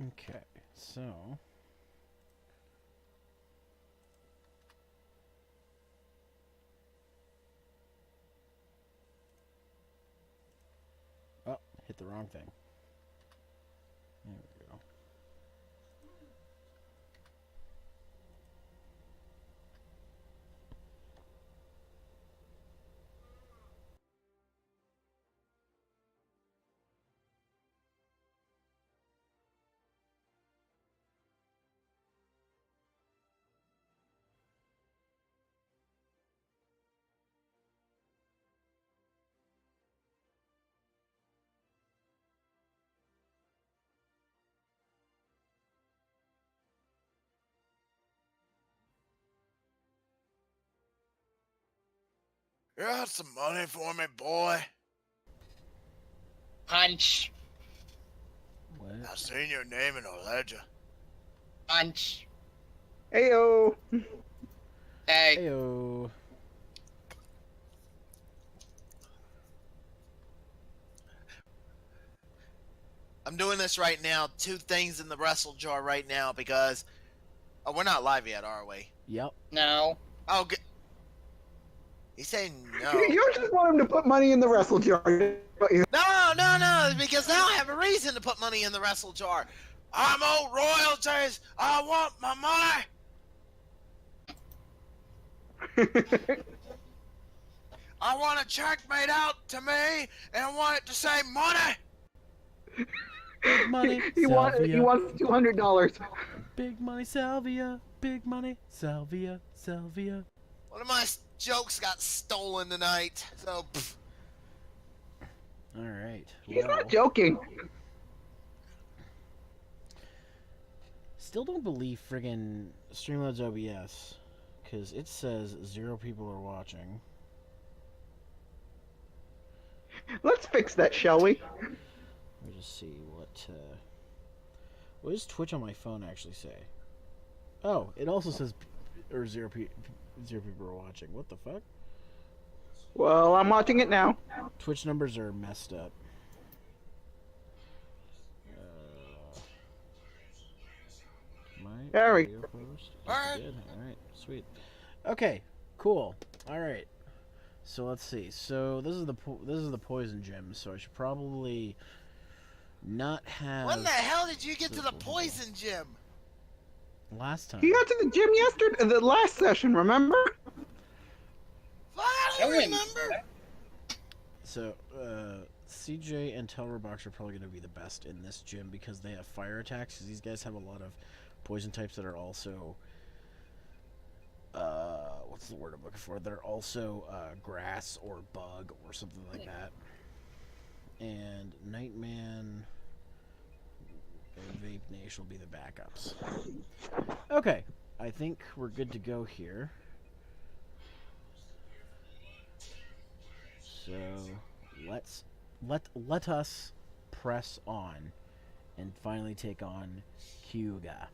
Okay, so... Oh, hit the wrong thing. There we go. You got some money for me, boy? Punch. What? I seen your name in a ledger. Punch. Heyo. Hey. Heyo. I'm doing this right now. 2 things in the wrestle jar right now because... Oh, we're not live yet, are we? Yep. No. Oh, good. He's saying no. You just want him to put money in the wrestle jar. No, because now I have a reason to put money in the wrestle jar. I'm old royalties. I want my money. I want a check made out to me, and I want it to say money. Big money, he wants $200. Big money, Salvia. Big money, Salvia. Salvia. One of my jokes got stolen tonight, so... Pff. Alright. He's not joking. Still don't believe friggin' Streamlabs OBS, because it says 0 people are watching. Let's fix that, shall we? Let me just see what does Twitch on my phone actually say? Oh, it also says 0 people are watching. What the fuck? Well, I'm watching it now. Twitch numbers are messed up. There we go. Alright. Alright, sweet. Okay, cool. Alright. So let's see. So this is the poison gym, so I should probably not have... When the hell did you get to the poison gym? Last time. He got to the gym yesterday, the last session, remember? I don't remember. So, CJ and Telrobox are probably going to be the best in this gym because they have fire attacks. Because these guys have a lot of poison types that are also... what's the word I'm looking for? They're also grass or bug or something like that. And Nightman and Vape Nation will be the backups. Okay, I think we're good to go here. So let us press on and finally take on Hyuga.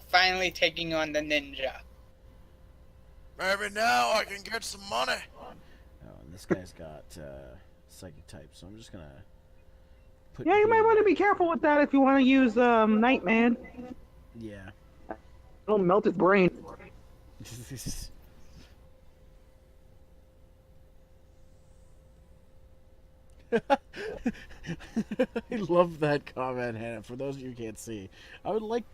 Finally taking on the ninja. Maybe now I can get some money. Oh, and this guy's got psychic type, so I'm just gonna put. Yeah, you might want to be careful with that if you want to use Nightman. Yeah. It'll melt his brain. I love that comment, Hannah. For those of you who can't see, I would like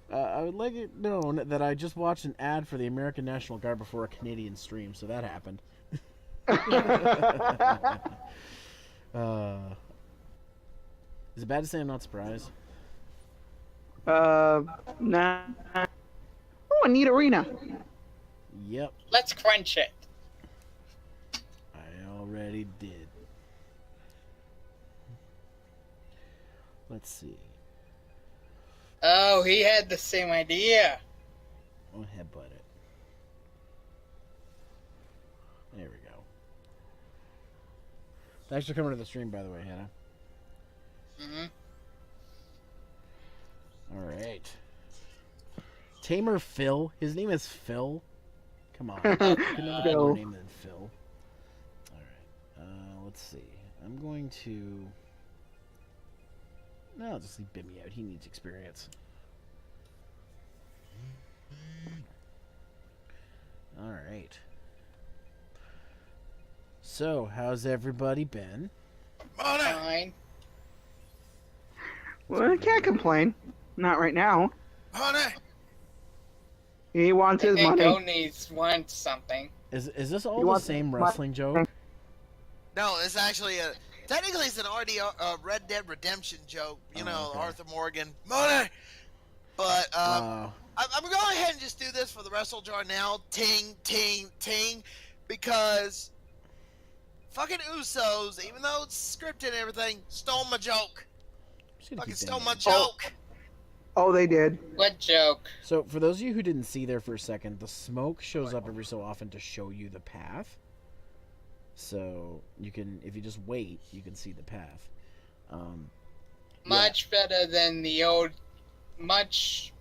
it known that I just watched an ad for the American National Guard before a Canadian stream, so that happened. Is it bad to say I'm not surprised? Nah. Oh, a neat arena. Yep, Let's crunch it. I already did. Let's see. Oh, he had the same idea. I'll headbutt it. There we go. Thanks for coming to the stream, by the way, Hannah. Alright. Tamer Phil? His name is Phil? Come on. Could never have a Phil. better name than Phil. Alright. Let's see. I'm going to... No, I'll just leave Bimmy out. He needs experience. Alright. So, how's everybody been? Money! Fine. Well, I can't complain. Not right now. Money! He wants I his think money. Needs wants something. Is this all You the want same my- wrestling joke? No, it's actually a. Technically, it's an already Red Dead Redemption joke. You know, okay. Arthur Morgan. Money! But, Oh. I'm going to go ahead and just do this for the Wrestle Jar now. Ting, ting, ting. Because fucking Usos, even though it's scripted and everything, stole my joke. Just gonna Fucking keep stole my banging. joke. Oh, they did. What joke? So, for those of you who didn't see there for a second, the smoke shows up every so often to show you the path. So, you can, if you just wait, you can see the path. Much better than the old. Much.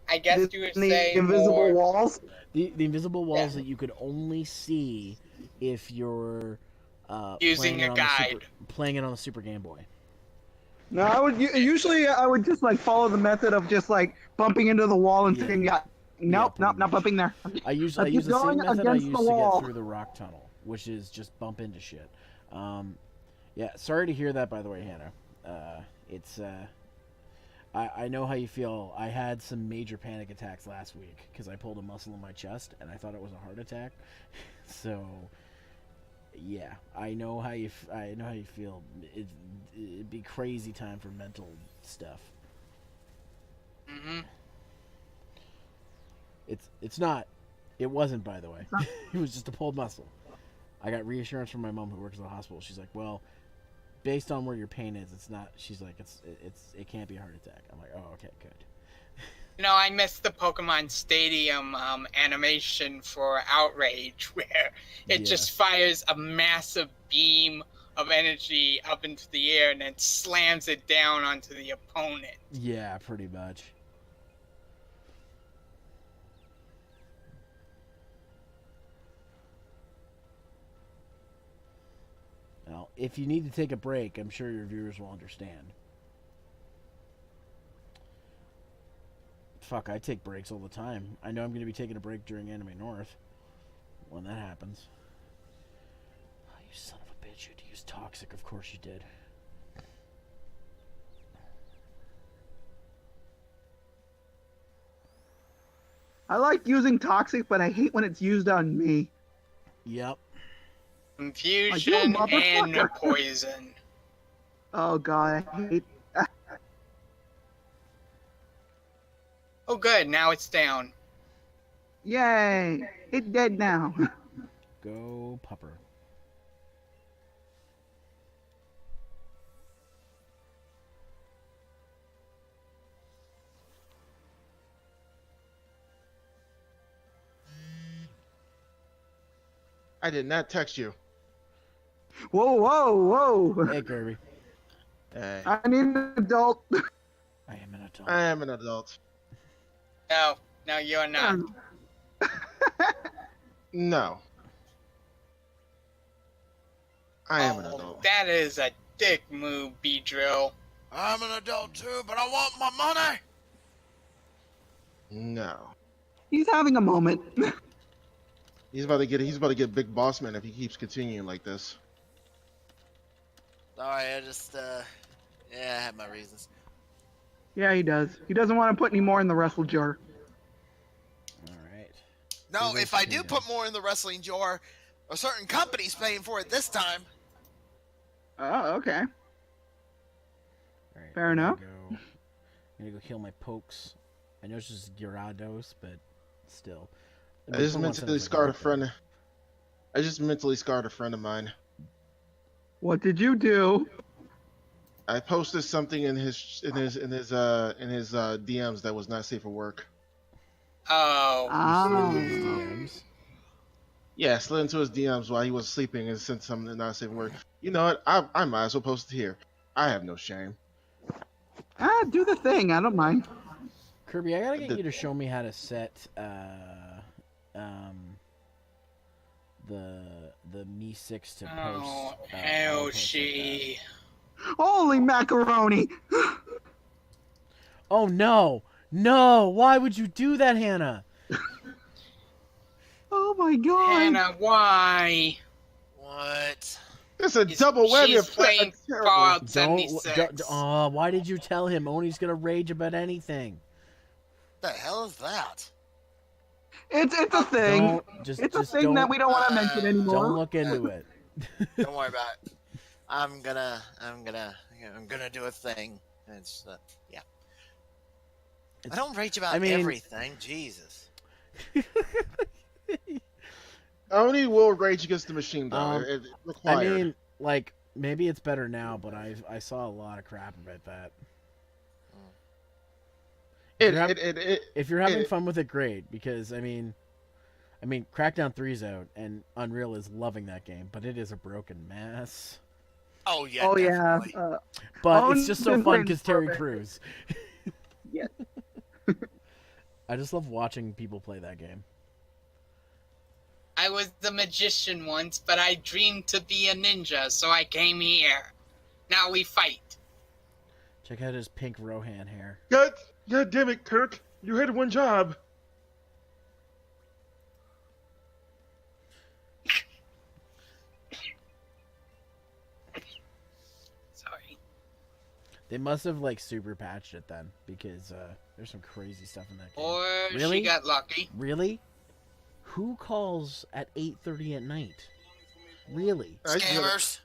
I guess you would say The invisible more. walls. The invisible walls Yeah. that you could only see if you're Using playing it a on guide. playing it on the Super Game Boy. No, I would usually I would just like follow the method of just like bumping into the wall and Yeah. saying, "Yeah, nope, pretty nope, not much. bumping there." I use Keep the same going method I against used the to wall. get through the rock tunnel, which is just bump into shit. Yeah, sorry to hear that, by the way, Hannah. It's I know how you feel. I had some major panic attacks last week because I pulled a muscle in my chest and I thought it was a heart attack. So, yeah, I know how you feel. It'd be crazy time for mental stuff. Mm-hmm. It's not. It wasn't, by the way. It was just a pulled muscle. I got reassurance from my mom who works at the hospital. She's like, well, based on where your pain is, it's not. She's like, it can't be a heart attack. I'm like, oh, okay, good. You know, I missed the Pokemon Stadium animation for Outrage, where it Yeah. just fires a massive beam of energy up into the air and then slams it down onto the opponent. Yeah, pretty much. Now, if you need to take a break, I'm sure your viewers will understand. Fuck, I take breaks all the time. I know I'm going to be taking a break during Anime North. When that happens. Oh, you son of a bitch. You had to use Toxic. Of course you did. I like using toxic, but I hate when it's used on me. Yep. Confusion and motherfucker. poison. Oh god, I hate. Oh, good. Now it's down. Yay! It's dead now. Go Pupper. I did not text you. Whoa, whoa, whoa! Hey, Kirby. Hey, I need an adult. I am an adult. I am an adult. No, you're not. No. I am an Oh, adult. that is a dick move, B-Drill. I'm an adult too, but I want my money. No. He's having a moment. He's about to get big boss man if he keeps continuing like this. Sorry, I just yeah, I have my reasons. Yeah, he does. He doesn't want to put any more in the wrestle jar. Alright. No, Who if I else do can- put more in the wrestling jar, a certain company's paying for it this time. Oh, okay. Alright, Fair I'm gonna enough. I'm gonna go heal my pokes. I know it's just Gyarados, but still. I just Pokemon mentally Center's like scarred a right there. friend. I just mentally scarred a friend of mine. What did you do? I posted something in his DMs that was not safe for work. Oh. You slid into his Oh. DMs. Yeah, I slid into his DMs while he was sleeping and sent something not safe for work. You know what? I might as well post it here. I have no shame. Ah, do the thing. I don't mind. Kirby, I gotta get The- you to show me how to set the Mi 6 to post. Oh, auto post like ouchie. Holy macaroni! Oh no! No! Why would you do that, Hannah? Oh my god. Hannah, why? What? It's a double whammy She's of playing terrible. Fallout Don't. 76. Why did you tell him? Oni's gonna rage about anything. The hell is that? It's a thing. Don't just. It's a just thing don't. that we don't want to mention anymore. Don't look into it. Don't worry about it. I'm gonna do a thing. It's yeah. I don't rage about everything. Jesus. Oni will rage against the machine though. It required. I mean, like maybe it's better now, but I saw a lot of crap about that. If you're having fun with it, great. Because I mean, Crackdown 3's out, and Unreal is loving that game, but it is a broken mess. Oh yeah. Oh definitely. yeah. But it's just so been fun playing because for a Terry bit. Crews. Yeah. I just love watching people play that game. I was the magician once, but I dreamed to be a ninja, so I came here. Now we fight. Check out his pink Rohan hair. God damn it, Kirk! You had one job. Sorry. They must have like super patched it then, because there's some crazy stuff in that game. Or Really? she got lucky. Really? Who calls at 8:30 at night? Really? Scammers.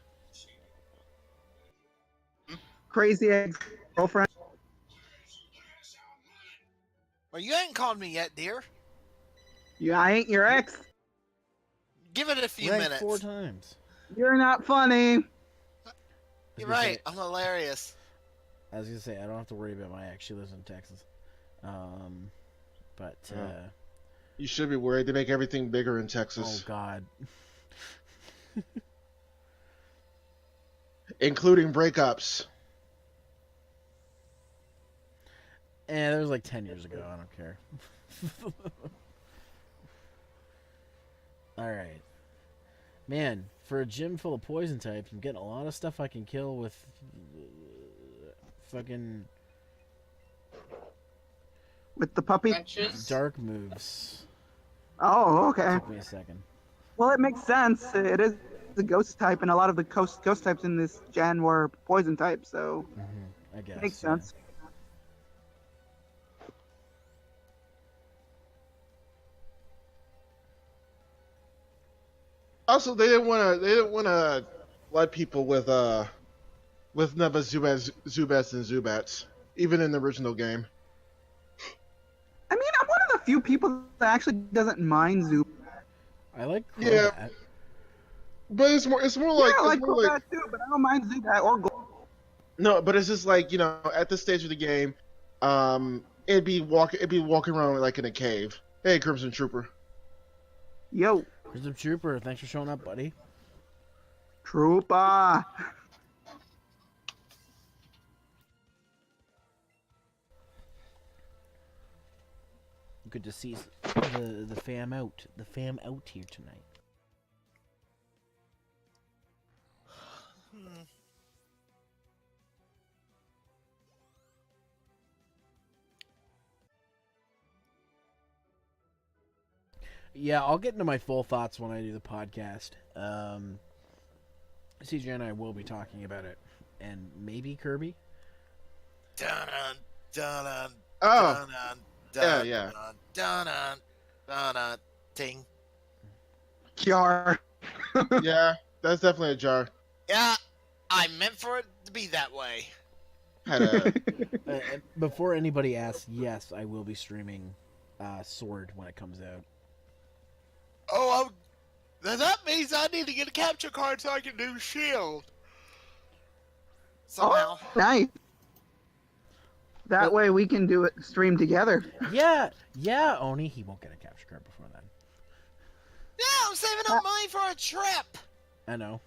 Crazy ex-girlfriend. Well, you ain't called me yet, dear. Yeah, I ain't your ex. Give it a few Ranked minutes. 4 times. You're not funny. You're right. I'm hilarious. I was gonna say I don't have to worry about my ex. She lives in Texas. But You should be worried. They make everything bigger in oh Texas, god. including breakups. That was like 10 years ago. I don't care. Alright. Man, for a gym full of poison types, I'm getting a lot of stuff I can kill with fucking With the puppy. Wrenches. dark moves. Oh, okay. Took me a second. Well, it makes sense. It is the ghost type, and a lot of the ghost types in this gen were poison types, so I guess. it makes yeah. sense. Also, they didn't want to let people with Neva Zubats and Zubats, even in the original game. I mean, I'm one of the few people that actually doesn't mind Zoop. I like Yeah. Crobat. But it's more like Yeah, I like it's more like Crobat too, but I don't mind Zubat or Gold. no, but it's just like at this stage of the game, it'd be walking around like in a cave. Hey, Crimson Trooper. Yo, Crimson Trooper, thanks for showing up, buddy. Trooper. Good to see the fam out. The fam out here tonight. Yeah, I'll get into my full thoughts when I do the podcast. CJ and I will be talking about it, and maybe Kirby. Dun dun Oh, dun yeah. dun ting. Kiar. yeah, that's definitely a jar. Yeah, I meant for it to be that way. Had a Before anybody asks, yes, I will be streaming Sword when it comes out. Oh, then that means I need to get a capture card so I can do Shield. Somehow. Oh, nice. That way we can do it stream together. Yeah, Oni, he won't get a capture card before then. Yeah, I'm saving up money for a trip. I know.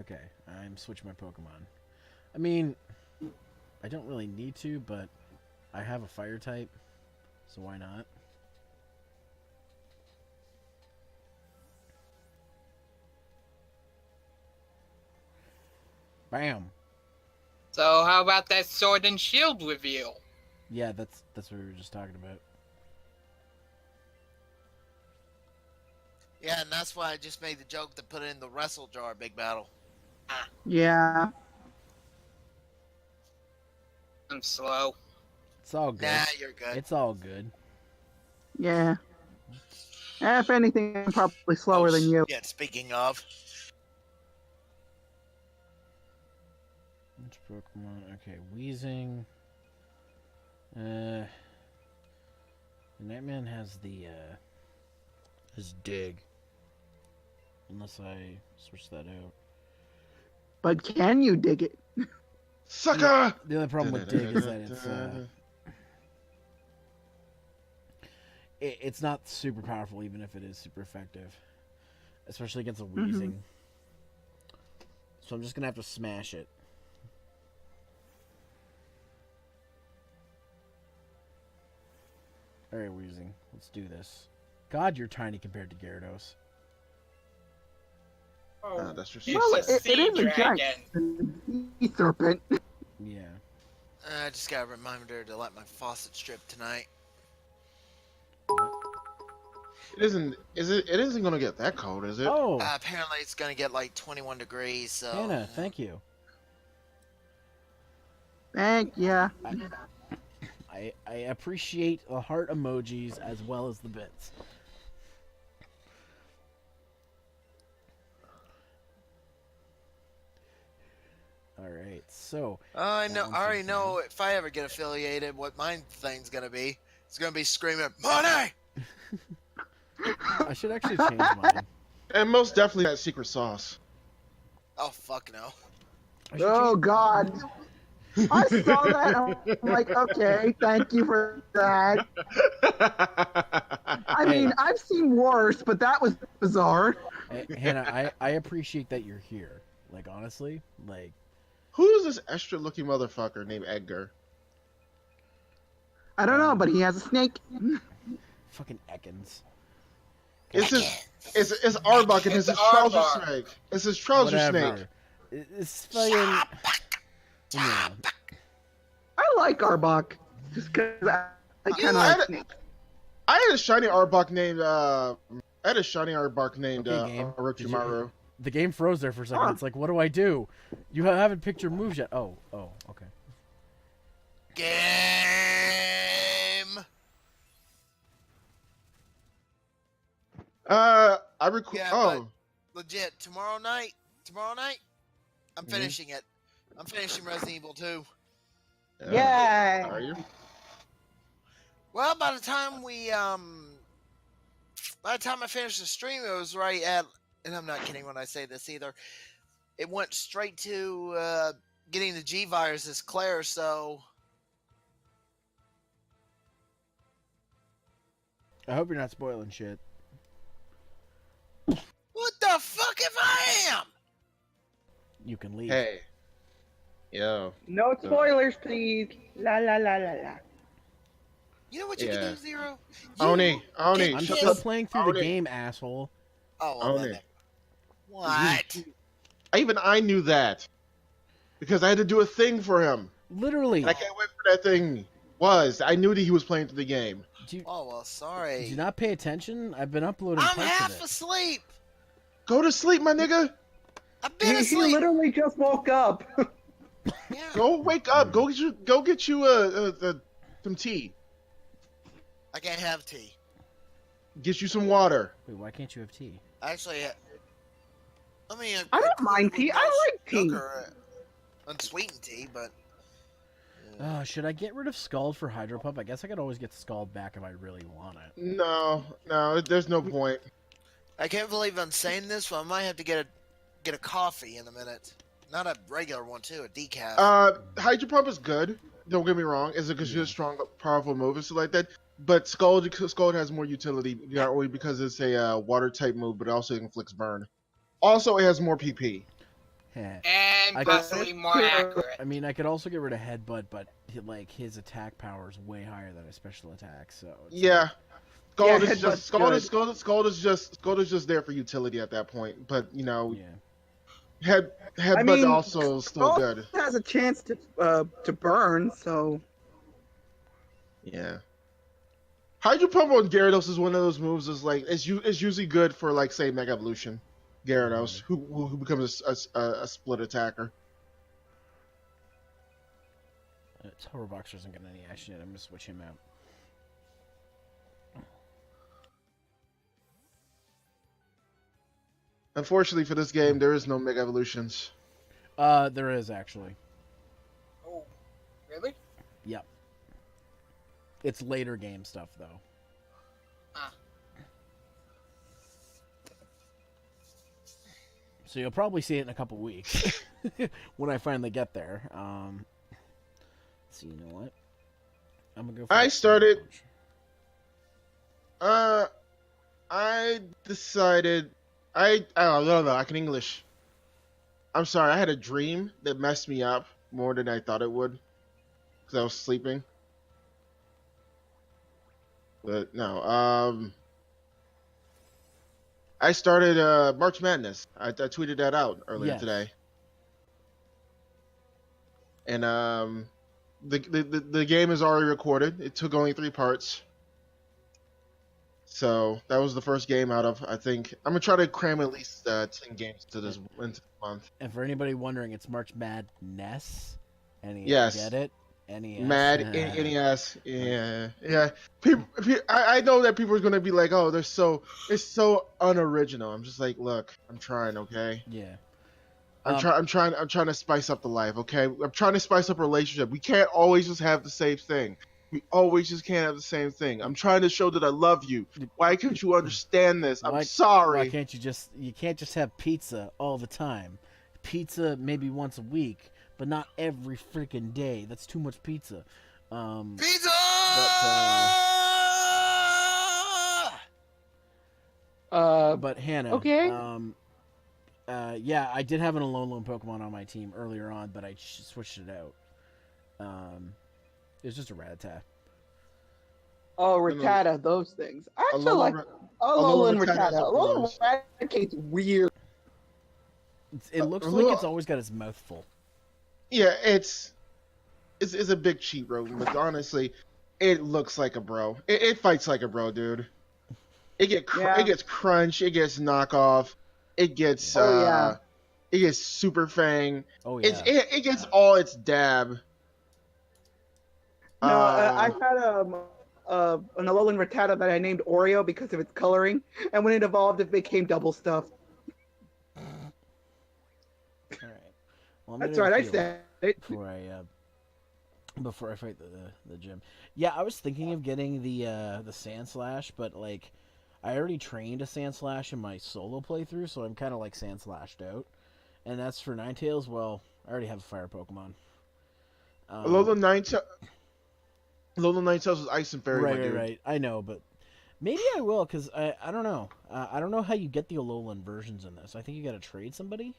Okay, I'm switching my Pokemon. I mean, I don't really need to, but I have a fire type, so why not? Bam. So how about that sword and shield reveal? Yeah, that's what we were just talking about. Yeah, and that's why I just made the joke to put it in the wrestle jar, Big Battle. Yeah. I'm slow. It's all good. Nah, you're good. It's all good. Yeah. If anything, I'm probably slower than you. Yeah, speaking of. Which Pokemon? Okay, Weezing. The Nightman has his dig. Unless I switch that out. But can you dig it? Sucker! The other problem with dig is that it's not super powerful, even if it is super effective, especially against a Weezing. So I'm just gonna have to smash it. All right, Weezing, let's do this. God, you're tiny compared to Gyarados. Ah, that's just It's Well, a it sea is a dragon. giant sea serpent. Yeah. I just got a reminder to let my faucet strip tonight. It isn't. It isn't gonna get that cold, is it? Oh, Apparently, it's gonna get like 21 degrees. So. Hannah, thank you. Thank ya. I appreciate the heart emojis as well as the bits. All right, so I that know. one's I already confirmed. know if I ever get affiliated, what my thing's gonna be. It's gonna be screaming money. I should actually change mine. And most definitely that secret sauce. Oh fuck no. I should Oh change- God. I saw that. I'm like, okay, thank you for that. I mean, I've seen worse, but that was bizarre. Hannah, I appreciate that you're here. Like honestly, like Who's this extra-looking motherfucker named Edgar? I don't know, but he has a snake. fucking Ekans. It's Arbok and it's It's his trouser Arbok. snake. It's his trouser Whatever. snake. It's fucking. Yeah. I like Arbok just because I kind of I- like snakes. I had a shiny Arbok named Okay, game. Orochimaru. The game froze there for a second. Huh. It's like, what do I do? You haven't picked your moves yet. Oh, okay. Game. I record. Yeah, Oh, Legit. Tomorrow night. I'm finishing it. I'm finishing Resident Evil 2. Yay! Are you? Well, by the time I finished the stream, it was right at, and I'm not kidding when I say this either. It went straight to getting the G virus as Claire. So I hope you're not spoiling shit. what the fuck if I am? You can leave. Hey. Yo. No spoilers, please. La la la la la. You know what you Yeah. can do, Zero? Oni, Get I'm shut still up. playing through the Own it. game, asshole. Oh, well, Own then it. it. What? Even I knew that. Because I had to do a thing for him. Literally. And I can't wait for that thing. I knew that he was playing through the game. Do you, Oh well, did sorry. you not pay attention? I've been uploading I'm parts half of it. asleep. Go to sleep, my nigga. I've been He asleep. literally just woke up. Yeah. Go wake up. Go get you some tea. I can't have tea. Get you some water. Wait, why can't you have tea? Actually, I mean, I don't mind tea. I like tea. Unsweetened tea, but Should I get rid of Scald for Hydro Pump? I guess I could always get Scald back if I really want it. No, there's no point. I can't believe I'm saying this, but I might have to get a coffee in a minute. Not a regular one too, a decaf. Hydro Pump is good. Don't get me wrong. It's a good, strong, powerful move and stuff like that. But Scald has more utility, not only because it's a water type move, but also inflicts burn. Also, it has more PP. Heh. And I possibly more accurate. I mean, I could also get rid of Headbutt, but his attack power is way higher than his special attack. So it's Yeah. Scald Yeah, is just Headbutt's Scald is just there for utility at that point. But yeah. Headbutt mean, also still Scald good. has a chance to burn, so Yeah. Hydro Pump on Gyarados is one of those moves. Is like it's usually good for like say Mega Evolution, Gyarados, who becomes a split attacker. Tower Boxer isn't getting any action yet. I'm gonna switch him out. Unfortunately for this game, there is no Mega Evolutions. There is actually. Oh, really? Yep. It's later game stuff though. Ah. So you'll probably see it in a couple weeks when I finally get there. So you know what? I'm gonna go. For I the started- launch. I decided I don't know. I can English. I'm sorry. I had a dream that messed me up more than I thought it would because I was sleeping. But no. I started March Madness. I tweeted that out earlier Yes. today. And the game is already recorded. It took only 3 parts. So that was the first game out of, I think, I'm gonna try to cram at least 10 games into this month. And for anybody wondering, it's March Madness. Yes. Get it? NES. Mad NES, yeah. I know that people are gonna be like, oh, it's so unoriginal. I'm just like, look, I'm trying, okay. Yeah. I'm trying to spice up the life, okay. I'm trying to spice up a relationship. We can't always just have the same thing. We always just can't have the same thing. I'm trying to show that I love you. Why can't you understand this? I'm sorry. Why can't you can't just have pizza all the time? Pizza maybe once a week, but not every freaking day. That's too much pizza. Pizza! But Hannah, okay. yeah, I did have an Alolan Pokemon on my team earlier on, but I switched it out. It was just a Rattata. Oh, Rattata, those things. I actually like Alolan Alolan Rattata's Rattata. are Alolan gross. Ratata's weird. It looks like it's always got its mouth full. Yeah, it's a big cheat rodent, but honestly, it looks like a bro. It fights like a bro, dude. It gets crunch. It gets knockoff. It gets it gets super fang. Oh yeah. It gets all its dab. No, I had an Alolan Rattata that I named Oreo because of its coloring, and when it evolved, it became double stuffed. All right. Well, I'm That's gonna right, I heal said it. before I fight the gym. Yeah, I was thinking of getting the Sand Slash, but like I already trained a Sand Slash in my solo playthrough, so I'm kind of like Sand Slashed out. And that's for Ninetales. Well, I already have a fire Pokemon. Alolan Ninetales is Ice and Fairy, my dude. Right. I know, but maybe I will, because I don't know. I don't know how you get the Alolan versions in this. I think you got to trade somebody.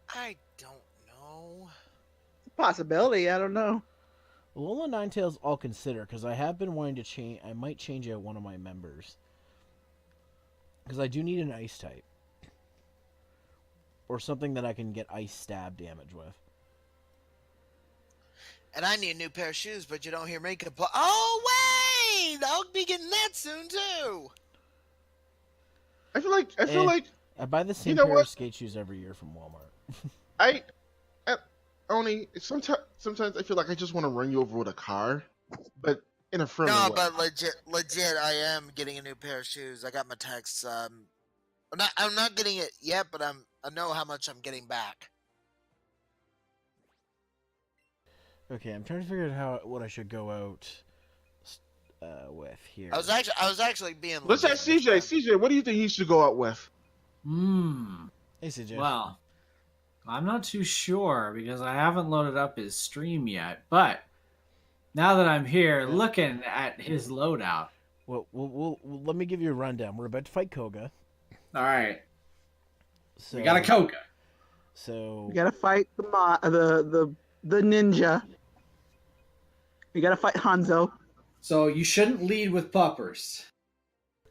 I don't know. It's a possibility. I don't know. Alolan Ninetales I'll consider, because I have been wanting to change. I might change out one of my members. Because I do need an Ice type. Or something that I can get Ice stab damage with. And I need a new pair of shoes, but you don't hear me complain. Oh wait, I'll be getting that soon too. I feel like I buy the same You know pair what? of skate shoes every year from Walmart. I only sometimes I feel like I just want to run you over with a car, but in a friendly No, way. but legit, I am getting a new pair of shoes. I got my text. I'm not getting it yet, but I know how much I'm getting back. Okay, I'm trying to figure out what I should go out with here. I was actually being. Let's ask CJ. CJ, what do you think he should go out with? Hey, CJ. Well, I'm not too sure because I haven't loaded up his stream yet. But now that I'm here looking at his loadout. Well, we'll let me give you a rundown. We're about to fight Koga. All right. So, We got a Koga. So You gotta fight the ninja. You gotta fight Hanzo. So you shouldn't lead with puppers.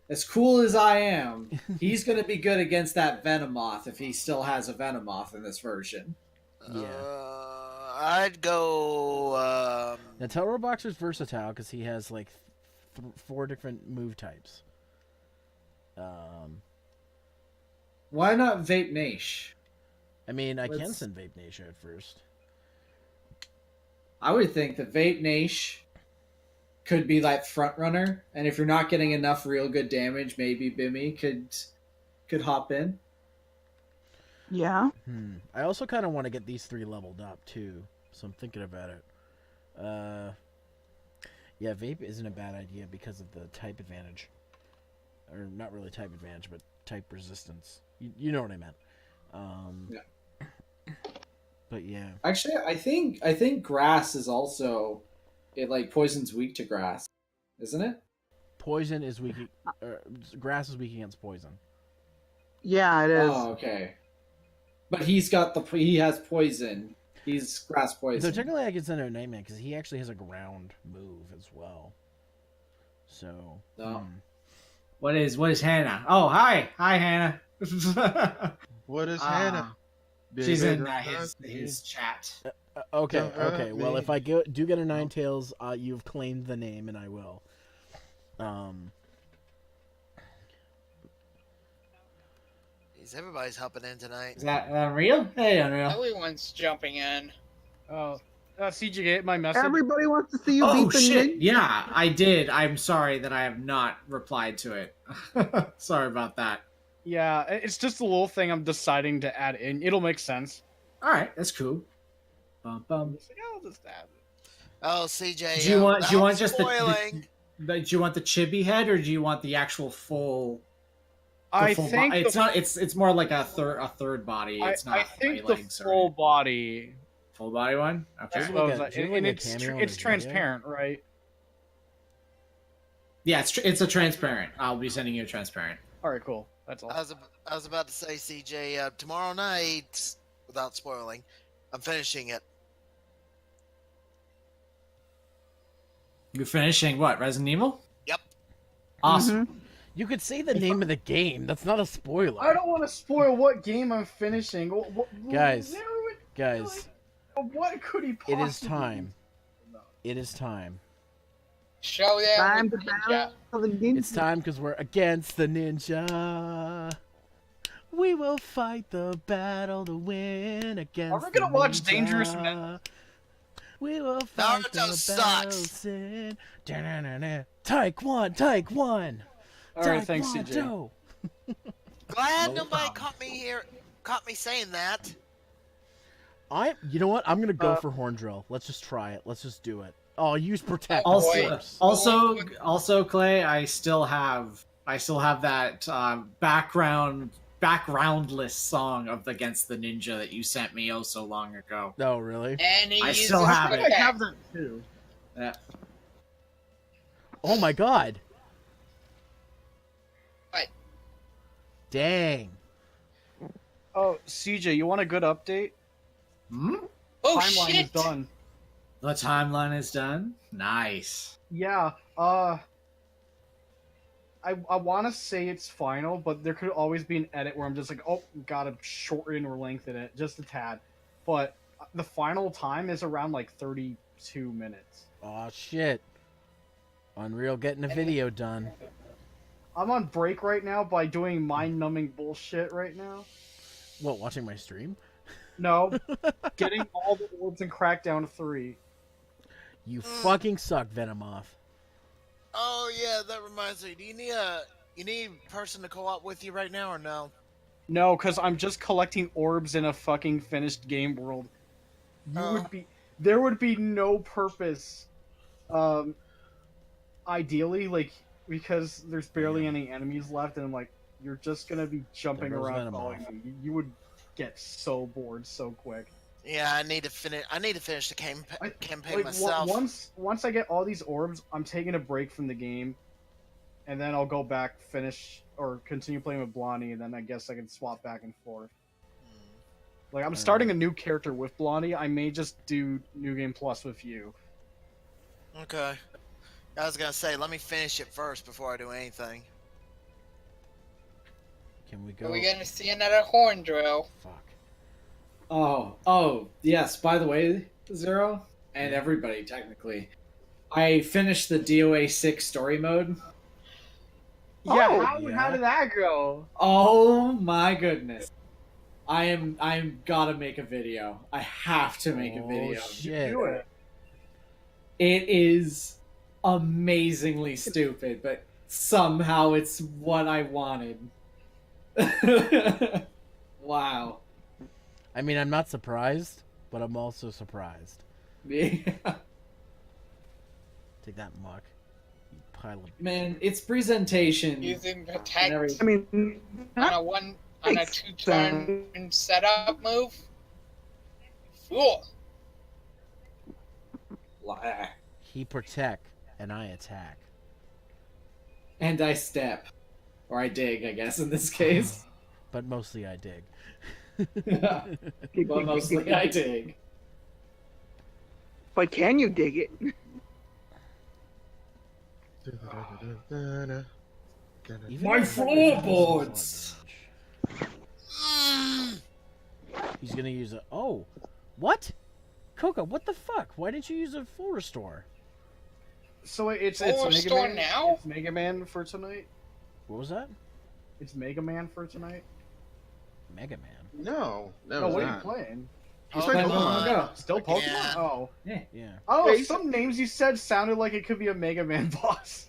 as cool as I am, he's gonna be good against that Venomoth if he still has a Venomoth in this version. Yeah. I'd go. Now, Totoro Boxer's versatile because he has like 4 different move types. Why not Vape Nash? I mean, I can Let's- send Vape Nation at first. I would think that Vape Nash could be like front runner, and if you're not getting enough real good damage, maybe Bimmy could hop in. Yeah. I also kind of want to get these 3 leveled up too, so I'm thinking about it. Yeah, Vape isn't a bad idea because of the type advantage, or not really type advantage, but type resistance. You know what I meant. Yeah. But yeah. Actually, I think grass is also it like poison's weak to grass, isn't it? Poison is weak. Grass is weak against poison. Yeah, it is. Oh, okay. But he has poison. He's grass So poison. technically, I could send out Nightman because he actually has a ground move as well. So. Oh. What is Hannah? Oh, hi, Hannah. What is Hannah? She's Baby, in don't his chat. Okay. Don't Okay. hurt Well, me. if I do get a Ninetales, you've claimed the name, and I will. Everybody's hopping in tonight. Is that Unreal? Hey, Unreal. Everyone's jumping in. Oh, CJ, get my message. Everybody wants to see you Oh beat the shit! ninja. Yeah, I did. I'm sorry that I have not replied to it. Sorry about that. Yeah, it's just a little thing I'm deciding to add in. It'll make sense. All right, that's cool. Bum bum. I'll just add it. Oh, CJ. Do you want without just spoiling. do you want the chibi head or do you want the actual full? I full think it's not. It's more like a third body. It's not. I think my the legs or full body. full body one. Okay. Just Oh, like a- and do you have like a it's cameo in it's his video? transparent, right? Yeah, it's a transparent. I'll be sending you a transparent. All right, cool. That's all. I was about to say, CJ, tomorrow night, without spoiling, I'm finishing it. You're finishing what? Resident Evil? Yep. Awesome. Mhm. You could say the name of the game. That's not a spoiler. I don't want to spoil what game I'm finishing. Guys, Guys, what could he possibly? it is time. It is time. Showdown Time with to Ninja. battle the ninja. It's time because we're against the ninja. We will fight the battle to win against. Are we gonna the watch ninja. Dangerous Men? We will fight Naruto the battle. sucks. Sin. Da-na-na-na. Take one. Take one. All right, thanks, CJ. Taekwondo. Glad No nobody problem. caught me saying that. You know what? I'm gonna go for horn drill. Let's just try it. Let's just do it. Oh, use protect. of Also, course. also, Clay, I still have that backgroundless song of Against the Ninja that you sent me oh so long ago. Oh, really? And he I uses still have it. I have that too. Yeah. Oh my god. What? Dang. Oh, CJ, you want a good update? Hmm? Oh Timeline shit! is done. The timeline is done. Nice. Yeah. I want to say it's final, but there could always be an edit where I'm just like, oh, gotta shorten or lengthen it just a tad. But the final time is around like 32 minutes. Oh shit. Unreal getting a video done. I'm on break right now by doing mind-numbing bullshit right now. What, watching my stream? No, getting all the orbs in Crackdown 3. You fucking suck, Venomoth. Oh yeah, that reminds me. Do you need a person to co-op with you right now or no? No, because I'm just collecting orbs in a fucking finished game world. There would be no purpose. Ideally, like, because there's barely any enemies left, and like you're just gonna be jumping There goes around Venomoth. following them. You would get so bored so quick. Yeah, I need to finish the campaign Like, myself. once I get all these orbs, I'm taking a break from the game, and then I'll go back, finish, or continue playing with Blondie, and then I guess I can swap back and forth. Like, I'm starting a new character with Blondie. I may just do New Game Plus with you. Okay. I was gonna say, let me finish it first before I do anything. Can we go? Are we gonna see another horn drill? Fuck. Oh, yes. By the way, Zero, and everybody, technically, I finished the DOA 6 story mode. Yeah, Oh, how did that go? Oh my goodness. I'm gotta make a video. I have to make a video. Oh, shit. Do it. It is amazingly stupid, but somehow it's what I wanted. Wow. I mean, I'm not surprised, but I'm also surprised. Yeah. Take that, muck. You pile of... Man, its presentation. Using and protect everything. I mean, on a Makes 2-turn setup move. Fool. He protect, and I attack. And I step. Or I dig, I guess, in this case. But mostly I dig. But mostly I dig. but can you dig it? Even My though floorboards! He's gonna use a... Oh! What? Coco, what the fuck? Why didn't you use a full restore? So it's Full Mega restore Man now? It's Mega Man for tonight. What was that? It's Mega Man for tonight. Mega Man. No, No, it's what are you not. playing? He's Oh, playing Pokemon Pokemon. Go. Still Pokemon? Yeah. Oh. Yeah. Oh, Yeah, he's- some names you said sounded like it could be a Mega Man boss.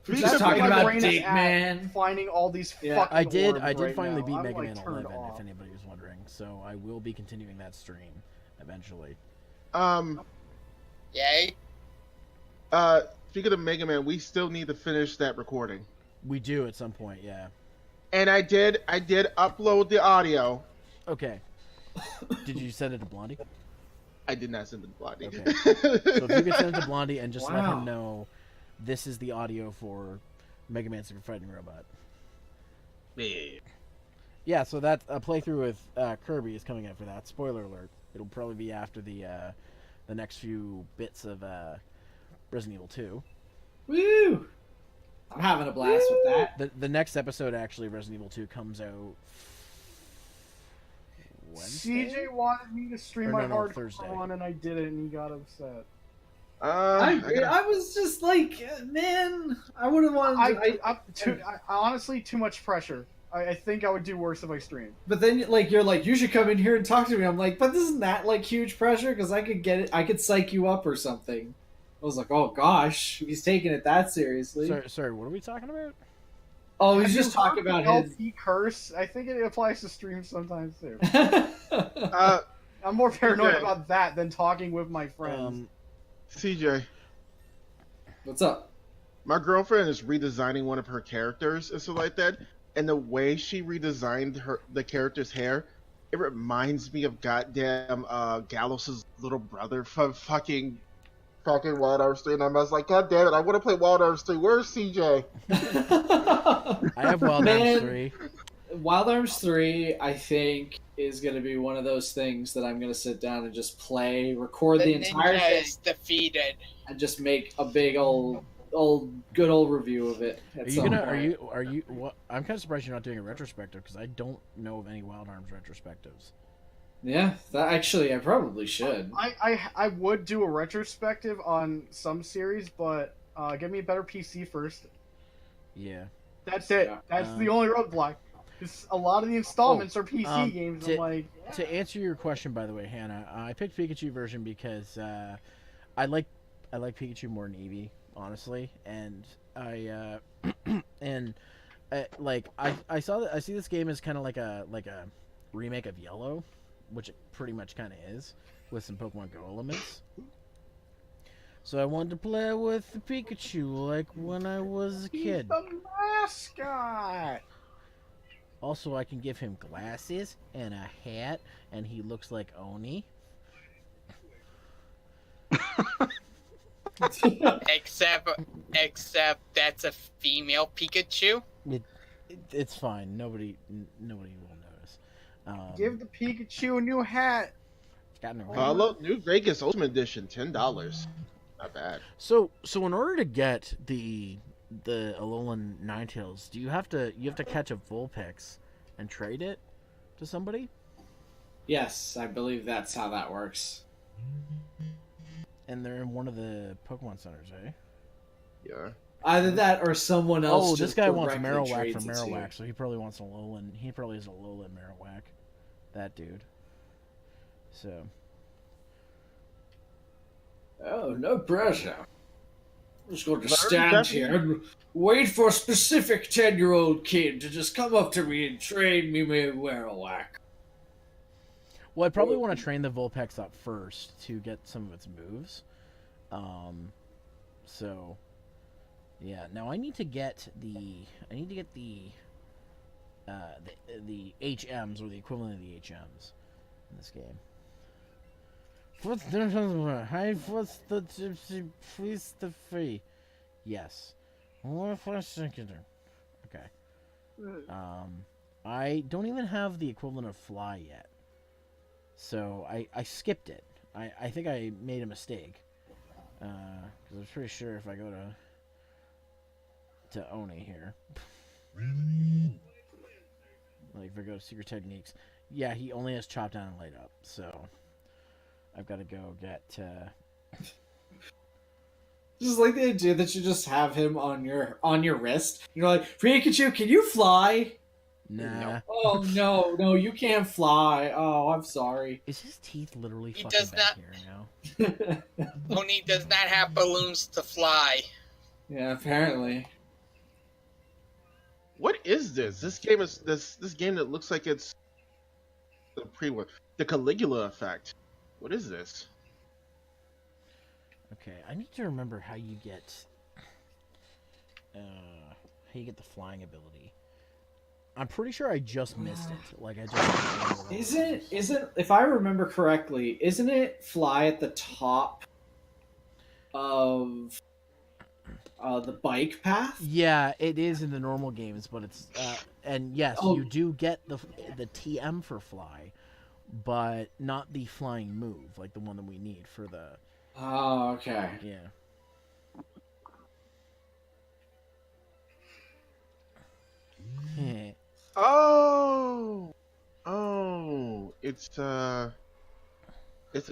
We're He's just just talking my about brain is Dig at Man. Finding all these Yeah, fucking I did orbs right finally now. beat I'm, Mega like, Man turned 11, off. if anybody was wondering. So I will be continuing that stream eventually. Yay. Speaking of Mega Man, we still need to finish that recording. We do at some point, yeah. And I did upload the audio. Okay. Did you send it to Blondie? I did not send it to Blondie. Okay. So if you could send it to Blondie and just let Wow. him know this is the audio for Mega Man Super Fighting Robot. Yeah. Yeah, so that a playthrough with Kirby is coming up for that. Spoiler alert. It'll probably be after the next few bits of Resident Evil 2. Woo! I'm having a blast with that. The next episode, actually, of Resident Evil 2 comes out Wednesday? CJ wanted me to stream Or my no, hardcore Thursday. one, and I did it, and he got upset. I was just like, man, I would have wanted Honestly, too much pressure. I think I would do worse if I streamed. But then, like, you're like, you should come in here and talk to me. I'm like, but isn't that, like, huge pressure? Because I could get it, I could psych you up or something. I was like, oh, gosh, he's taking it that seriously. Sorry, what are we talking about? Oh, he's Have just you talking heard about the his... LP curse. I think it applies to streams sometimes, too. Uh, I'm more paranoid CJ. about that than talking with my friends. CJ, What's up? my girlfriend is redesigning one of her characters and stuff like that, and the way she redesigned the character's hair, it reminds me of goddamn Gallows' little brother from fucking Wild Arms 3, and I was like, God damn it, I want to play Wild Arms 3. Where's CJ? I have Wild Man. Arms 3. Wild Arms 3, I think, is going to be one of those things that I'm going to sit down and just play, record the entire ninja thing, is defeated. and just make a big good old review of it. At Are you some gonna? point. Are you? What? I'm kind of surprised you're not doing a retrospective because I don't know of any Wild Arms retrospectives. Yeah, that actually, I probably should. I would do a retrospective on some series, but give me a better PC first. Yeah. That's it. Yeah. That's the only roadblock. 'Cause a lot of the installments are PC games. to- I'm like, To answer your question, by the way, Hannah, I picked Pikachu version because I like Pikachu more than Eevee, honestly, and I see this game as kind of like a remake of Yellow, which it pretty much kind of is, with some Pokemon Go elements. So I wanted to play with the Pikachu like when I was a kid. he's the mascot. Also, I can give him glasses and a hat, and he looks like Oni. Except that's a female Pikachu. It's fine. Nobody will notice. Give the Pikachu a new hat. It's got no Follow New Vegas Ultimate Edition, $10. Not bad. So in order to get the the Alolan Ninetales, you have to catch a Vulpix and trade it to somebody? Yes, I believe that's how that works. And they're in one of the Pokemon centers, eh? Yeah. Either that or someone else. Oh, this just guy wants directly Marowak trades for it to you. Marowak, so he probably wants a Alolan. He probably has a Alolan Marowak. That dude. So. Oh, no pressure. I'm just going to Very stand definitely. here and wait for a specific 10-year-old kid to just come up to me and trade me my Marowak. Well, I'd probably want to train the Vulpix up first to get some of its moves. So, yeah. Now I need to get the HMs or the equivalent of the HMs in this game. What's the gypsy please the free? Yes. Okay. I don't even have the equivalent of fly yet. So I skipped it. I think I made a mistake. Because I'm pretty sure if I go to Oni here. Like if I go to Secret Techniques. Yeah, he only has Chop Down and Light Up. So I've got to go get... Just like the idea that you just have him on your wrist. You're like, Pikachu, can you fly? Nah. Oh no, you can't fly. Oh, I'm sorry. Is his teeth literally He fucking does back not- here now? Oni does not have balloons to fly. Yeah, apparently. What is this? This game is this game that looks like it's the Caligula effect. What is this? Okay, I need to remember how you get the flying ability. I'm pretty sure I just missed it. Like I just Isn't if I remember correctly, isn't it fly at the top of the bike path? Yeah, it is in the normal games, but it's and yes, Oh. you do get the TM for fly, but not the flying move, like the one that we need for the Oh, okay. yeah. Oh, it's a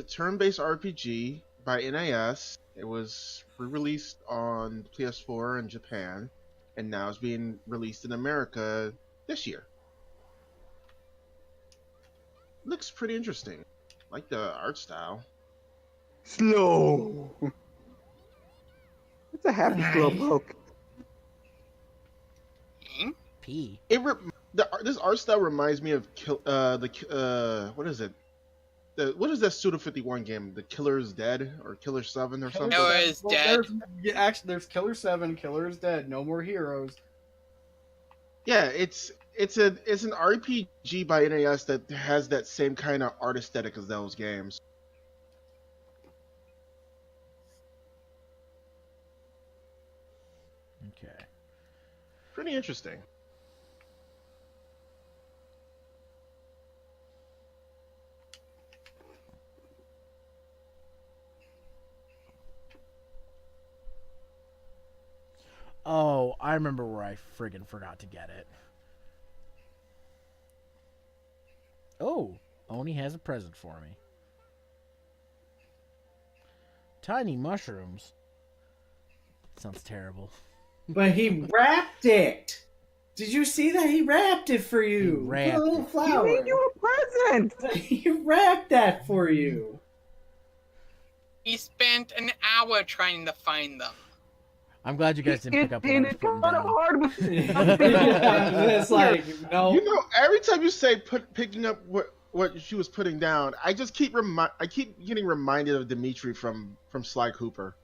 turn-based RPG by NIS. It was re-released on PS4 in Japan, and now it's being released in America this year. Looks pretty interesting. Like the art style. Slow. It's a happy slow poke. P. This art style reminds me of what is it? What is that Suda 51 game? The Killer is Dead or Killer 7 or something? Killer is dead. There's Killer 7, Killer is Dead, No More Heroes. Yeah, it's an RPG by NAS that has that same kind of art aesthetic as those games. Okay. Pretty interesting. Oh, I remember where I friggin' forgot to get it. Oh, Oni has a present for me. Tiny mushrooms. Sounds terrible. But he wrapped it. Did you see that? He wrapped it for you. He wrapped Put a little it. He flower. made you a present. He wrapped that for you. He spent an hour trying to find them. I'm glad you guys didn't pick up what I And was it's putting kind of down. hard with It's like no. You know, every time you say picking up what she was putting down, I just keep getting reminded of Dimitri from Sly Cooper.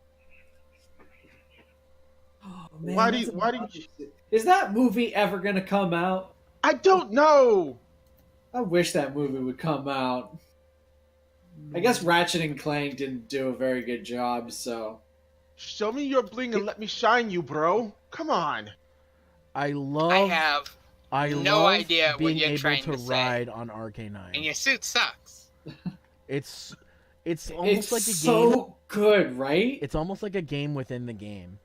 Oh, man, Why do that's you- a why do budget. Is that movie ever gonna come out? I don't know. I wish that movie would come out. I guess Ratchet and Clank didn't do a very good job, so Show me your bling and let me shine you, bro. Come on. I love. I have, I no love idea what being you're able trying to to say. ride on RK9. and your suit sucks. It's almost it's like a game. so good, right? It's almost like a game within the game.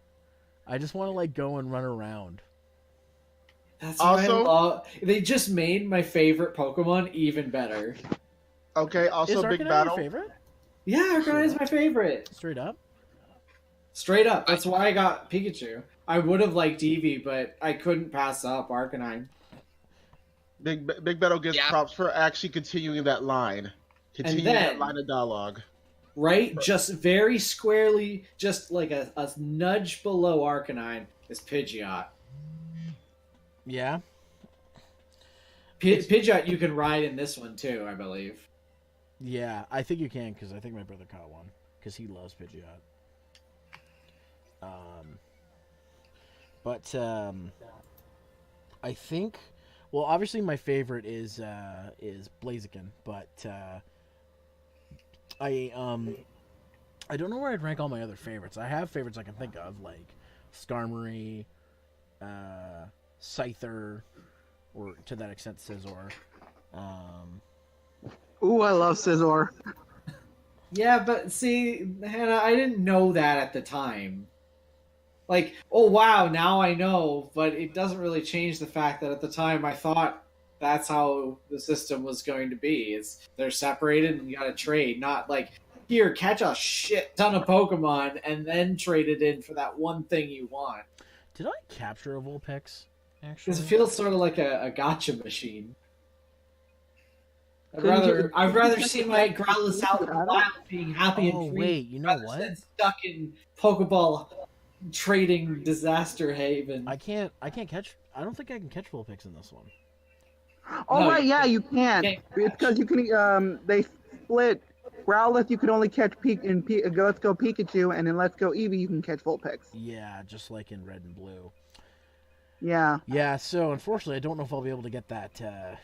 I just want to like go and run around. That's Also- why I love. They just made my favorite Pokemon even better. Okay, also Is big Arcanine battle. your favorite? Yeah, Arcanine is my favorite. Straight up. Straight up. That's why I got Pikachu. I would have liked Eevee, but I couldn't pass up Arcanine. Big battle gets Yeah. props for actually continuing that line, continuing that then- line of dialogue. Right? Just very squarely, just like a nudge below Arcanine is Pidgeot. Yeah. Pidgeot you can ride in this one too, I believe. Yeah, I think you can because I think my brother caught one because he loves Pidgeot. But I think, well, obviously my favorite is Blaziken, but I don't know where I'd rank all my other favorites. I have favorites I can think of like Skarmory, Scyther, or to that extent Scizor. Ooh, I love Scizor. Yeah, but see, Hannah, I didn't know that at the time. Like, oh wow, now I know, but it doesn't really change the fact that at the time I thought that's how the system was going to be. It's they're separated and you gotta trade, not like here, catch a shit ton of Pokemon and then trade it in for that one thing you want. Did I capture a Vulpix? Actually, Because it feels sort of like a gotcha machine. Couldn't I'd rather see my Growlithe out in the Adam? wild being happy Oh and free. wait, you know rather what? than stuck in Pokeball trading disaster haven. I can't catch. I don't think I can catch Vulpix in this one. Oh No, right, you yeah, you can. can't It's because you can. They split. Growlithe, you can only catch Let's Go Pikachu, and in Let's Go Eevee, you can catch Vulpix. Yeah, just like in Red and Blue. Yeah. Yeah, so unfortunately, I don't know if I'll be able to get that.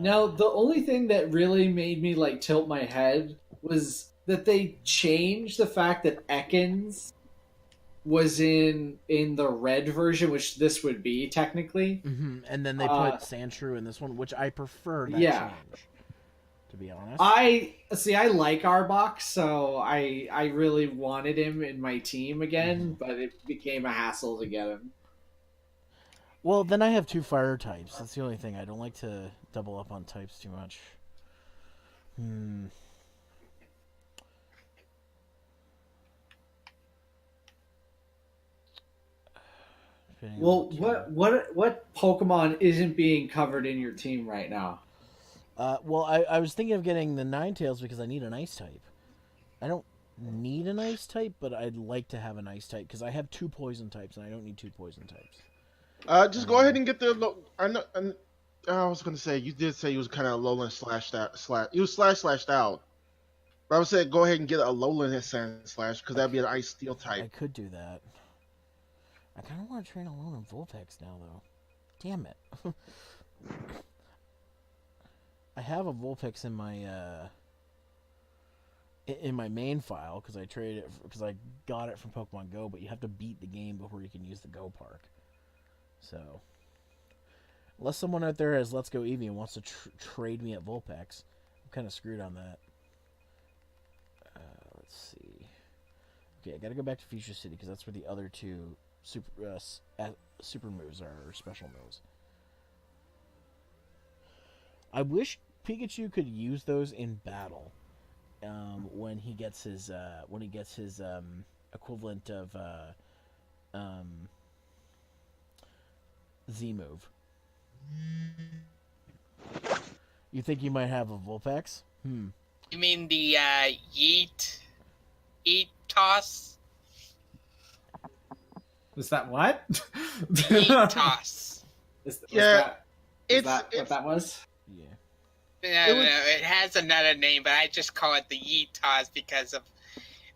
Now, the only thing that really made me like tilt my head was that they changed the fact that Ekans was in the red version, which this would be technically. And then they put Sandshrew in this one, which I prefer that Yeah. change. To be honest, I like Arbok, so I really wanted him in my team again, but it became a hassle to get him. well, then I have two fire types. That's the only thing. I don't like to double up on types too much. Depending Well, on the what Pokemon isn't being covered in your team right now? well, I was thinking of getting the Ninetales because I need an ice type. I don't need an ice type, but I'd like to have an ice type because I have two poison types and I don't need two poison types. Just go ahead and get the. I was gonna say you did say he was kind of Alolan he was slashed out. But I would say go ahead and get a Alolan Sand Slash because that'd be an Ice Steel I type. could do that. I kind of want to train alone in Vulpix now, though. Damn it. I have a Vulpix in my main file because I traded it because I got it from Pokemon Go, but you have to beat the game before you can use the Go Park. So, unless someone out there has Let's Go Eevee and wants to trade me at Vulpix, I'm kind of screwed on that. Let's see. Okay, I gotta go back to Fuchsia City because that's where the other two super moves are, or special moves. I wish Pikachu could use those in battle when he gets his equivalent of Z move. You think you might have a Vulpix? You mean the yeet toss? Was that what? Yeet toss. Is Yeah, that what that was? Yeah. No, it has another name, but I just call it the yeet toss because of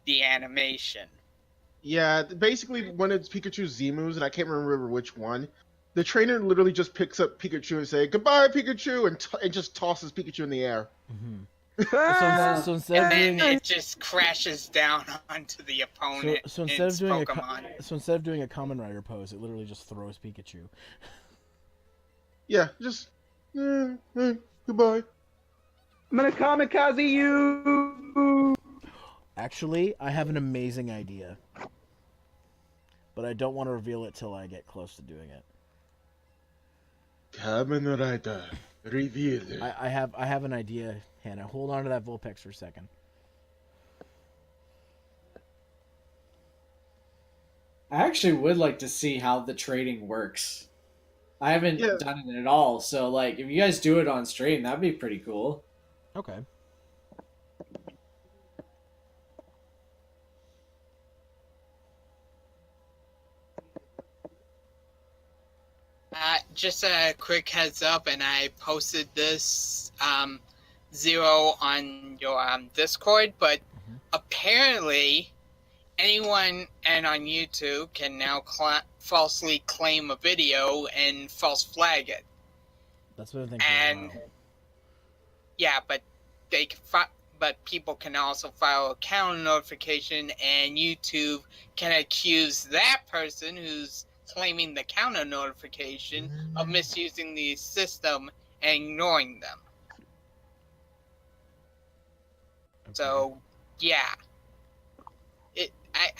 the animation. Yeah, basically when it's Pikachu's Z moves, and I can't remember which one, the trainer literally just picks up Pikachu and say goodbye Pikachu and just tosses Pikachu in the air. So instead of And then doing it just crashes down onto the opponent. so instead of its doing Pokemon. a Common Rider pose, it literally just throws Pikachu. Yeah, just goodbye. I'm gonna kamikaze you. Actually, I have an amazing idea. But I don't want to reveal it till I get close to doing it. Kamen Rider, reveal. I have an idea, Hannah. Hold on to that Vulpix for a second. I actually would like to see how the trading works. I haven't done it at all, so like if you guys do it on stream, that'd be pretty cool. Okay. Just a quick heads up, and I posted this Zero on your Discord, but apparently anyone and on YouTube can now falsely claim a video and false flag it. That's what I think. And yeah, but they can but people can also file a counter notification, and YouTube can accuse that person who's claiming the counter notification of misusing the system and ignoring them. Okay. So, yeah.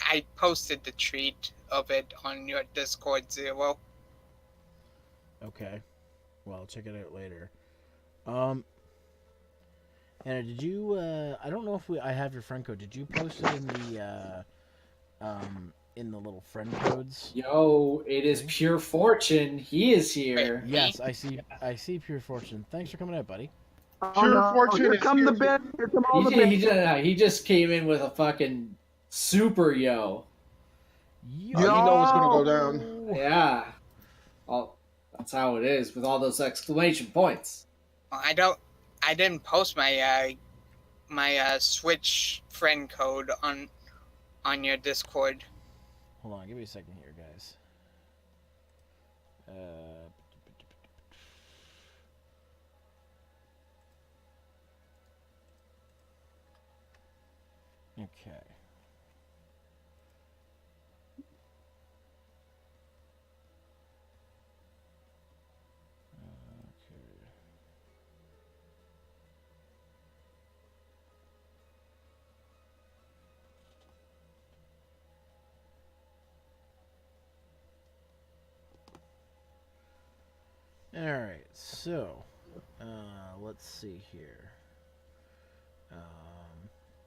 I posted the tweet of it on your Discord, Zero. Okay. Well, I'll check it out later. Anna, did you? I don't know if I have your friend code. Did you post it in the little friend codes? Yo, it is Pure Fortune. He is here. Yes, I see Pure Fortune. Thanks for coming out, buddy. Pure Fortune Here is come here the to- bit. Here come all the bits. He just came in with a fucking super yo. You know what's gonna go down. Yeah. Well, that's how it is with all those exclamation points. I didn't post my my Switch friend code on your Discord. Hold on, give me a second here, guys. Okay. Alright, so let's see here.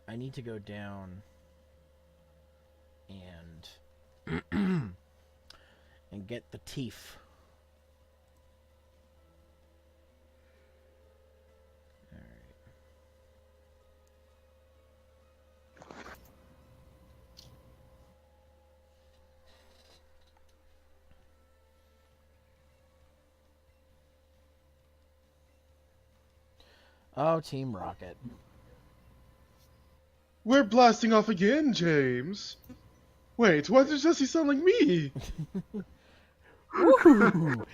I need to go down and and get the teeth. Alright. Oh, Team Rocket. We're blasting off again, James. Wait, why does Jesse sound like me? Woohoo!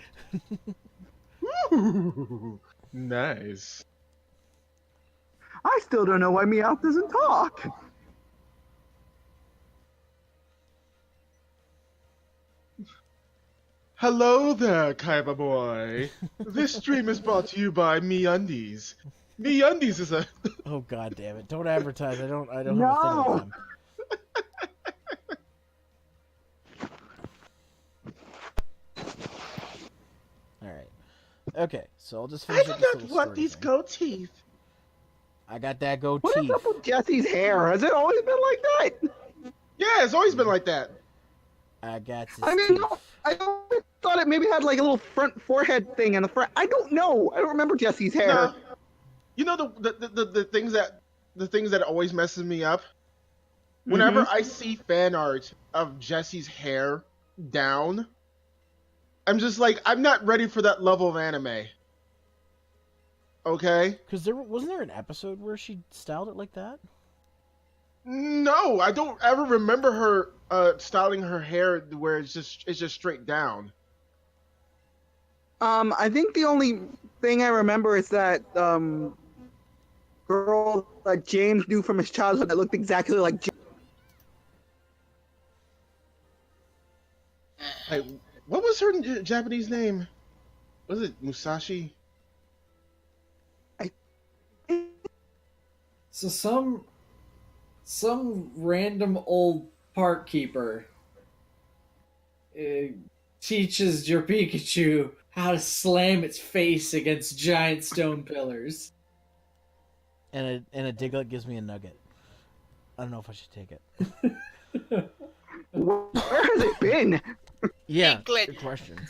Ooh, nice. I still don't know why Meowth doesn't talk. Hello there, Kaiba boy. This stream is brought to you by MeUndies. MeUndies is a Oh god damn it! Don't advertise. I don't have a thing No! with them. All right. Okay, so I'll just finish up this little story thing. goat teeth. I got that What goatee. is up with Jesse's hair? Has it always been like that? Yeah, it's always been like that. I got this I mean, teeth. no, I always thought it maybe had like a little front forehead thing in the front. I don't know. I don't remember Jesse's hair. No. You know the things that always messes me up? Whenever I see fan art of Jesse's hair down, I'm just like, I'm not ready for that level of anime. Okay? Because wasn't there an episode where she styled it like that? No, I don't ever remember her styling her hair where it's just straight down. I think the only thing I remember is that girl that James knew from his childhood that looked exactly like James. Like, what was her Japanese name? Was it Musashi? So some random old park keeper teaches your Pikachu how to slam its face against giant stone pillars. And a Diglett gives me a nugget. I don't know if I should take it. Where has it been? Yeah, Diglett. good question.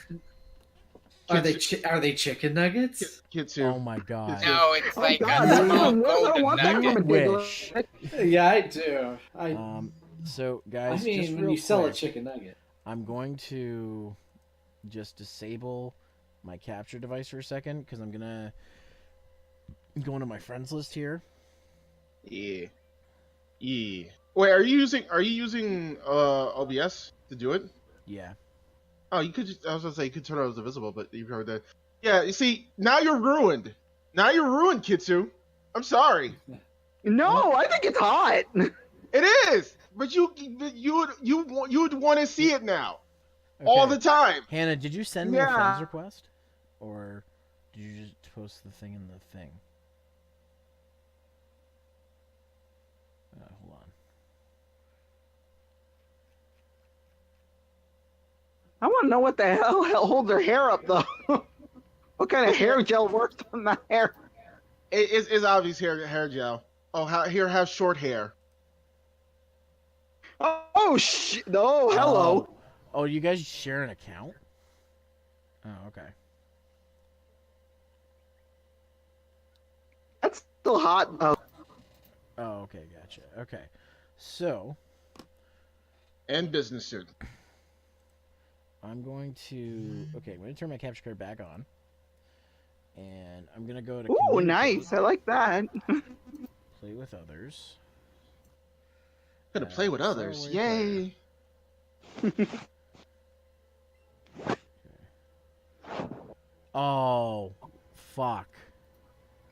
Are they chicken nuggets? Kitsu. Oh my god. No, it's Oh like God, a that's small even worse. I don't golden want that nugget. from a Wish. Diglett. Yeah, I do. So I guys, just mean, when real you sell a quick, chicken nugget. I'm going to just disable my capture device for a second because I'm gonna go into my friends list here. Yeah. Yeah. Wait, are you using OBS to do it? Yeah. Oh, you could just, I was gonna say you could turn it as invisible, but you heard that. Yeah, you see, now you're ruined. Now you're ruined, Kitsu. I'm sorry. No, I think it's hot. It is, but you would want to see it now, all Okay. the time. Hannah, did you send me a Yeah. friends request, or did you just post the thing in the thing? Hold on. I want to know what the hell holds her hair up, though. What kind of hair gel works on my hair? It's obvious hair gel. Oh, here have short hair. Oh shit! No, hello. Oh, you guys share an account? Oh, okay. That's still hot, though. Oh, okay, gotcha. Okay, so And business suit. I'm going to turn my capture card back on, and I'm gonna go to Ooh, communicate, nice. I like that. play with others. Gonna play with others. Yay! Oh, fuck.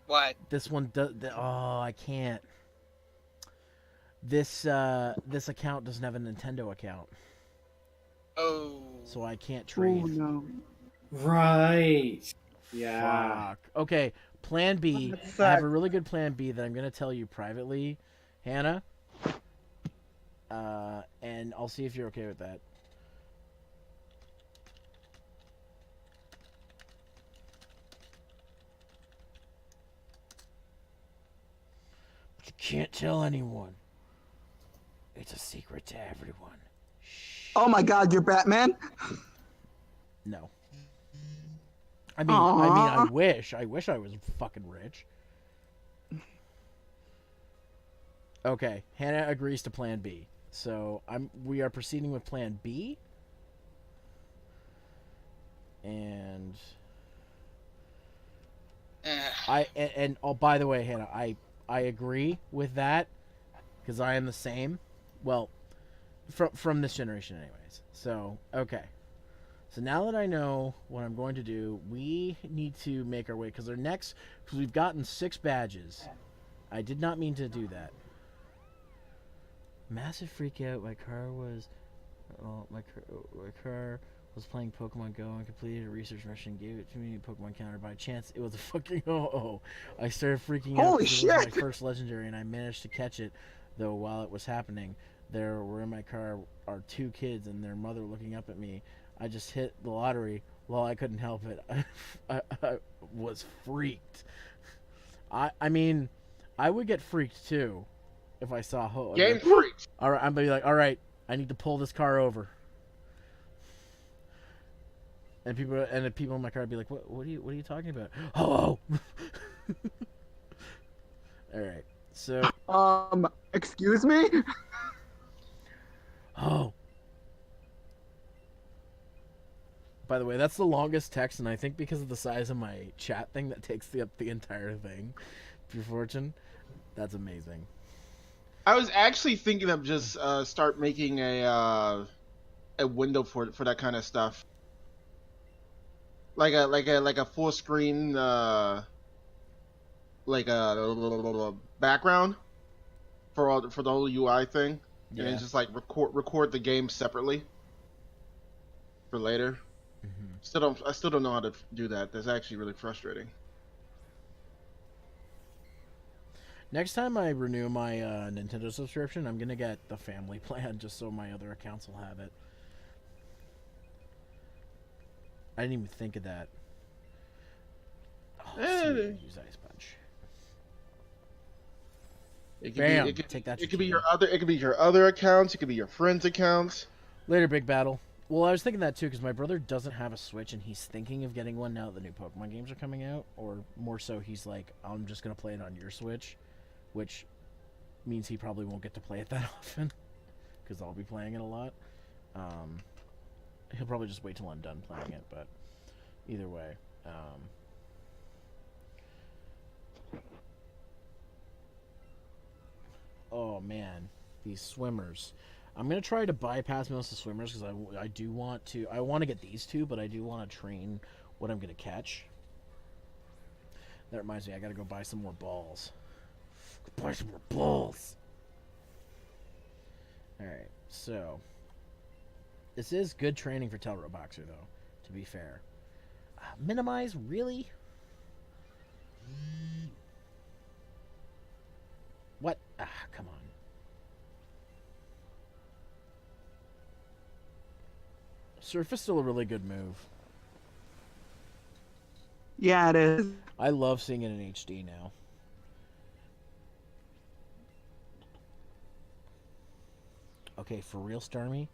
What? This one does. Oh, I can't. This account doesn't have a Nintendo account, Oh. so I can't Oh trade. no. Right. Yeah. Fuck. Okay, Plan B. That I have sucks. a really good Plan B that I'm gonna tell you privately, Hannah. And I'll see if you're okay with that. But you can't tell anyone. It's a secret to everyone. Shh. Oh my God, you're Batman. No. I mean, I Aw. wish I was fucking rich. Okay, Hannah agrees to Plan B. So we are proceeding with Plan B. And oh, by the way, Hannah, I agree with that because I am the same. Well, from this generation, anyways. So okay. So now that I know what I'm going to do, we need to make our way because we've gotten 6 badges. I did not mean to do that. Massive freak out. My car was playing Pokemon Go and completed a research mission and gave it to me a Pokemon counter by chance. It was a fucking I started freaking out Holy because it was my shit. first legendary and I managed to catch it though while it was happening. There were in my car are 2 kids and their mother looking up at me. I just hit the lottery. Well, I couldn't help it. I was freaked. I mean, I would get freaked too if I saw Game freaks. All right, I'm gonna be like, all right, I need to pull this car over. And the people in my car would be like, what are you talking about? Oh. All right, so. Excuse me. Oh. By the way, that's the longest text, and I think because of the size of my chat thing, that takes up the entire thing. Pure Fortune, that's amazing. I was actually thinking of just start making a window for that kind of stuff, like a full screen like a background for the whole UI thing, Yeah. and then just like record the game separately for later. Mm-hmm. I still don't know how to do that. That's actually really frustrating. Next time I renew my Nintendo subscription, I'm gonna get the family plan just so my other accounts will have it. I didn't even think of that. Oh, sweet. Use Ice Punch. It could Bam! be, it could, Take that. it could be your other. It could be your other accounts. It could be your friends' accounts. Later, big battle. Well, I was thinking that too because my brother doesn't have a Switch and he's thinking of getting one now that the new Pokemon games are coming out. Or more so, he's like, I'm just gonna play it on your Switch, which means he probably won't get to play it that often because I'll be playing it a lot. He'll probably just wait till I'm done playing it, but either way. Oh man, these swimmers. I'm gonna try to bypass most of the swimmers because I do want to. I want to get these two, but I do want to train what I'm gonna catch. That reminds me, I gotta go buy some more balls. Go buy some more balls. All right, so this is good training for Telro Boxer, though. To be fair, minimize really. What? Come on. Surf is still a really good move. Yeah, it is. I love seeing it in HD now. Okay, for real, Starmie?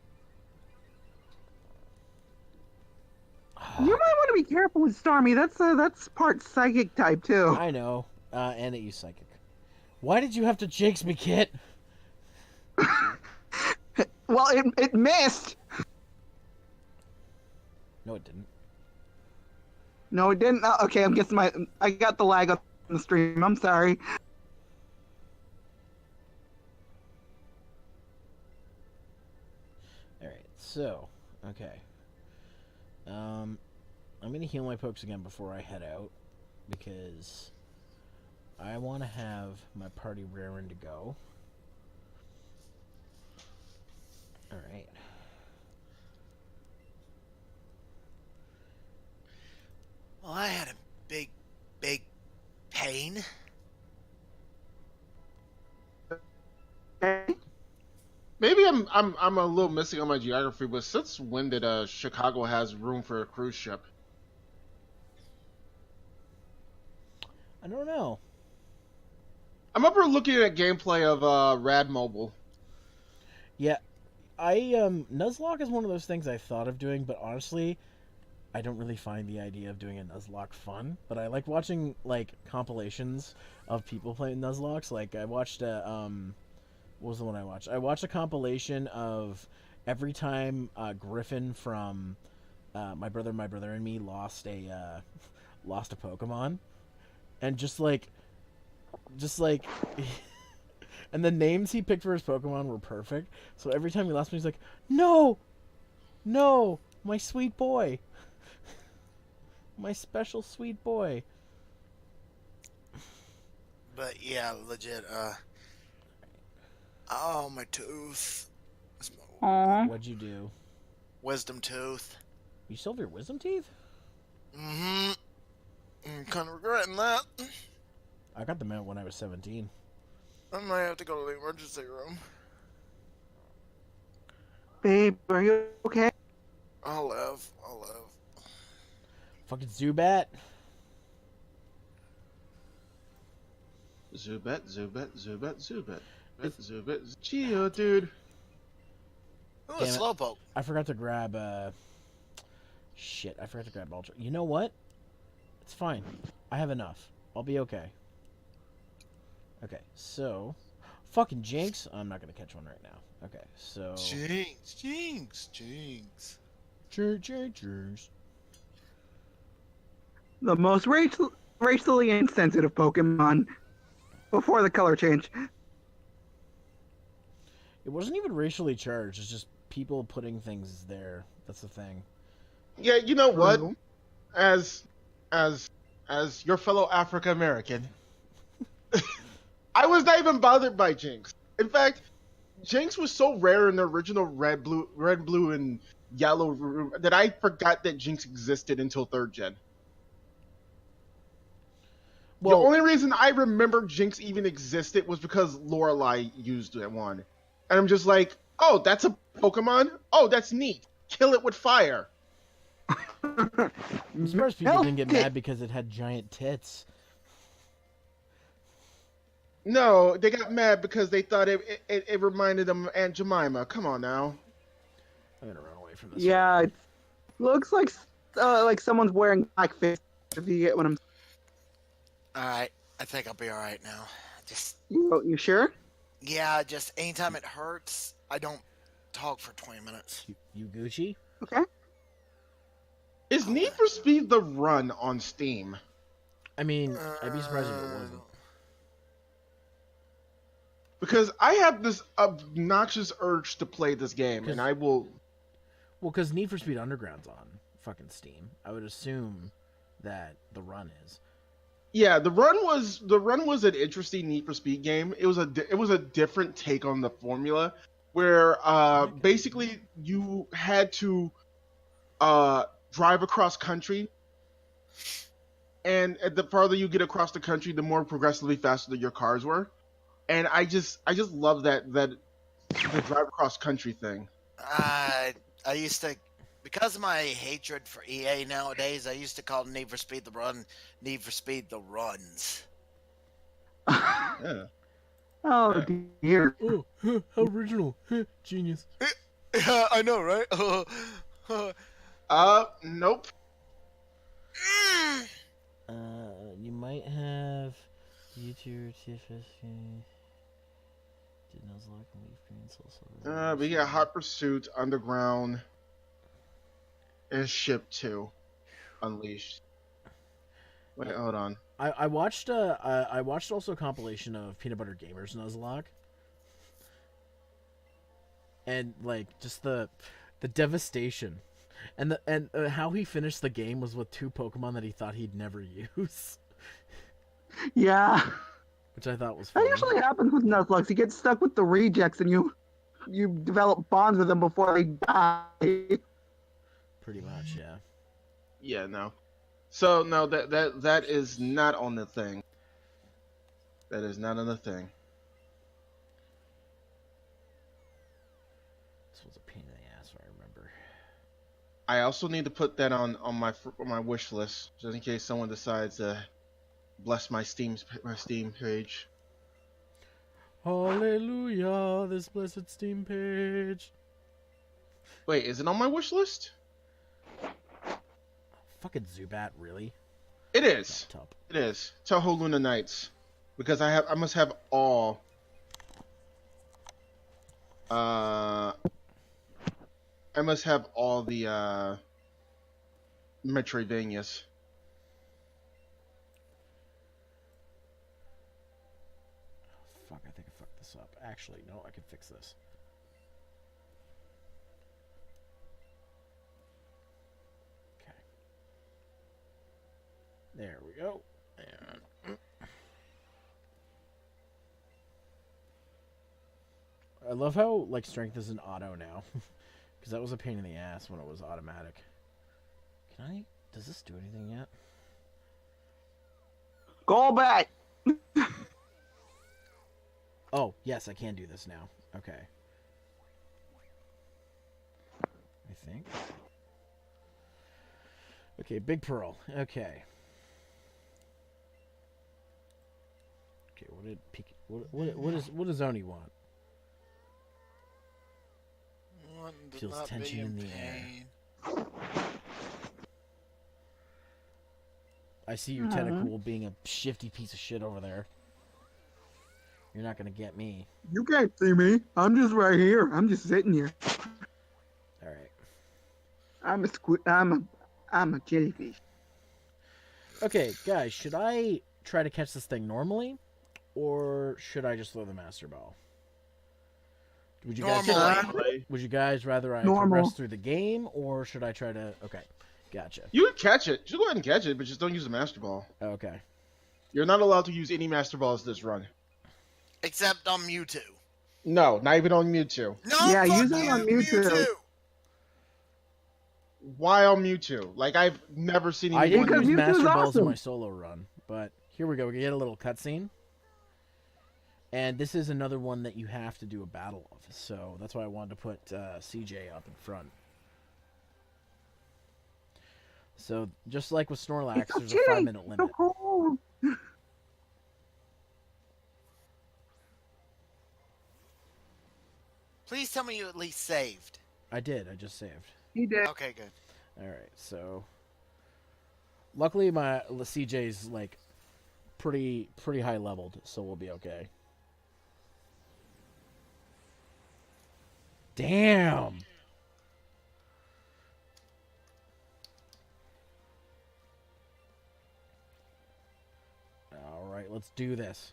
You might want to be careful with Starmie. That's part psychic type too. I know, and it used Psychic. Why did you have to jinx me, Kit? Well, it missed. No, it didn't. No, it didn't. Okay, I'm guessing I got the lag on the stream. I'm sorry. Alright, so, okay. I'm gonna heal my pokes again before I head out, because I want to have my party raring to go. Alright. Well, I had a big pain. Okay. Maybe I'm a little missing on my geography, but since when did Chicago has room for a cruise ship? I don't know. I'm up here looking at gameplay of Rad Mobile. Yeah, Nuzlocke is one of those things I thought of doing, but honestly, I don't really find the idea of doing a Nuzlocke fun. But I like watching like compilations of people playing Nuzlocks. Like I watched what was the one I watched? I watched a compilation of every time Griffin from My Brother and Me lost a Pokemon, and just like and the names he picked for his Pokemon were perfect. So every time he lost one, he's like, "No, no, my sweet boy, my special sweet boy." But yeah, legit. Oh, my tooth. That's my Aww. What'd you do? wisdom tooth. You still have your wisdom teeth? Mm-hmm. I'm kind of regretting that. I got them out when I was 17. I might have to go to the emergency room. Babe, are you okay? I'll live. Fucking Zubat. Zubat. Geo, dude. Ooh, a Damn it. slowpoke. I forgot to grab shit, I forgot to grab Ultra. You know what? It's fine. I have enough. I'll be okay. Okay, so fucking Jinx. I'm not gonna catch one right now. Okay, so Jinx. Jinx. The most racially insensitive Pokemon before the color change. It wasn't even racially charged. It's just people putting things there. That's the thing. Yeah, you know what? True. As your fellow African American, I was not even bothered by Jinx. In fact, Jinx was so rare in the original red, blue, and yellow that I forgot that Jinx existed until 3rd gen. Well, the only reason I remember Jinx even existed was because Lorelai used that one. And I'm just like, oh, that's a Pokemon? Oh, that's neat. Kill it with fire. I'm surprised people didn't get mad because it had giant tits. No, they got mad because they thought it reminded them of Aunt Jemima. Come on now. I'm gonna run away from this. Yeah, it looks like someone's wearing blackface. If you get what I'm. Alright, I think I'll be alright now. Just, You sure? yeah, just anytime it hurts, I don't talk for 20 minutes. You Gucci? Okay. Is Need for Speed the Run on Steam? I mean, I'd be surprised if it wasn't. Because I have this obnoxious urge to play this game, and I will. Well, because Need for Speed Underground's on fucking Steam. I would assume that the Run is. Yeah, the run was an interesting Need for Speed game. It was a different take on the formula, where basically you had to drive across country, and the farther you get across the country, the more progressively faster your cars were. And I just love that the drive across country thing. I used to, because of my hatred for EA nowadays, I used to call Need for Speed the Run Need for Speed the Runs. Yeah. Oh dear. Oh, how original. Genius. Yeah, I know, right? Nope. You might have YouTube TFS game. Did Nuzlocke and Leaf Green Soul Silver. We got Hot Pursuit, Underground, and Ship 2, Unleashed. Wait, hold on. I watched also a compilation of Peanut Butter Gamers Nuzlocke. And like just the devastation. And how he finished the game was with 2 Pokemon that he thought he'd never use. Yeah. Which I thought was That funny. usually happens with Nuzlocke. You get stuck with the rejects and you develop bonds with them before they die. Pretty much, yeah. Yeah, no. So no, that is not on the thing. That is not on the thing. This was a pain in the ass, I remember. I also need to put that on my wish list, just in case someone decides to bless my Steam page. Hallelujah, this blessed Steam page. Wait, is it on my wish list? Fucking Zubat, really? It is. Top. It is. Toho Luna Nights. Because I must have all the Metroidvanias. Fuck, I think I fucked this up. Actually, no, I can fix this. Okay. There we go. And... I love how, like, strength is an auto now. Because that was a pain in the ass when it was automatic. Can I... Does this do anything yet? Go back. Oh, yes, I can do this now. Okay. I think. Okay, Big Pearl. Okay. Okay, what did what does Oni want? One does Feels not be tension in the air. pain. I see your tentacle being a shifty piece of shit over there. You're not gonna get me. You can't see me. I'm just right here. I'm just sitting here. All right. I'm a jellyfish. Okay, guys, should I try to catch this thing normally, or should I just throw the Master Ball? Would you guys Normally. would you guys rather I Normal. progress through the game, or should I try to? Okay, gotcha. You can catch it. Just go ahead and catch it, but just don't use the Master Ball. Okay. You're not allowed to use any Master Balls this run. Except on Mewtwo. No, not even on Mewtwo. No, Yeah, fuck use it you, on Mewtwo. Why on Mewtwo? Like, I've never seen I anyone didn't Because use Mewtwo's Master Balls in awesome. my solo run, but here we go. We get a little cutscene. And this is another one that you have to do a battle of. So that's why I wanted to put CJ up in front. So just like with Snorlax, there's a 5-minute limit. So cold. Please tell me you at least saved. I did. I just saved. He did. Okay, good. All right. So luckily my CJ's like pretty high leveled, so we'll be okay. Damn. All right, let's do this.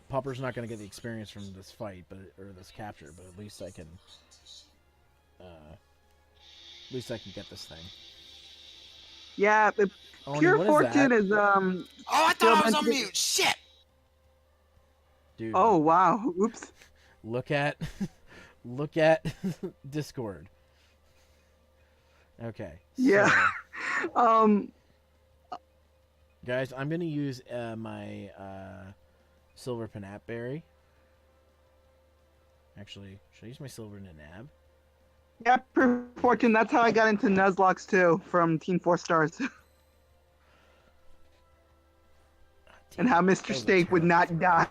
Popper's not going to get the experience from this fight, or this capture, but at least I can get this thing. Yeah, the Oni, pure what fortune is Oh, I Still thought I was meant on to be- mute. Shit. Dude. Oh wow! Oops. Look at Discord. Okay. Yeah. So, guys, I'm gonna use my silver Panapberry. Actually, should I use my silver Nanab? Yeah, pure fortune. That's how I got into Nuzlocke too, from Team 4 Stars. And how Mr. Steak would not die.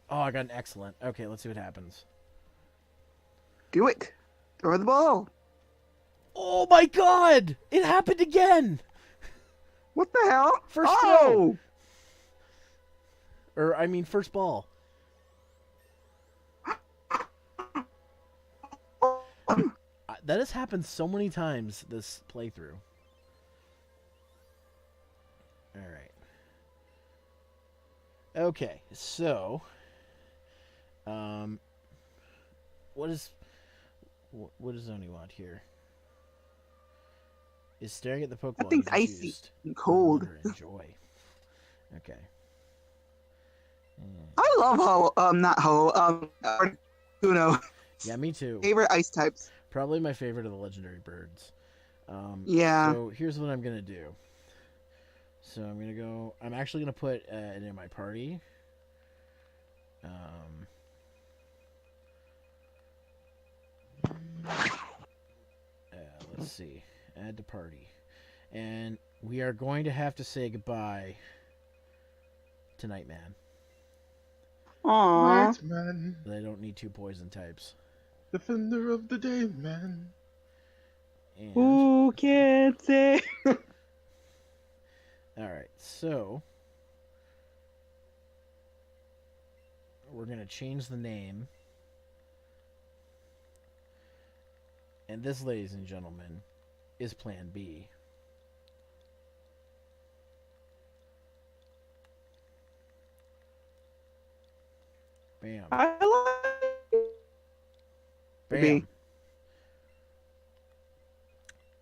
Oh, I got an excellent. Okay, let's see what happens. Do it. Throw the ball. Oh my god! It happened again! What the hell? First oh! Or, I mean, first ball. That has happened so many times this playthrough. Alright. Okay, so... what does Oni want here? Is staring at the Pokemon. That thing's icy confused. and cold. Enjoy. Okay. I love not Ho, Articuno. Yeah, me too. Favorite ice types. Probably my favorite of the legendary birds. Yeah. So here's what I'm gonna do. So I'm gonna go. I'm actually gonna put it in my party. Let's see. Add to party, and we are going to have to say goodbye to Nightman. Aww. Right, man. They don't need 2 poison types. Defender of the day, man. And Who can say? all right, so we're gonna change the name. And this, ladies and gentlemen, is Plan B. Bam. I like Bam. B.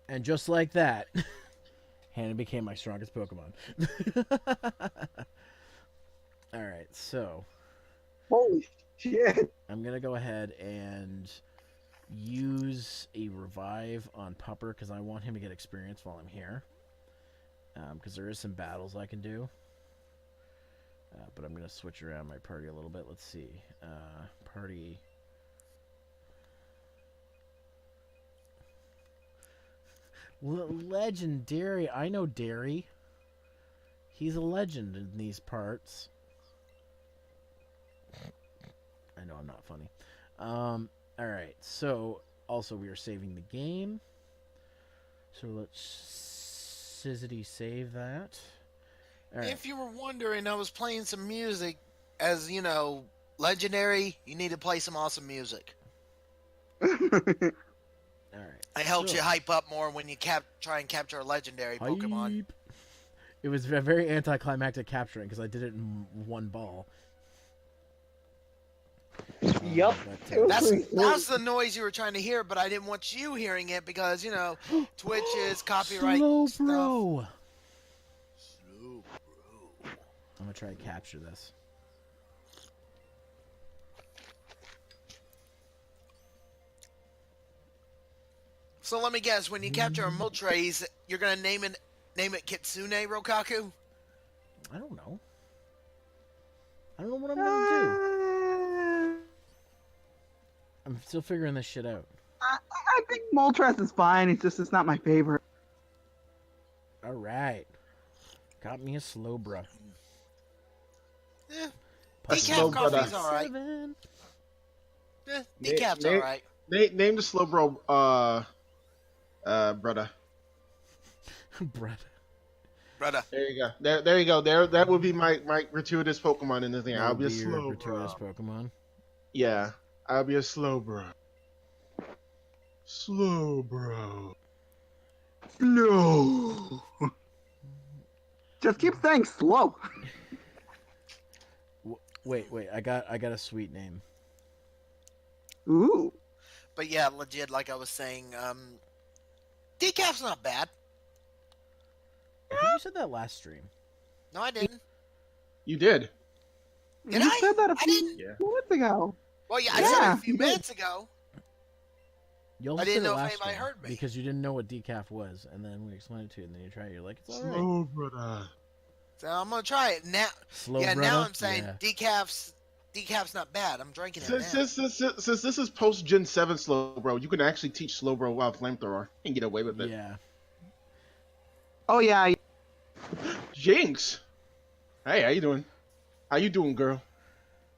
And just like that, Hannah became my strongest Pokemon. Alright, so Holy shit. I'm going to go ahead and use a revive on Pupper because I want him to get experience while I'm here. Because there is some battles I can do. But I'm going to switch around my party a little bit. Let's see. Party. Legendary. I know Dairy. He's a legend in these parts. I know I'm not funny. Alright, so also we are saving the game. So let's Sizzity save that. All right. If you were wondering, I was playing some music. As you know, legendary, you need to play some awesome music. Alright. It helps you hype up more when you try and capture a legendary Pokemon. Hype. It was a very anticlimactic capturing because I did it in one ball. Yup. But, That's the noise you were trying to hear, but I didn't want you hearing it because, you know, Twitch is copyright Slow stuff. bro. Slow bro. I'm gonna try to capture this. So let me guess. When you capture a Moltres, you're gonna name it Kitsune Rokaku. I don't know. I don't know what I'm gonna do. I'm still figuring this shit out. I think Moltres is fine. It's not my favorite. All right. Got me a Slowbro. Yeah. A Decaf Slowbro. coffee's alright. Yeah, decaf's Nate- alright. Name the Slowbro, brother. Brett. Brother. There you go. There you go. That would be my gratuitous Pokemon in this thing. I'll be a Your Slowbro. gratuitous Pokemon. Yeah, I'll be a Slowbro. Slowbro. No. Just keep saying slow. Wait. I got a sweet name. Ooh. But yeah, legit, like I was saying, decaf's not bad. I think you said that last stream. No, I didn't. You did. Did You I? said that a I few didn't. Yeah. minutes ago. Well, yeah, I said it Yeah, a few you did. minutes ago. You also I didn't said it know if last anybody stream heard me. because you didn't know what decaf was, and then we explained it to you, and then you try it. You're like, it's all right. Slow, brother. So I'm gonna try it now. Slow, yeah, brother? now I'm saying Yeah. decaf's not bad. I'm drinking it now. Since this is post Gen 7 Slowbro, you can actually teach Slowbro while flamethrower and get away with it. Yeah. Oh yeah. Jinx! Hey, how you doing? How you doing, girl?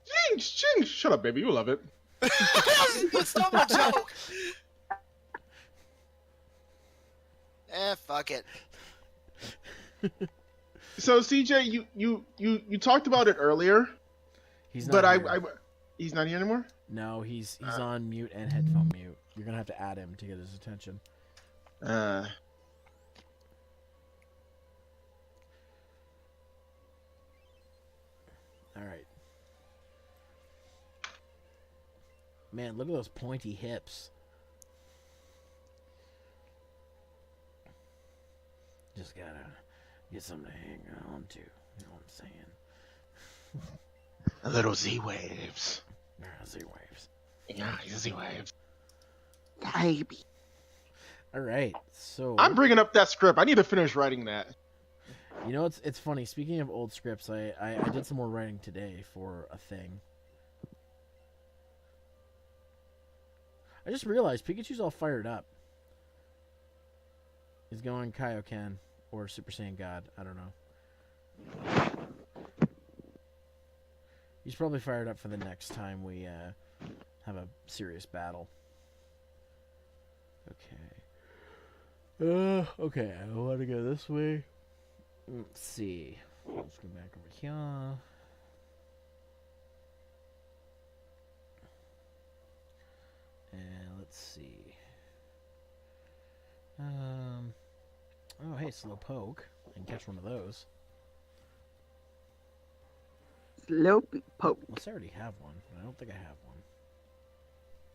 Jinx! Shut up, baby. You love it. You stole my joke. Fuck it. So, CJ, you talked about it earlier, He's not but here. he's not here anymore? No, he's on mute and headphone mute. You're gonna have to add him to get his attention. All right. Man, look at those pointy hips. Just gotta get something to hang on to. You know what I'm saying? Little Z-Waves. Z-Waves. Yeah, Z-Waves. Baby. All right, so I'm bringing up that script. I need to finish writing that. you know it's funny. Speaking of old scripts, I did some more writing today for a thing. I just realized Pikachu's all fired up. He's going Kaioken or Super Saiyan God. I don't know. He's probably fired up for the next time we have a serious battle. Okay, I want to go this way. Let's see. Let's go back over here. And let's see. Oh, hey, Slowpoke. I can catch one of those. Slope poke. Unless I already have one. I don't think I have one.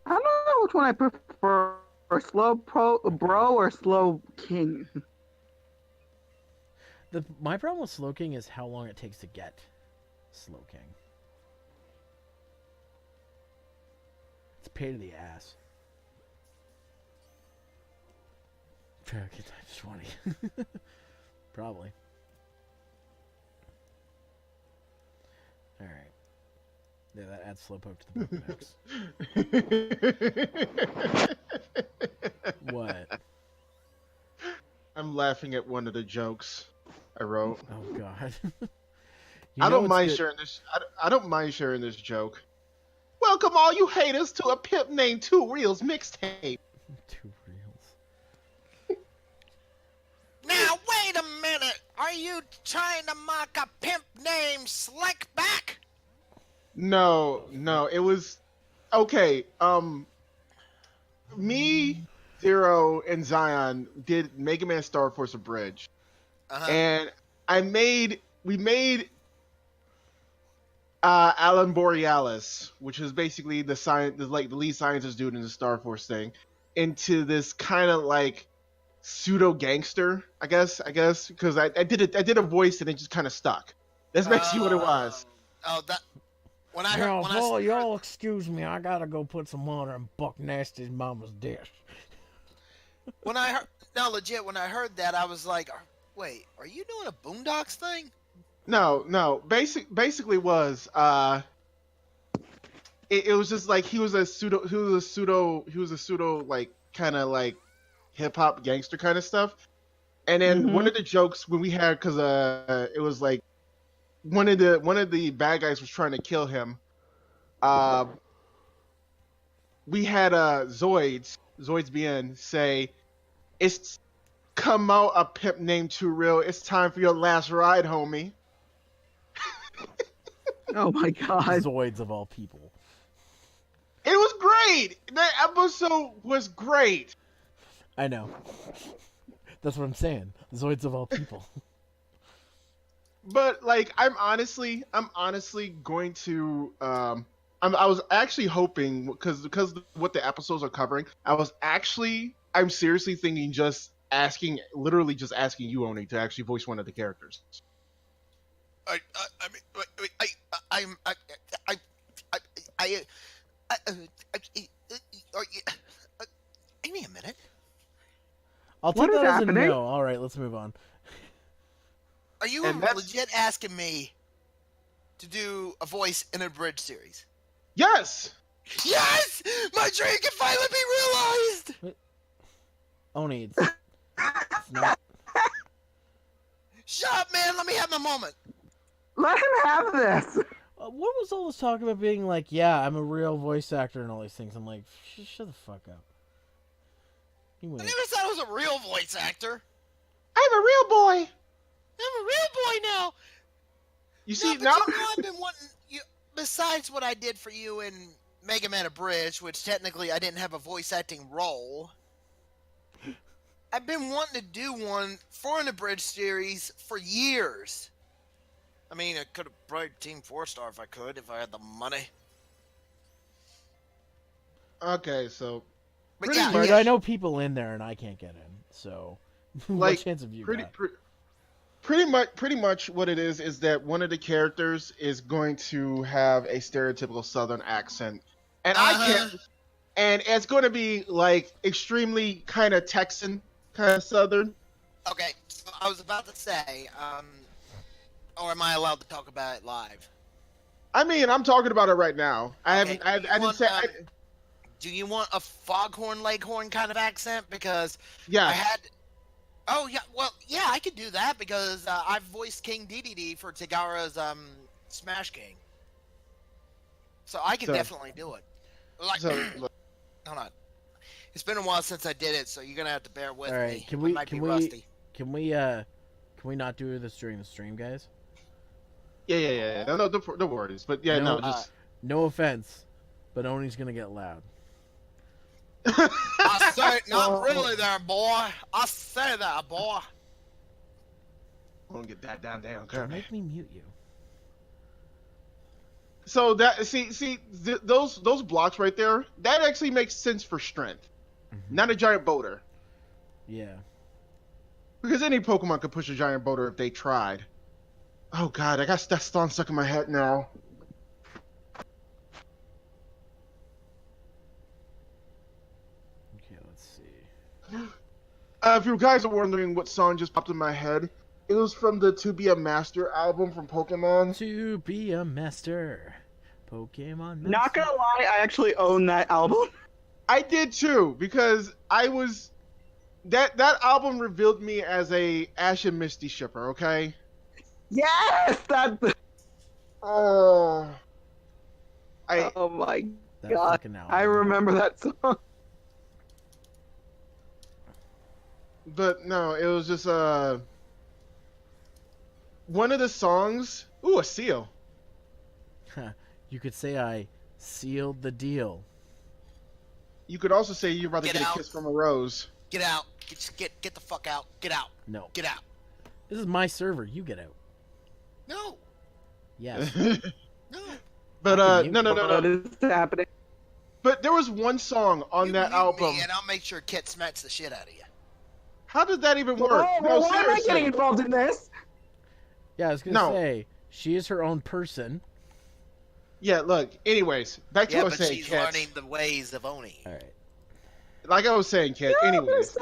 I don't know which one I prefer. Slow bro or slow king. My problem with Slowking is how long it takes to get Slowking. It's a pain in the ass. Try to get times 20. Probably. Alright. Yeah, that adds Slowpoke to the Pokedex. What? I'm laughing at one of the jokes I wrote. Oh god. I don't mind sharing this. I don't mind sharing this joke. Welcome all you haters to a pimp named Two Reels mixtape. 2 reels. Now wait a minute. Are you trying to mock a pimp named Slickback? No, it was okay. Me, Zero, and Zion did Mega Man Star Force Abridged, and we made Alan Borealis, which is basically the lead scientist dude in the Star Force thing, into this kind of like pseudo gangster, I guess, because I did a voice and it just kind of stuck. That's basically what it was. Oh, that. When I heard, y'all excuse me, I gotta go put some water in Buck Nasty's mama's dish. When I heard, no, legit, when I heard that, I was like, wait, are you doing a Boondocks thing? No. Basically was it was just like he was a pseudo like kind of like hip hop gangster kind of stuff. And then one of the jokes when we had, because it was like one of the bad guys was trying to kill him. We had Zoids BN say, "It's come out a pimp named Too Real. It's time for your last ride, homie." Oh my god. Zoids of all people. It was great. That episode was great. I know. That's what I'm saying. Zoids of all people. But like, I'm honestly going to I was actually hoping, because what the episodes are covering, I'm seriously thinking literally just asking you, Oni, to actually voice one of the characters. Give me a minute. I'll What take is that as a happening? no. All right, let's move on. Are you And that's- legit asking me to do a voice in a bridge series? Yes. Yes! My dream can finally be realized! Oni, it's not. Shut up, man! Let me have my moment! Let him have this. What was all this talk about being like, yeah, I'm a real voice actor and all these things? I'm like, shut the fuck up. You I wait. never said I was a real voice actor. I'm a real boy. I'm a real boy now! You see No, now. but you know, I've been wanting you. Besides what I did for you in Mega Man Abridged, which technically I didn't have a voice acting role, I've been wanting to do one for an Abridged series for years. I mean, I could have probably Team 4-Star if I had the money. Okay, so But Pretty yeah, much. Dude, I know people in there and I can't get in, so Like, what chance have you pretty got? pretty much what it is that one of the characters is going to have a stereotypical Southern accent, and I can't. And it's going to be like extremely kind of Texan, kind of Southern. okay, so I was about to say, or am I allowed to talk about it live? I mean, I'm talking about it right now. I Okay, haven't. I you didn't want, say. Do you want a foghorn leghorn kind of accent? Because Yeah. I had. Oh yeah, well yeah, I could do that because I've voiced King DDD for Tagara's Smash King, so I can So- definitely do it. Like, So look, hold on, it's been a while since I did it, so you're gonna have to bear with All right, me. can I we might can be we rusty. can we not do this during the stream, guys? yeah. No, no worries. But yeah, No, no, just. No offense, but Oni's gonna get loud. I say, not really there, boy. I say that, boy. I'm gonna get that down. Don't Okay. make me mute you. So that those blocks right there, that actually makes sense for strength, not a giant boulder. Yeah. Because any Pokemon could push a giant boulder if they tried. Oh god, I got that song stuck in my head now. Okay, let's see. If you guys are wondering what song just popped in my head, it was from the To Be a Master album from Pokemon. To be a master, Pokemon. Master. Not gonna lie, I actually own that album. I did too, because I was that album revealed me as a Ash and Misty shipper, okay? Yes, that. Oh Oh my That God, fucking album. I remember that song. But no, it was just one of the songs. Ooh, a seal. You could say I sealed the deal. You could also say you're about to Get get out. a kiss from a rose. Get out. Get the fuck out. Get out. No, Get out. this is my server. You get out. No. Yes. No. But Fucking you. no. What is happening? But there was one song on You that mute album. me and I'll make sure Kit smacks the shit out of you. How did that even work? Whoa, No, why am I seriously. getting involved in this? Yeah, I was gonna No. say she is her own person. Yeah, look. Anyways, back to Yeah, what I but was saying, she's Kat. learning the ways of Oni. All right. like I was saying, kid. Yeah, but Anyways,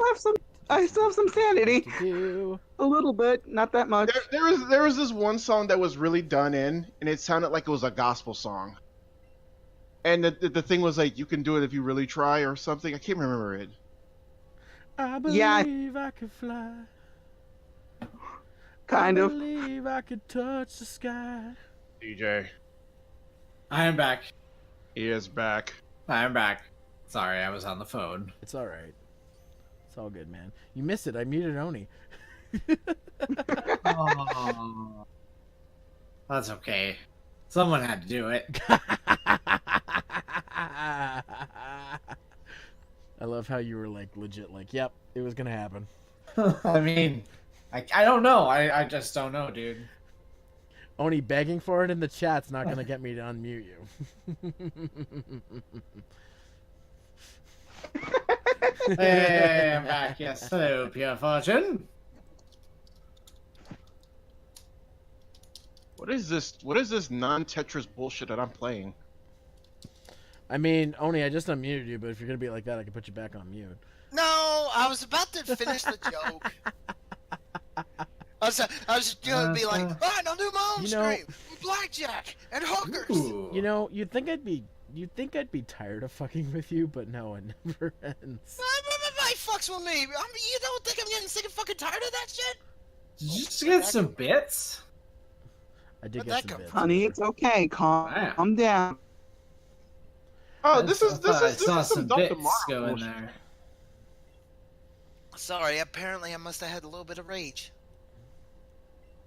I still have some sanity. Do. A little bit, not that much. there was this one song that was really done in, and it sounded like it was a gospel song. And the thing was like, you can do it if you really try, or something. I can't remember it. I Yeah. believe I could fly. Kind I of. believe I could touch the sky. DJ, I am back. he is back. I am back. Sorry, I was on the phone. It's all right. It's all good, man. You missed it. I muted Oni. Oh, that's okay. Someone had to do it. I love how you were like legit, like, yep, it was gonna happen. I mean, I don't know. I just don't know, dude. Oni begging for it in the chat's not gonna get me to unmute you. Hey, I'm back. Yes, hello, Pure Fortune. What is this? What is this non-Tetris bullshit that I'm playing? I mean, Oni, I just unmuted you, but if you're gonna be like that, I can put you back on mute. No, I was about to finish the joke. I was gonna be like, alright, I'll do my own You know- stream. Blackjack and hookers. Ooh. You know, you'd think I'd be tired of fucking with you, but no, it never ends. Nobody fucks with me. You don't think I'm getting sick and fucking tired of that shit? Did you just get some bits? I did Where'd get that some come bits. Honey, it's okay. Wow. Calm down. Oh, this is I saw some some Dr. bits Morrow go in bullshit. there. Sorry, apparently I must have had a little bit of rage.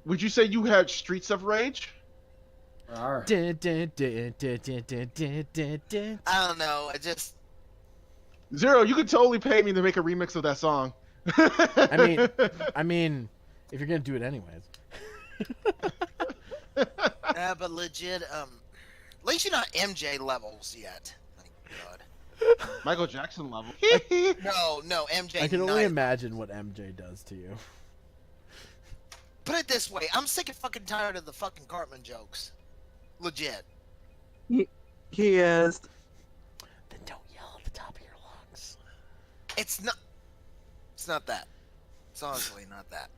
Would you say you had Streets of Rage? Arr. Dun, dun, dun, dun, dun, dun, dun, dun, dun. I don't know. I just Zero, you could totally pay me to make a remix of that song. I mean, if you're gonna do it anyways. but legit. At least you're not MJ levels yet. Thank God. Michael Jackson level. No, MJ. I can only Knight. imagine what MJ does to you. Put it this way: I'm sick and fucking tired of the fucking Cartman jokes. Legit. He is. Then don't yell at the top of your lungs. It's not. It's not that. It's honestly not that.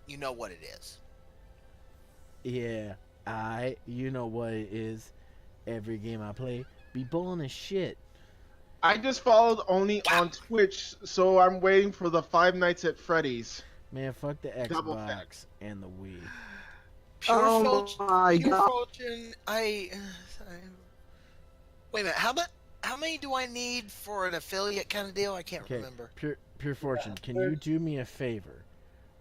You know what it is. Yeah, you know what it is. Every game I play, be bowling as shit. I just followed Oni on Twitch, so I'm waiting for the Five Nights at Freddy's. Man, fuck the Double Xbox and the Wii. Pure Oh fortune. my Pure God. fortune. Wait a minute. How many do I need for an affiliate kind of deal? I can't Okay, remember. Pure Fortune, can you do me a favor?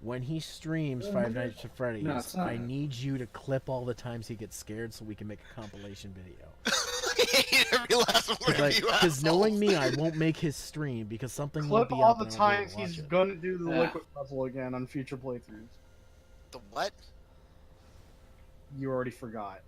When he streams Five Nights at Freddy's, No, it's not. I need you to clip all the times he gets scared so we can make a compilation video. Every last one of you Because knowing assholes. me, I won't make his stream because something Clip will be all up the and I won't be times able to he's watch it. gonna do the Yeah. liquid puzzle again on future playthroughs. The what? You already forgot.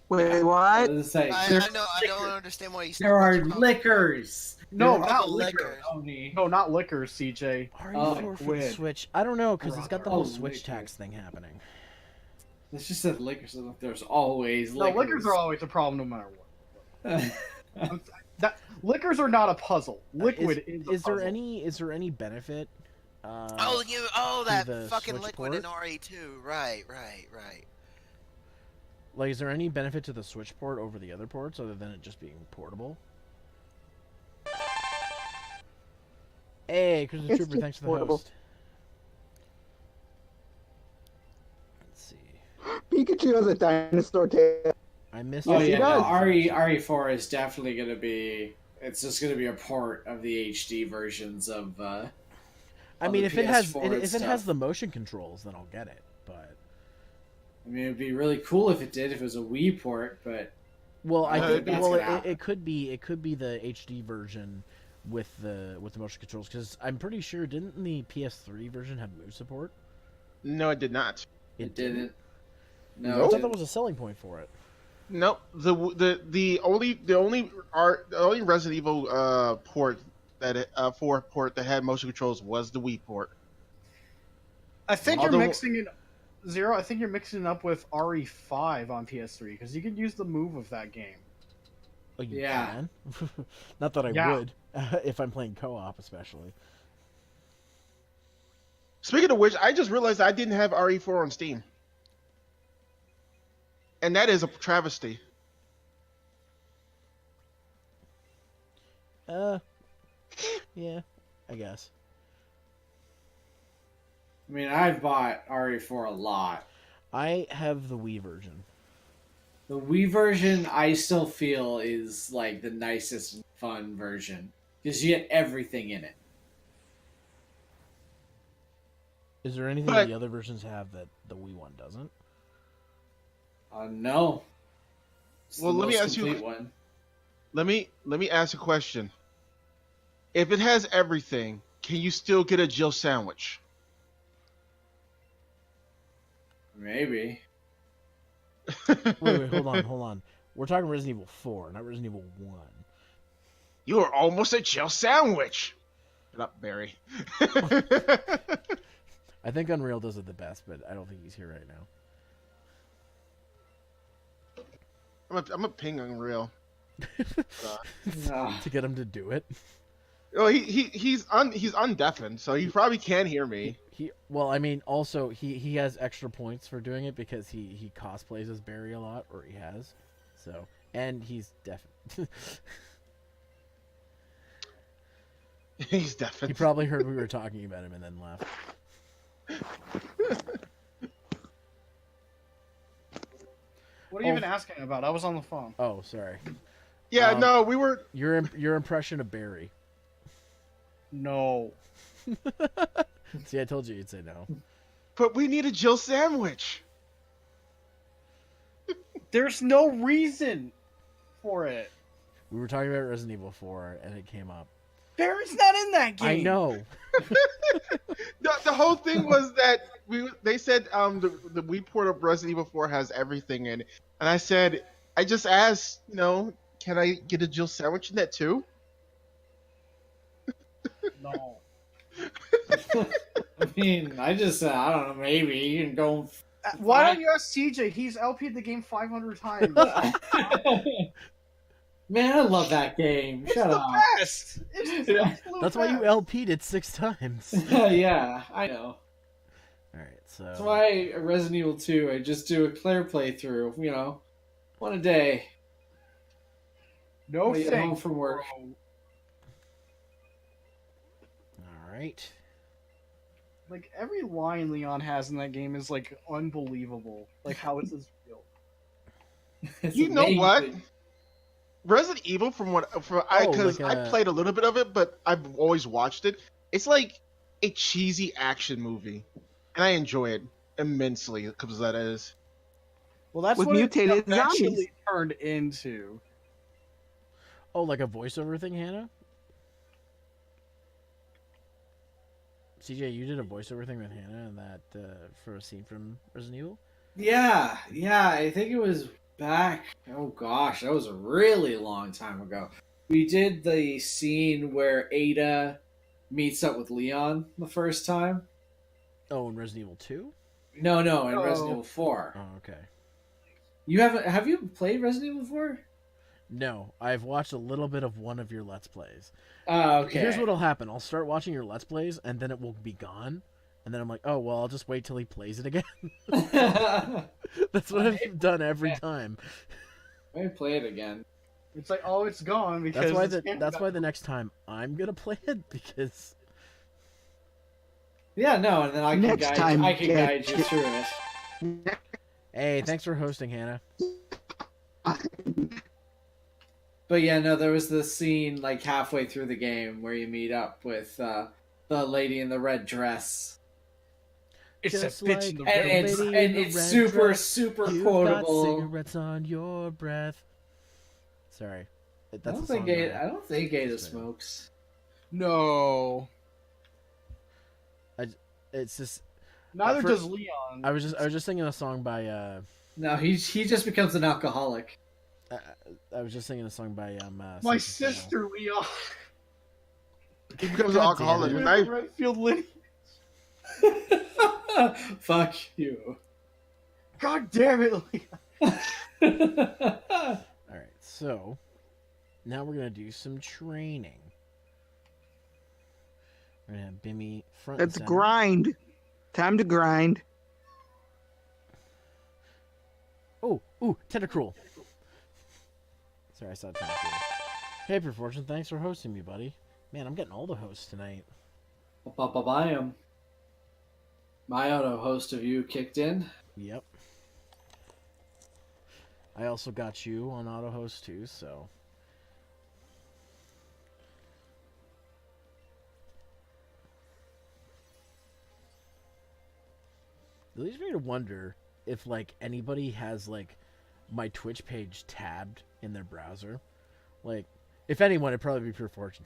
Wait, what? Let's say, I know. I don't understand why you. there are liquors. No, There not are liquor. Tony. No, not liquor, CJ. RE4 Oh, for the liquid. Switch? I don't know because it's got the whole Oh, Switch liquid. tax thing happening. It's just that liquors. There's always No, liquors. liquors are always a problem no matter what. Liquors are not a puzzle. Liquid is a Is there puzzle. any benefit? That the fucking Switch liquid in port? RE2. Right. Like, is there any benefit to the Switch port over the other ports other than it just being portable? Hey, Christopher It's Trooper, just thanks for the portable. host. Let's see. Pikachu has a dinosaur tail. I missed. Oh Yes, he yeah, does. no, RE4 is definitely gonna be. It's just gonna be a port of the HD versions of. I on mean, the if it has PS4 and if it has stuff. the motion controls, then I'll get it. But I mean, it'd be really cool if it did, if it was a Wii port, but well, I think that's well gonna it happen. could be the HD version with the motion controls because I'm pretty sure didn't the PS3 version have move support? No, it did not. it didn't. I No, thought that was a selling point for it. Nope. The only Resident Evil port that had motion controls was the Wii port. I think Although- you're mixing it. Zero. I think you're mixing it up with RE5 on PS3 because you could use the move of that game. Oh, you Yeah. can? Not that I Yeah. would, if I'm playing co-op, especially. Speaking of which, I just realized I didn't have RE4 on Steam. And that is a travesty. Yeah, I guess. I mean, I've bought RE4 a lot. I have the Wii version. The Wii version, I still feel, is like the nicest and fun version because you get everything in it. Is there anything But- the other versions have that the Wii one doesn't? No. It's Well, the let me most ask you- complete one. Let me ask a question. If it has everything, can you still get a Jill sandwich? Maybe. Wait, hold on. We're talking Resident Evil 4, not Resident Evil 1. You are almost a Jill sandwich. Shut up, Barry. I think Unreal does it the best, but I don't think he's here right now. I'm a ping Unreal. Ah. To get him to do it. Oh, he's undeafened, so he probably can hear me. Well, I mean, also he has extra points for doing it because he cosplays as Barry a lot, or he has. So, and he's deaf. He's deafened. He probably heard we were talking about him and then left. What are you even asking about? I was on the phone. Oh, sorry. Yeah, Um, no, we were. Your impression of Barry. No. See, I told you you'd say no. But we need a Jill sandwich. There's no reason for it. We were talking about Resident Evil 4, and it came up. Barry's not in that game. I know. The whole thing was that they said the Wii port of Resident Evil 4 has everything in it, and I said, I just asked, can I get a Jill sandwich in that too? No. I mean, I don't know, maybe you can go. Why don't you ask CJ? He's LP'd the game 500 times. Man, I love that game. Shut up. Best. It's the absolute That's why you best. LP'd it 6 times. Yeah, I know. All right, so That's why Resident Evil 2, I just do a Claire playthrough, one a day. No When I get home thanks, from work. bro. all right. Like every line Leon has in that game is like unbelievable. Like how is this real? It's You know what? amazing. Resident Evil, because I played a little bit of it, but I've always watched it. It's like a cheesy action movie, and I enjoy it immensely because that is. Well, that's With what mutated it eventually zombies. turned into. Oh, like a voiceover thing, Hannah? CJ, you did a voiceover thing with Hannah and that for a scene from Resident Evil? Yeah, I think it was back. Oh gosh, that was a really long time ago. We did the scene where Ada meets up with Leon the first time. Oh, in Resident Evil 2? No, in Oh. Resident Evil 4. Oh, okay. You haven't? Have you played Resident Evil 4? No, I've watched a little bit of one of your Let's Plays. Oh, okay. Here's what'll happen. I'll start watching your Let's Plays, and then it will be gone. And then I'm like, oh, well, I'll just wait till he plays it again. That's what I've done every time. Let me play it again. It's like, oh, it's gone because That's why the next time I'm gonna play it, because Yeah, no, and then I can Next guide. time, I can get- guide you through it. hey, thanks for hosting, Hannah. But yeah, no, there was this scene like halfway through the game where you meet up with the lady in the red dress, it's Just a bitch in the like- and red it's lady and in the it's red super dress. super You've quotable. got cigarettes on your breath. Sorry, I that's don't a think song Ada, by- I don't think Ada Sorry. smokes. No. It's just Neither first- does Leon. I was just singing a song by No, he just becomes an alcoholic. I was just singing a song by My Sister Sal. sister Leon. He becomes an God alcoholic. damn it. And I, Redfield Lady. Fuck you. God damn it, Leon. All right, so now we're gonna do some training. We're gonna have Bimmy front. Let's and center. grind. Time to grind. Oh, ooh, Tentacruel. Sorry, I saw Tentacruel. Hey, Fortune, thanks for hosting me, buddy. Man, I'm getting all the hosts tonight. Ba-ba-ba-bam. My auto host of you kicked in. Yep. I also got you on auto host too, so. It leads me to wonder if like anybody has like my Twitch page tabbed in their browser. Like, if anyone, it'd probably be Pure Fortune.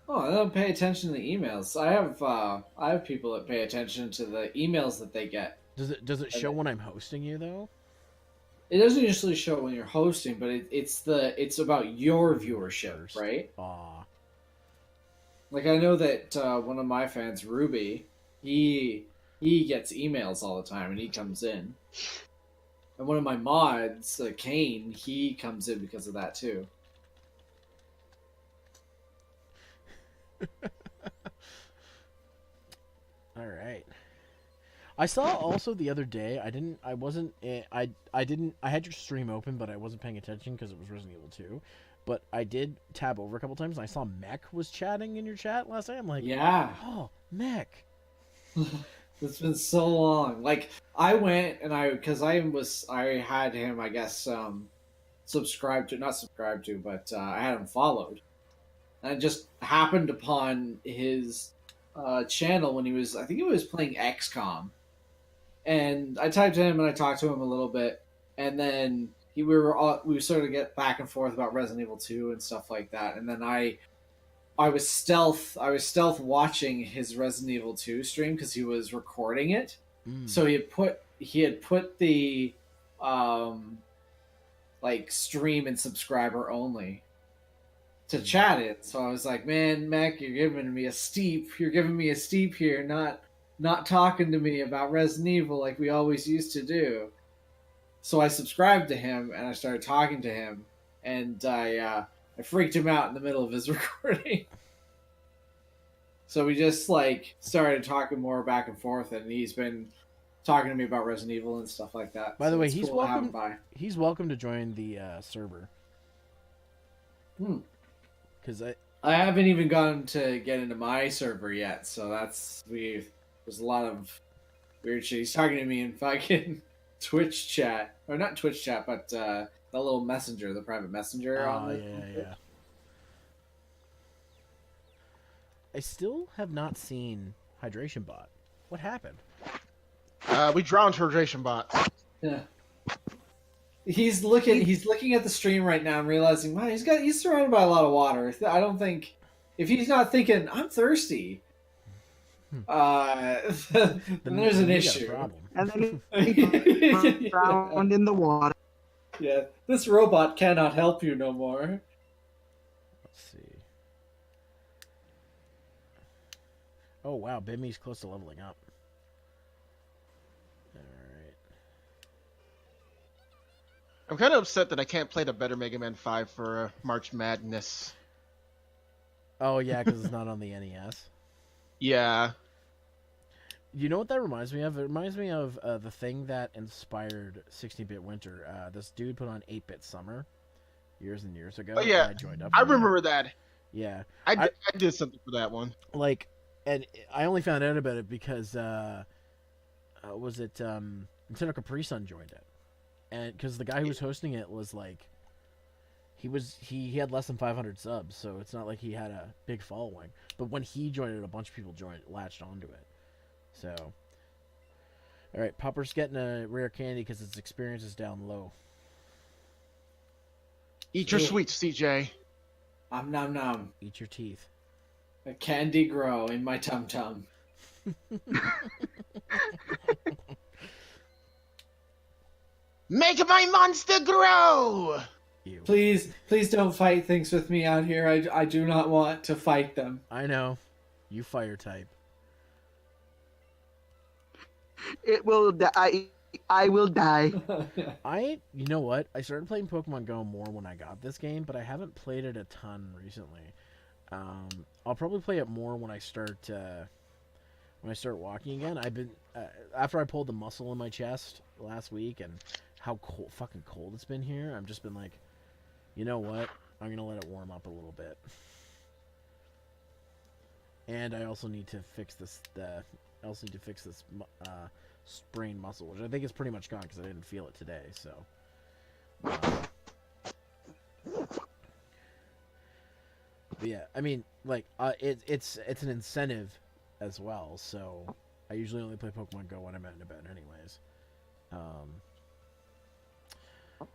Oh, I don't pay attention to the emails. I have people that pay attention to the emails that they get. Does it show when I'm hosting you though? It doesn't usually show when you're hosting, but it's about your viewership, right? Aw. Like I know that one of my fans, Ruby, he gets emails all the time, and he comes in. And one of my mods, Kane, he comes in because of that too. All right. I saw also the other day. I had your stream open, but I wasn't paying attention because it was Resident Evil 2. But I did tab over a couple times, and I saw Mech was chatting in your chat last night. I'm like, yeah, oh, Mech. It's been so long. Like I went and I had him, I guess, not subscribed to, but I had him followed. And I just happened upon his channel when I think he was playing XCOM. And I typed to him and I talked to him a little bit, and then we sort of get back and forth about Resident Evil 2 and stuff like that. And then I was stealth watching his Resident Evil 2 stream because he was recording it. So he had put the like stream and subscriber only to chat it. So I was like, man, Mac, you're giving me a steep here, not talking to me about Resident Evil like we always used to do. So I subscribed to him and I started talking to him, and I freaked him out in the middle of his recording. So we just like started talking more back and forth, and he's been talking to me about Resident Evil and stuff like that. By the So way, it's he's cool to have welcome. him by. He's welcome to join the server. Because I haven't even gone to get into my server yet, so there's a lot of weird shit. He's talking to me in fucking Twitch chat, or not Twitch chat, but the little messenger, the private messenger. yeah. I still have not seen Hydration Bot. What happened? We drowned Hydration Bot. Yeah. He's looking at the stream right now and realizing, wow, he's surrounded by a lot of water. I don't think if he's not thinking I'm thirsty, then there's an issue. And then he drowned in the water. Yeah, this robot cannot help you no more. Let's see. Oh wow, Bimmy's close to leveling up. Alright. I'm kind of upset that I can't play the better Mega Man 5 for March Madness. Oh yeah, because it's not on the NES. Yeah. You know what that reminds me of? It reminds me of the thing that inspired 16-Bit Winter. This dude put on 8-Bit Summer years and years ago. Oh yeah, and I joined up. I for it. remember that. Yeah, I did something for that one. like, and I only found out about it because was it Nintendo Capri Sun joined it, and because the guy who was hosting it was like, he had less than 500 subs, so it's not like he had a big following. But when he joined it, a bunch of people latched onto it. So, all right, Popper's getting a rare candy because its experience is down low. Eat your sweets, CJ. Nom nom. Eat your teeth. A candy grow in my tum tum. Make my monster grow! Ew. Please don't fight things with me out here. I do not want to fight them. I know. You fire type. It will die I will die. You know what? I started playing Pokemon Go more when I got this game, but I haven't played it a ton recently. I'll probably play it more when I start walking again. I've been after I pulled the muscle in my chest last week and how fucking cold it's been here. I've just been like, you know what? I'm gonna let it warm up a little bit. And I also need to fix this. Sprained muscle, which I think is pretty much gone because I didn't feel it today. So. But yeah, I mean, like, it's an incentive as well. So I usually only play Pokemon Go when I'm out and about, anyways. What do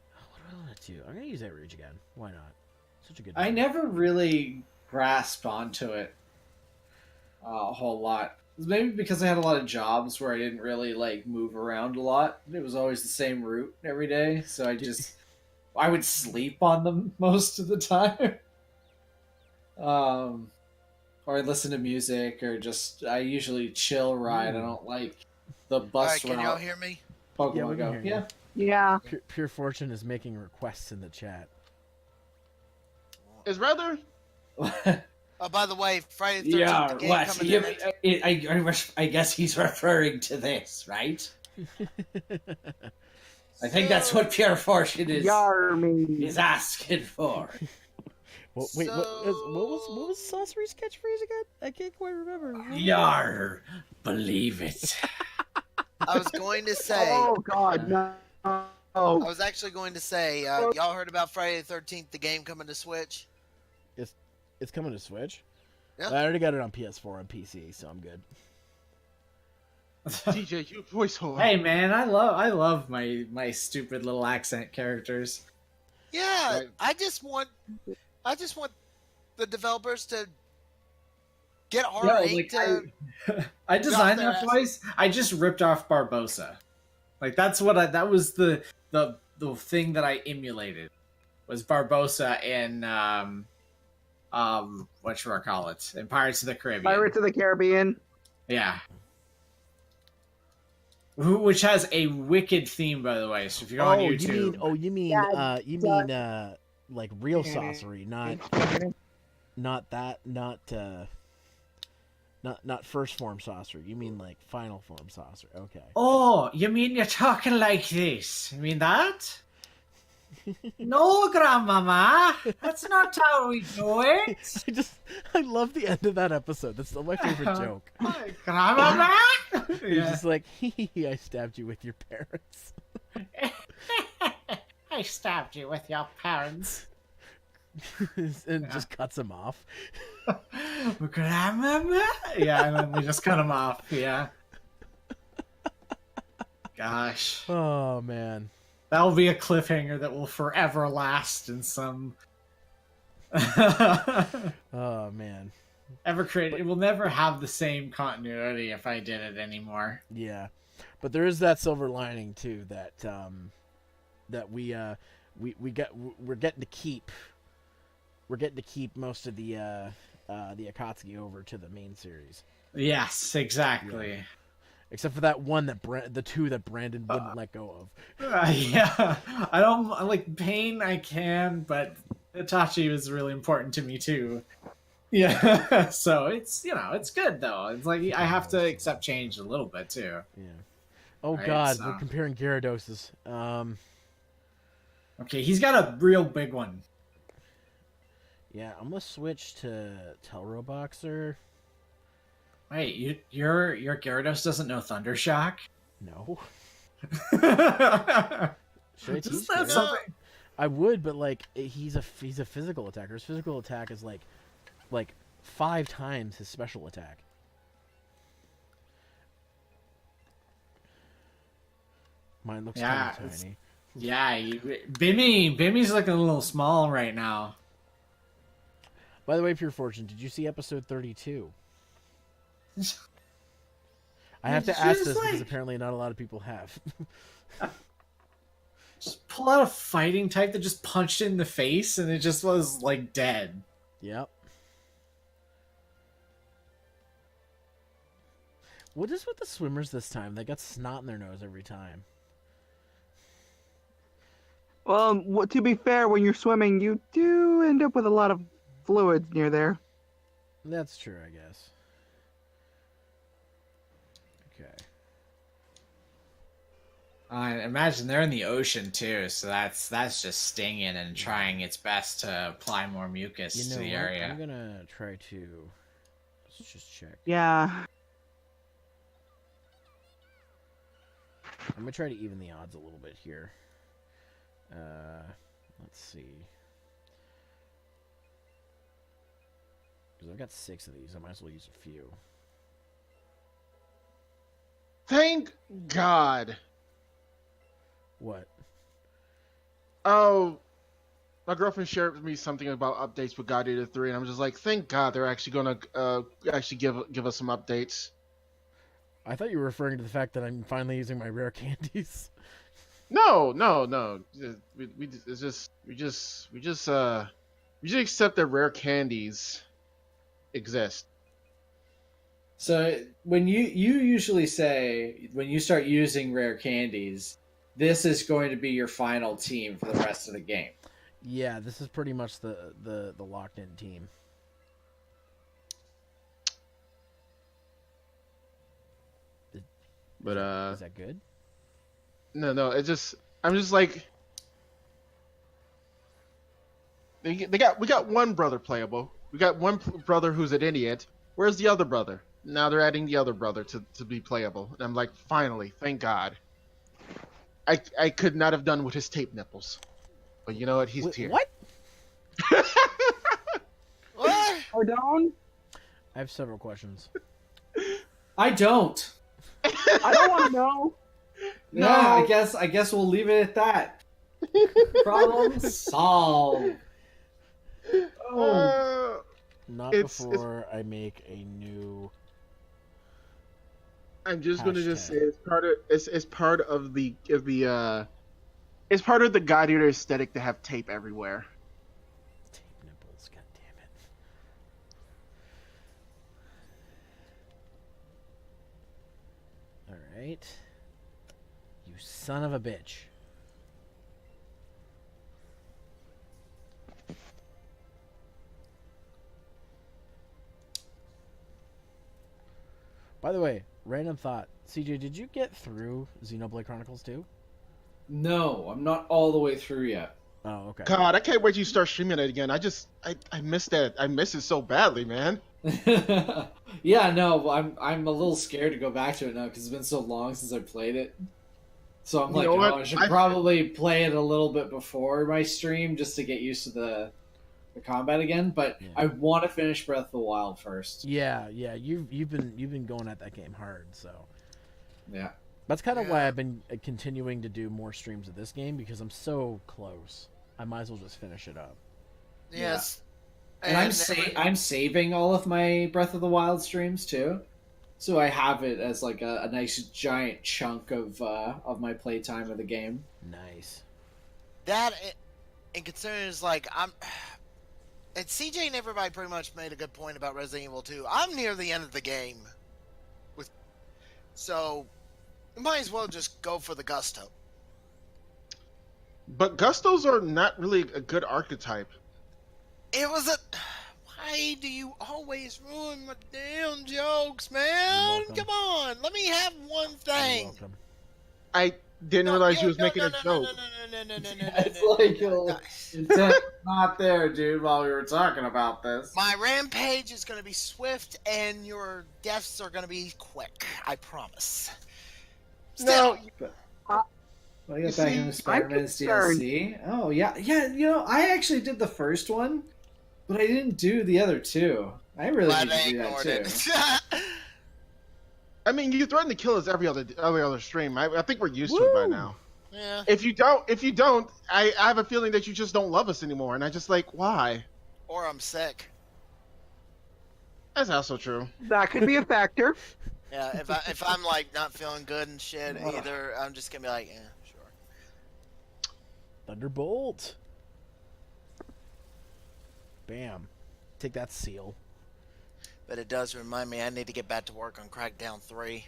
I want to do? I'm gonna use Outrage again. Why not? Such a good. I name. never really grasped onto it a whole lot. Maybe because I had a lot of jobs where I didn't really like move around a lot. It was always the same route every day, so I would sleep on them most of the time. Or I'd listen to music, or I usually chill ride. I don't like the bus Alright, can route. y'all hear me? Pokemon Yeah, we can Go. hear you. Yeah. Yeah. Pure Fortune is making requests in the chat. Is rather Oh, by the way, Friday the 13th the game coming in. I guess he's referring to this, right? I think that's what Pure Fortune is asking for. Well, wait, what was Saucery's catchphrase again? I can't quite remember. Yar, believe it. I was going to say. Oh God, no. I was actually going to say. Y'all heard about Friday the 13th, the game coming to Switch? It's coming to Switch. Yeah. I already got it on PS4 and PC, so I'm good. DJ, you voiceover. Hey man, I love my stupid little accent characters. Yeah, Right. I just want the developers to get R8 I designed their that ass. voice. I just ripped off Barbosa. Like that was the thing that I emulated was Barbosa in whatchamacallit, in Pirates of the Caribbean. Pirates of the Caribbean. Yeah. Which has a wicked theme, by the way. So if you go on YouTube, you mean Yeah, like real sorcery, not first form sorcery. You mean like final form sorcery? Okay. oh, you mean you're talking like this? You mean that? No, Grandmama, that's not how we do it. I love the end of that episode. That's still my favorite joke. Grandmama. He's just like, I stabbed you with your parents. I stabbed you with your parents. And just cuts him off. Grandmama? Yeah, and then we just cut him off. Yeah. Gosh. Oh man. That'll be a cliffhanger that will forever last in some Oh man. ever created. It will never have the same continuity if I did it anymore. Yeah, but there is that silver lining too that we're getting to keep most of the Akatsuki over to the main series. Yes, exactly. Yeah. Except for that one the two that Brandon wouldn't let go of. Yeah, I don't like Pain. I can, but Itachi was really important to me too. Yeah, so it's it's good though. It's like I have to accept change a little bit too. Yeah. Oh Right, God, so- we're comparing Gyarados. Okay, he's got a real big one. Yeah, I'm gonna switch to Telro Boxer. Wait, your Gyarados doesn't know Thunder Shock? No. Isn't Should I teach that Gyarados? something? I would, but like he's a physical attacker. His physical attack is like 5 times his special attack. Mine looks Yeah, kind of tiny. Yeah, Bimmy's looking a little small right now. By the way, Pure Fortune, did you see episode 32? I have to It's ask just this because like- apparently not a lot of people have. Just pull out a fighting type that just punched it in the face and it just was like dead. Yep. What is with the swimmers this time? They got snot in their nose every time. Well, to be fair, when you're swimming, you do end up with a lot of fluids near there. That's true, I guess. Okay. I imagine they're in the ocean too, so that's just stinging and trying its best to apply more mucus You know to the what? area. I'm gonna try to. Let's just check. Yeah. I'm gonna try to even the odds a little bit here. Let's see. Because I've got 6 of these, I might as well use a few. Thank God. What? Oh, my girlfriend shared with me something about updates with God Eater 3, and I'm just like, thank God they're actually gonna actually give us some updates. I thought you were referring to the fact that I'm finally using my rare candies. No. We just accept that rare candies exist. So when you usually say when you start using rare candies, this is going to be your final team for the rest of the game. Yeah, this is pretty much the locked in team. But Is that good? no, I'm just like we got one brother playable. We got one brother who's an idiot. Where's the other brother? Now they're adding the other brother to be playable. And I'm like, finally, thank God. I could not have done with his tape nipples. But you know what? He's here. What? What? Pardon? I have several questions. I don't. I don't want to know. No, I guess we'll leave it at that. Problem solved. Oh. Not before I make a new. I'm just gonna just say Hashtag. it's part of the it's part of the God Eater aesthetic to have tape everywhere. Tape nipples, god damn it. Alright. You son of a bitch. By the way, random thought. CJ, did you get through Xenoblade Chronicles 2? No, I'm not all the way through yet. Oh, okay. God, I can't wait till you start streaming it again. I miss that. I miss it so badly, man. Yeah, no, I'm a little scared to go back to it now because it's been so long since I played it. So I'm You like, know what? I should probably play it a little bit before my stream just to get used to the combat again. But Yeah. I want to finish Breath of the Wild first. Yeah, you've been going at that game hard, so Yeah. that's kind of why Yeah. I've been continuing to do more streams of this game because I'm so close. I might as well just finish it up. Yes. And I'm saving all of my Breath of the Wild streams too, so I have it as like a nice giant chunk of my playtime of the game. Nice. that and considering is like and CJ and everybody pretty much made a good point about Resident Evil 2. I'm near the end of the game, so you might as well just go for the gusto. But gustos are not really a good archetype. It was a. Why do you always ruin my damn jokes, You're man? welcome. Come on, let me have one You're thing. welcome. I didn't realize you was making a joke. It's like your intent not there, dude. While we were talking about this, My rampage is going to be swift, and your deaths are going to be quick. I promise. Still, well, I got You back see, into Spider-Man's DLC. Oh yeah. You know, I actually did the first one, but I didn't do the other two. I really glad need to I do that ignored too. it. I mean, you threaten to kill us every other stream. I think we're used to it by Woo! now. Yeah. If you don't, I have a feeling that you just don't love us anymore. And I just like, why? Or I'm sick. That's also true. That could be a factor. Yeah, if I'm like not feeling good and shit either, I'm just gonna be like, sure. Thunderbolt. Bam. Take that, seal. But it does remind me I need to get back to work on Crackdown 3.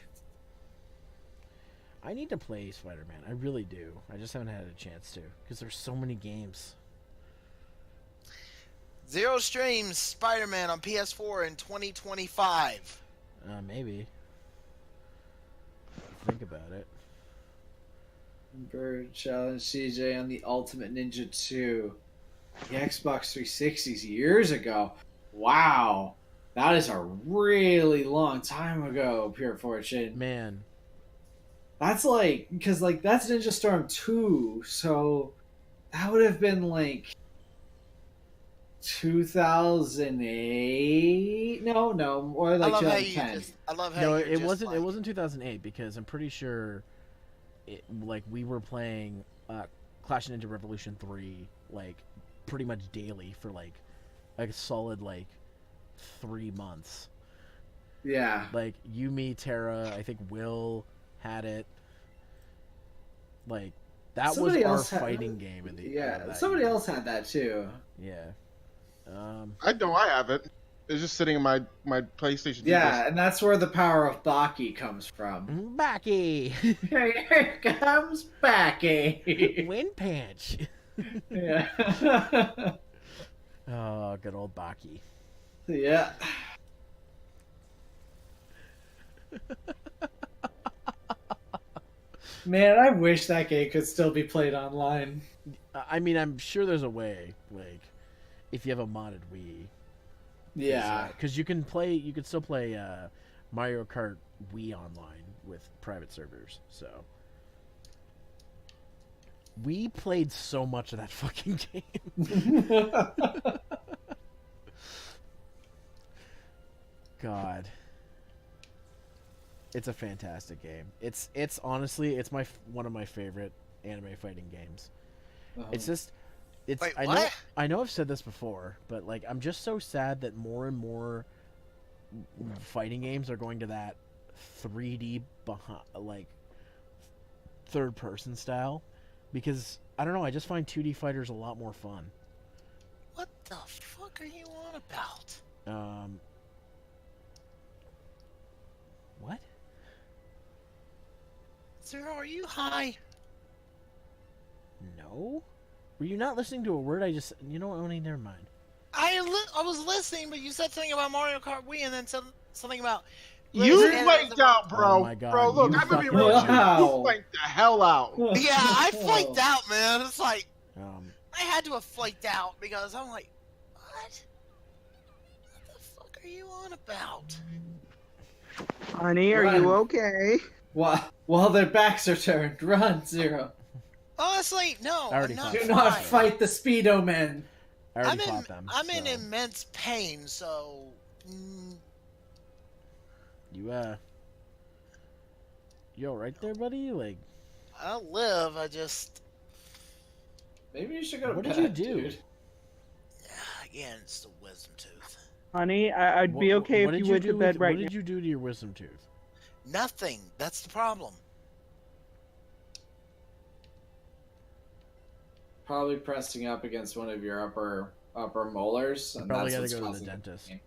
I need to play Spider-Man. I really do. I just haven't had a chance to because there's so many games. Zero streams Spider-Man on PS4 in 2025. Maybe. Think about it. Bird challenge CJ on the Ultimate Ninja 2. The Xbox 360s years ago. Wow. That is a really long time ago, Pure Fortune. Man, That's like, because like that's Ninja Storm 2, so that would have been like 2008. No, or like 2010. I love how no, you're it just wasn't. like, It wasn't 2008 because I'm pretty sure, we were playing Clash of Ninja Revolution 3 like pretty much daily for like a solid like 3 months. Yeah. Like you, me, Tara, I think Will had it. Like that Somebody was our else had- fighting game in the that somebody year. else had that too. Yeah. I know I have it. It's just sitting in my PlayStation. Yeah, and that's where the power of Baki comes from. Baki. Here comes Baki. Wind punch. Yeah. Oh, good old Baki. Yeah. Man, I wish that game could still be played online. I mean, I'm sure there's a way, like, if you have a modded Wii. Yeah. Because you can still play Mario Kart Wii online with private servers. So we played so much of that fucking game. God, it's a fantastic game. It's honestly one of my favorite anime fighting games. It's just. It's Wait, I what? know I've said this before, but like I'm just so sad that more and more fighting games are going to that 3D like third person style because I don't know, I just find 2D fighters a lot more fun. what the fuck are you on about? What? Zero, are you high? No? Were you not listening to a word I just... You know what, Oni? Never mind. I was listening, but you said something about Mario Kart Wii and then something about... You Listen, flaked out, bro. Oh my God, Bro, look, you I'm gonna be fucking- real with you. Wow. You flaked the hell out. Yeah, I flaked out, man. It's like, Um, I had to have flaked out because I'm like, what? What the fuck are you on about? Honey, are you okay? While their backs are turned, run, Zero. Honestly, no. I already I'm not fought Do not fine. fight the Speedo men. I already fought them. I'm in so immense pain, so... You alright there, buddy? Like... I'll live, I just... Maybe you should go to What bed, did you do? dude. Again, it's the wisdom tooth. Honey, I'd be okay what if did you went do to bed with- right What now. did you do to your wisdom tooth? Nothing. That's the problem. Probably pressing up against one of your upper molars. And Probably that's gotta what's go to the causing dentist. pain.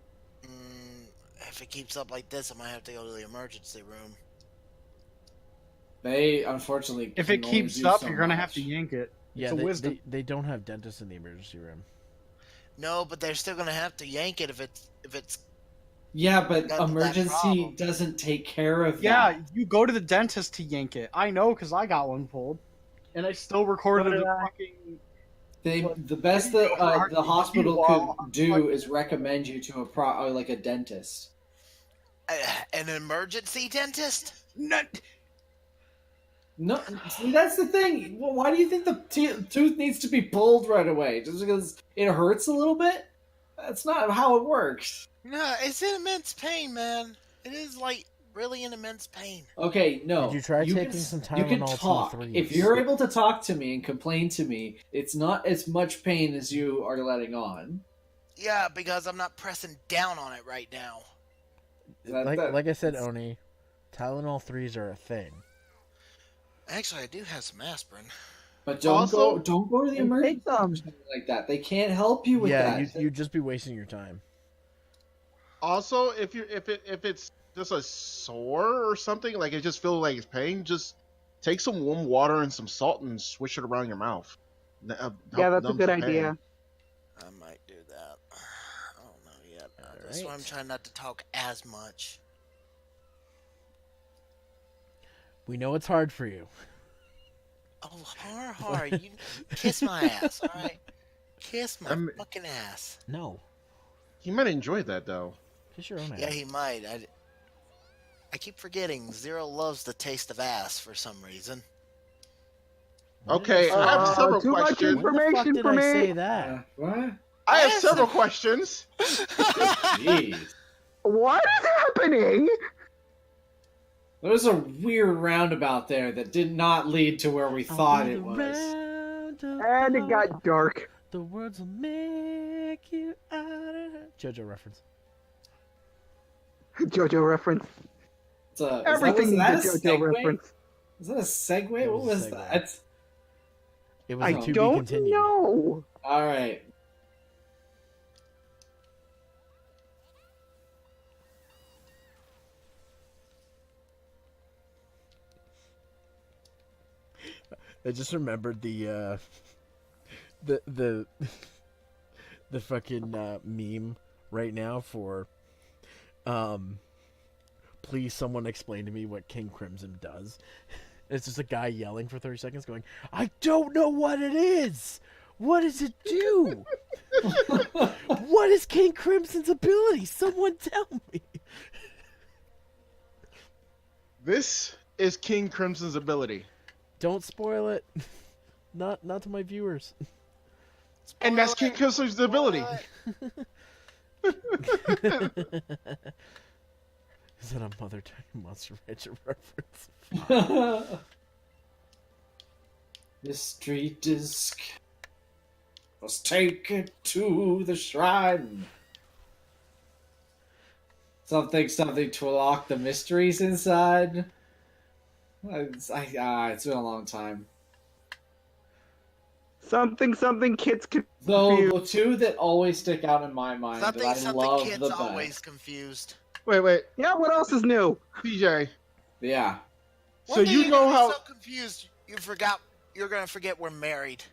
If it keeps up like this, I might have to go to the emergency room. They unfortunately. If can it only keeps do up, so you're gonna have to much. yank it. Yeah, It's a wisdom. they don't have dentists in the emergency room. No, but they're still gonna have to yank it if it's. Yeah, but That's that emergency problem. doesn't take care of Yeah, that. you go to the dentist to yank it. I know because I got one pulled, and I still recorded What the did I- fucking. The best that the hospital Well, could do is recommend you to like a dentist. An emergency dentist? No, see, that's the thing. Well, why do you think the tooth needs to be pulled right away? Just because it hurts a little bit? That's not how it works. No, it's in immense pain, man. It is like really in immense pain. Okay, no. Did you try taking can, some You can Tylenol talk. T3s? If you're able to talk to me and complain to me, it's not as much pain as you are letting on. Yeah, because I'm not pressing down on it right now. Like I said, Oni, Tylenol 3s are a thing. Actually, I do have some aspirin. But don't go to the And emergency take some. room like that. They can't help you with Yeah, that. you'd just be wasting your time. Also, if it's just a sore or something, like it just feels like it's pain, just Take some warm water and some salt and swish it around your mouth. Yeah, that's a good idea. I might do that. I don't know yet. All That's why I'm right. trying not to talk as much. We know it's hard for you. Oh, hard. You kiss my ass, all right? Kiss my fucking ass. No. He might enjoy that though. Kiss your own ass. Yeah, he might. I keep forgetting Zero loves the taste of ass for some reason. Okay, I have several too much questions. When the fuck information did for I me. say that? What? I have Yes. several questions. Jeez. What is happening? There was a weird roundabout there that did not lead to where we thought it was. And it got dark. The words will make you out of JoJo reference. JoJo reference. It's a, Everything is that is a a JoJo segue? reference. Is that a segue? That What was was a segue. that? It was I a to be don't continued. know. All right. I just remembered the the fucking meme right now for please someone explain to me what King Crimson does. It's just a guy yelling for 30 seconds going, I don't know what it is. What does it do? What is King Crimson's ability? Someone tell me. This is King Crimson's ability. Don't spoil it. Not to my viewers. And that's King Crimson's ability. Is that a Mother Time Monster Rancher reference? Mystery disc. Let's take it to the shrine. Something to unlock the mysteries inside. It's been a long time. Something kids can. Though the two that always stick out in my mind that I Something love kids the best. always confused. Wait, Yeah, what else is new? PJ. Yeah. So One day you you're know gonna be how? so confused you're gonna forget we're married.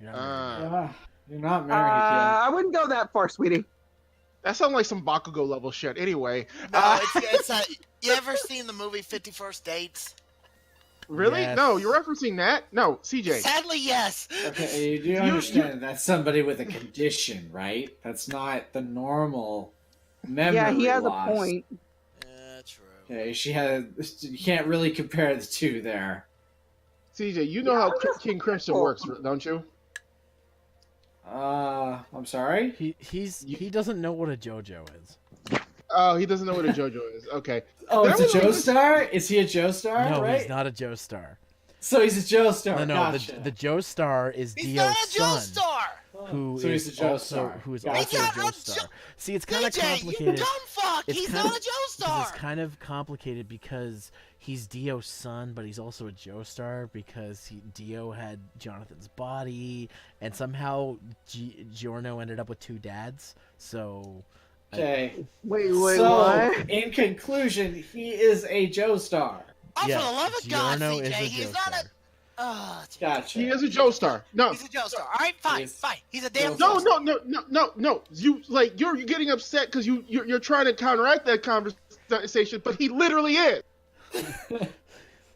You're not married. Yeah. You're not married yet. I wouldn't go that far, sweetie. That sounds like some Bakugo level shit. Anyway, No, it's you ever seen the movie 50 First Dates? really? Yes. No, you're referencing that? No, CJ. Sadly, yes. Okay, you do understand that's somebody with a condition, right? That's not the normal memory Yeah, he has loss. a point. Yeah, true. Okay, you can't really compare the two there. CJ, you know how King Crimson works, don't you? I'm sorry? He doesn't know what a JoJo is. Oh, he doesn't know what a JoJo is. Okay. Oh, That it's a was like- Joestar? Is he a Joestar, No, right? he's not a Joestar. So he's a Joestar, No, gotcha. the Joestar is He's Dio's not a son, Joestar. who So he's is a also Joestar. who is Gotcha. also a He's not a Joestar. See, it's kind of DJ, you complicated. dumb fuck. It's He's kind not of- a It's Joestar. kind of complicated because he's Dio's son, but he's also a Joestar because Dio had Jonathan's body, and somehow Giorno ended up with two dads. So Okay. Wait, So, what? in conclusion, he is a Joestar. Oh, yeah, for the love of God, Giorno CJ, is a he's not a. Joestar. Gotcha. He is a Joestar. No. He's a Joestar. All right, fine, He's- fine. He's a damn. No, Joestar. no. You're getting upset because you're trying to counteract that conversation, but he literally is.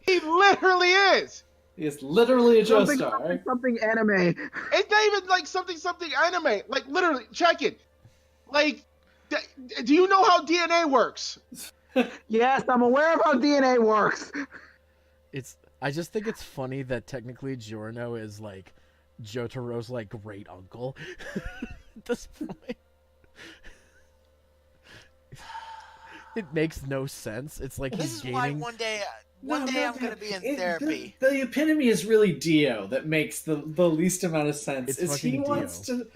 He literally is. He is literally a Joestar. Something anime. It's not even like something anime. Like literally, check it. Like, do you know how DNA works? Yes, I'm aware of how DNA works. I just think it's funny that technically Giorno is like Jotaro's like great uncle at this point. It makes no sense. It's like This he's is why gaining. one day No, I'm gonna be in therapy. The epitome is really Dio that makes the least amount of sense. It's Is he fucking wants to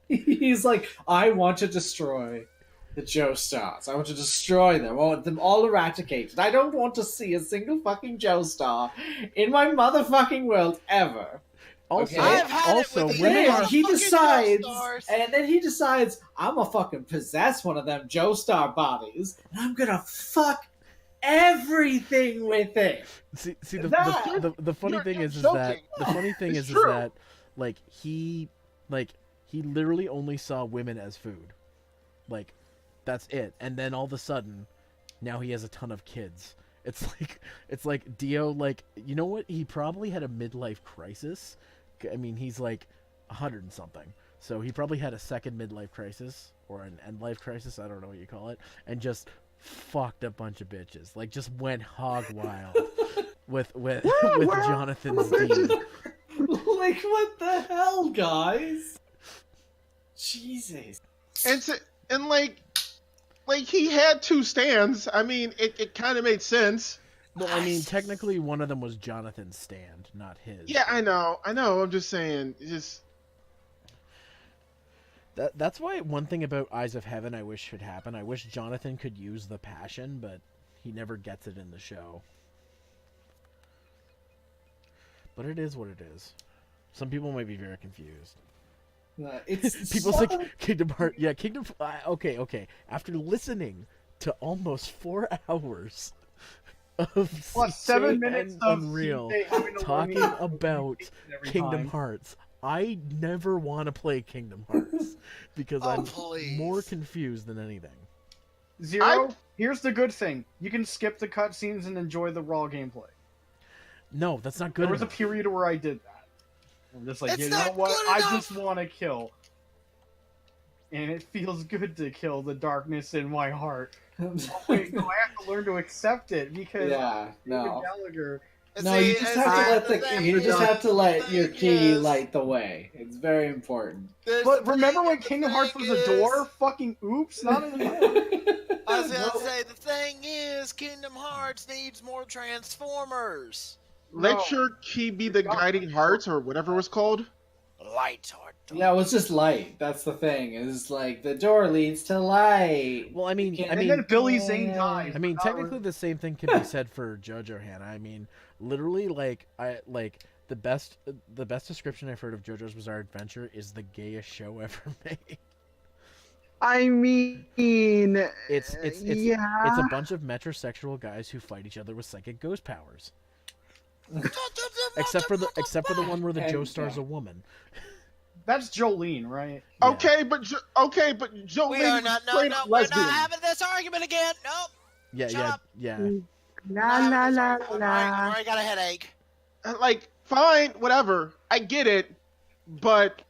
he's like, I want to destroy the Joestars. I want to destroy them. I want them all eradicated. I don't want to see a single fucking Joestar in my motherfucking world ever. Also, Okay. I've had also it with when the they Then are he fucking decides, Joestars. and then he decides, I'm gonna fucking possess one of them Joestar bodies, and I'm gonna fuck everything with it. See, That- the funny You're- thing you're is that joking. the funny thing It's is true. that like he literally only saw women as food, like that's it. And then all of a sudden, now he has a ton of kids. It's like Dio, like, you know what? He probably had a midlife crisis. I mean, he's like 100 and something, so he probably had a second midlife crisis or an end life crisis. I don't know what you call it, and just fucked a bunch of bitches. Like, just went hog wild with Jonathan's Dean. Like, what the hell, guys? Jesus. And like he had two stands. I mean, it kind of made sense. Well, I mean, technically, one of them was Jonathan's stand, not his. Yeah, I know. I'm just saying, just That's why one thing about Eyes of Heaven I wish should happen. I wish Jonathan could use the passion, but he never gets it in the show. But it is what it is. Some people might be very confused. It's People say Kingdom Hearts. Yeah, Kingdom. Okay. After listening to almost 4 hours of Plus 7 CJ minutes and of Unreal CJ having to talking learn about every Kingdom time. Hearts, I never want to play Kingdom Hearts because Oh, I'm please. more confused than anything. Zero. Here's the good thing: you can skip the cutscenes and enjoy the raw gameplay. No, that's not good There was a enough. period where I did that. I'm just like, It's you know not what? good I enough! just want to kill, and it feels good to kill the darkness in my heart. Oh, wait, no, I have to learn to accept it because Yeah, David no. Gallagher. No, you just have to let your key light the way. It's very important. But remember when Kingdom Hearts was a door? Fucking oops, not anymore. I was gonna No. say, the thing is, Kingdom Hearts needs more Transformers. let your key be the guiding hearts or whatever it was called. Lights are dark. Yeah, it was just light. That's the thing. Is like the door leads to light. Well, I mean, You can't- And then Billy Zane dies. I mean, but not technically the same thing can be said for JoJo Hannah. I mean, literally, the best description I've heard of JoJo's Bizarre Adventure is the gayest show ever made. I mean, It's yeah. it's a bunch of metrosexual guys who fight each other with psychic ghost powers. Except for the one where the And- Joestar's yeah. a woman. That's Jolene, right? Yeah. Okay, but Jolene We are not. No, straight no, up we're lesbian. not having this argument again. Nope. Yeah, Shut yeah, up. yeah. La la la I've la. already got a headache. Like, fine, whatever. I get it, but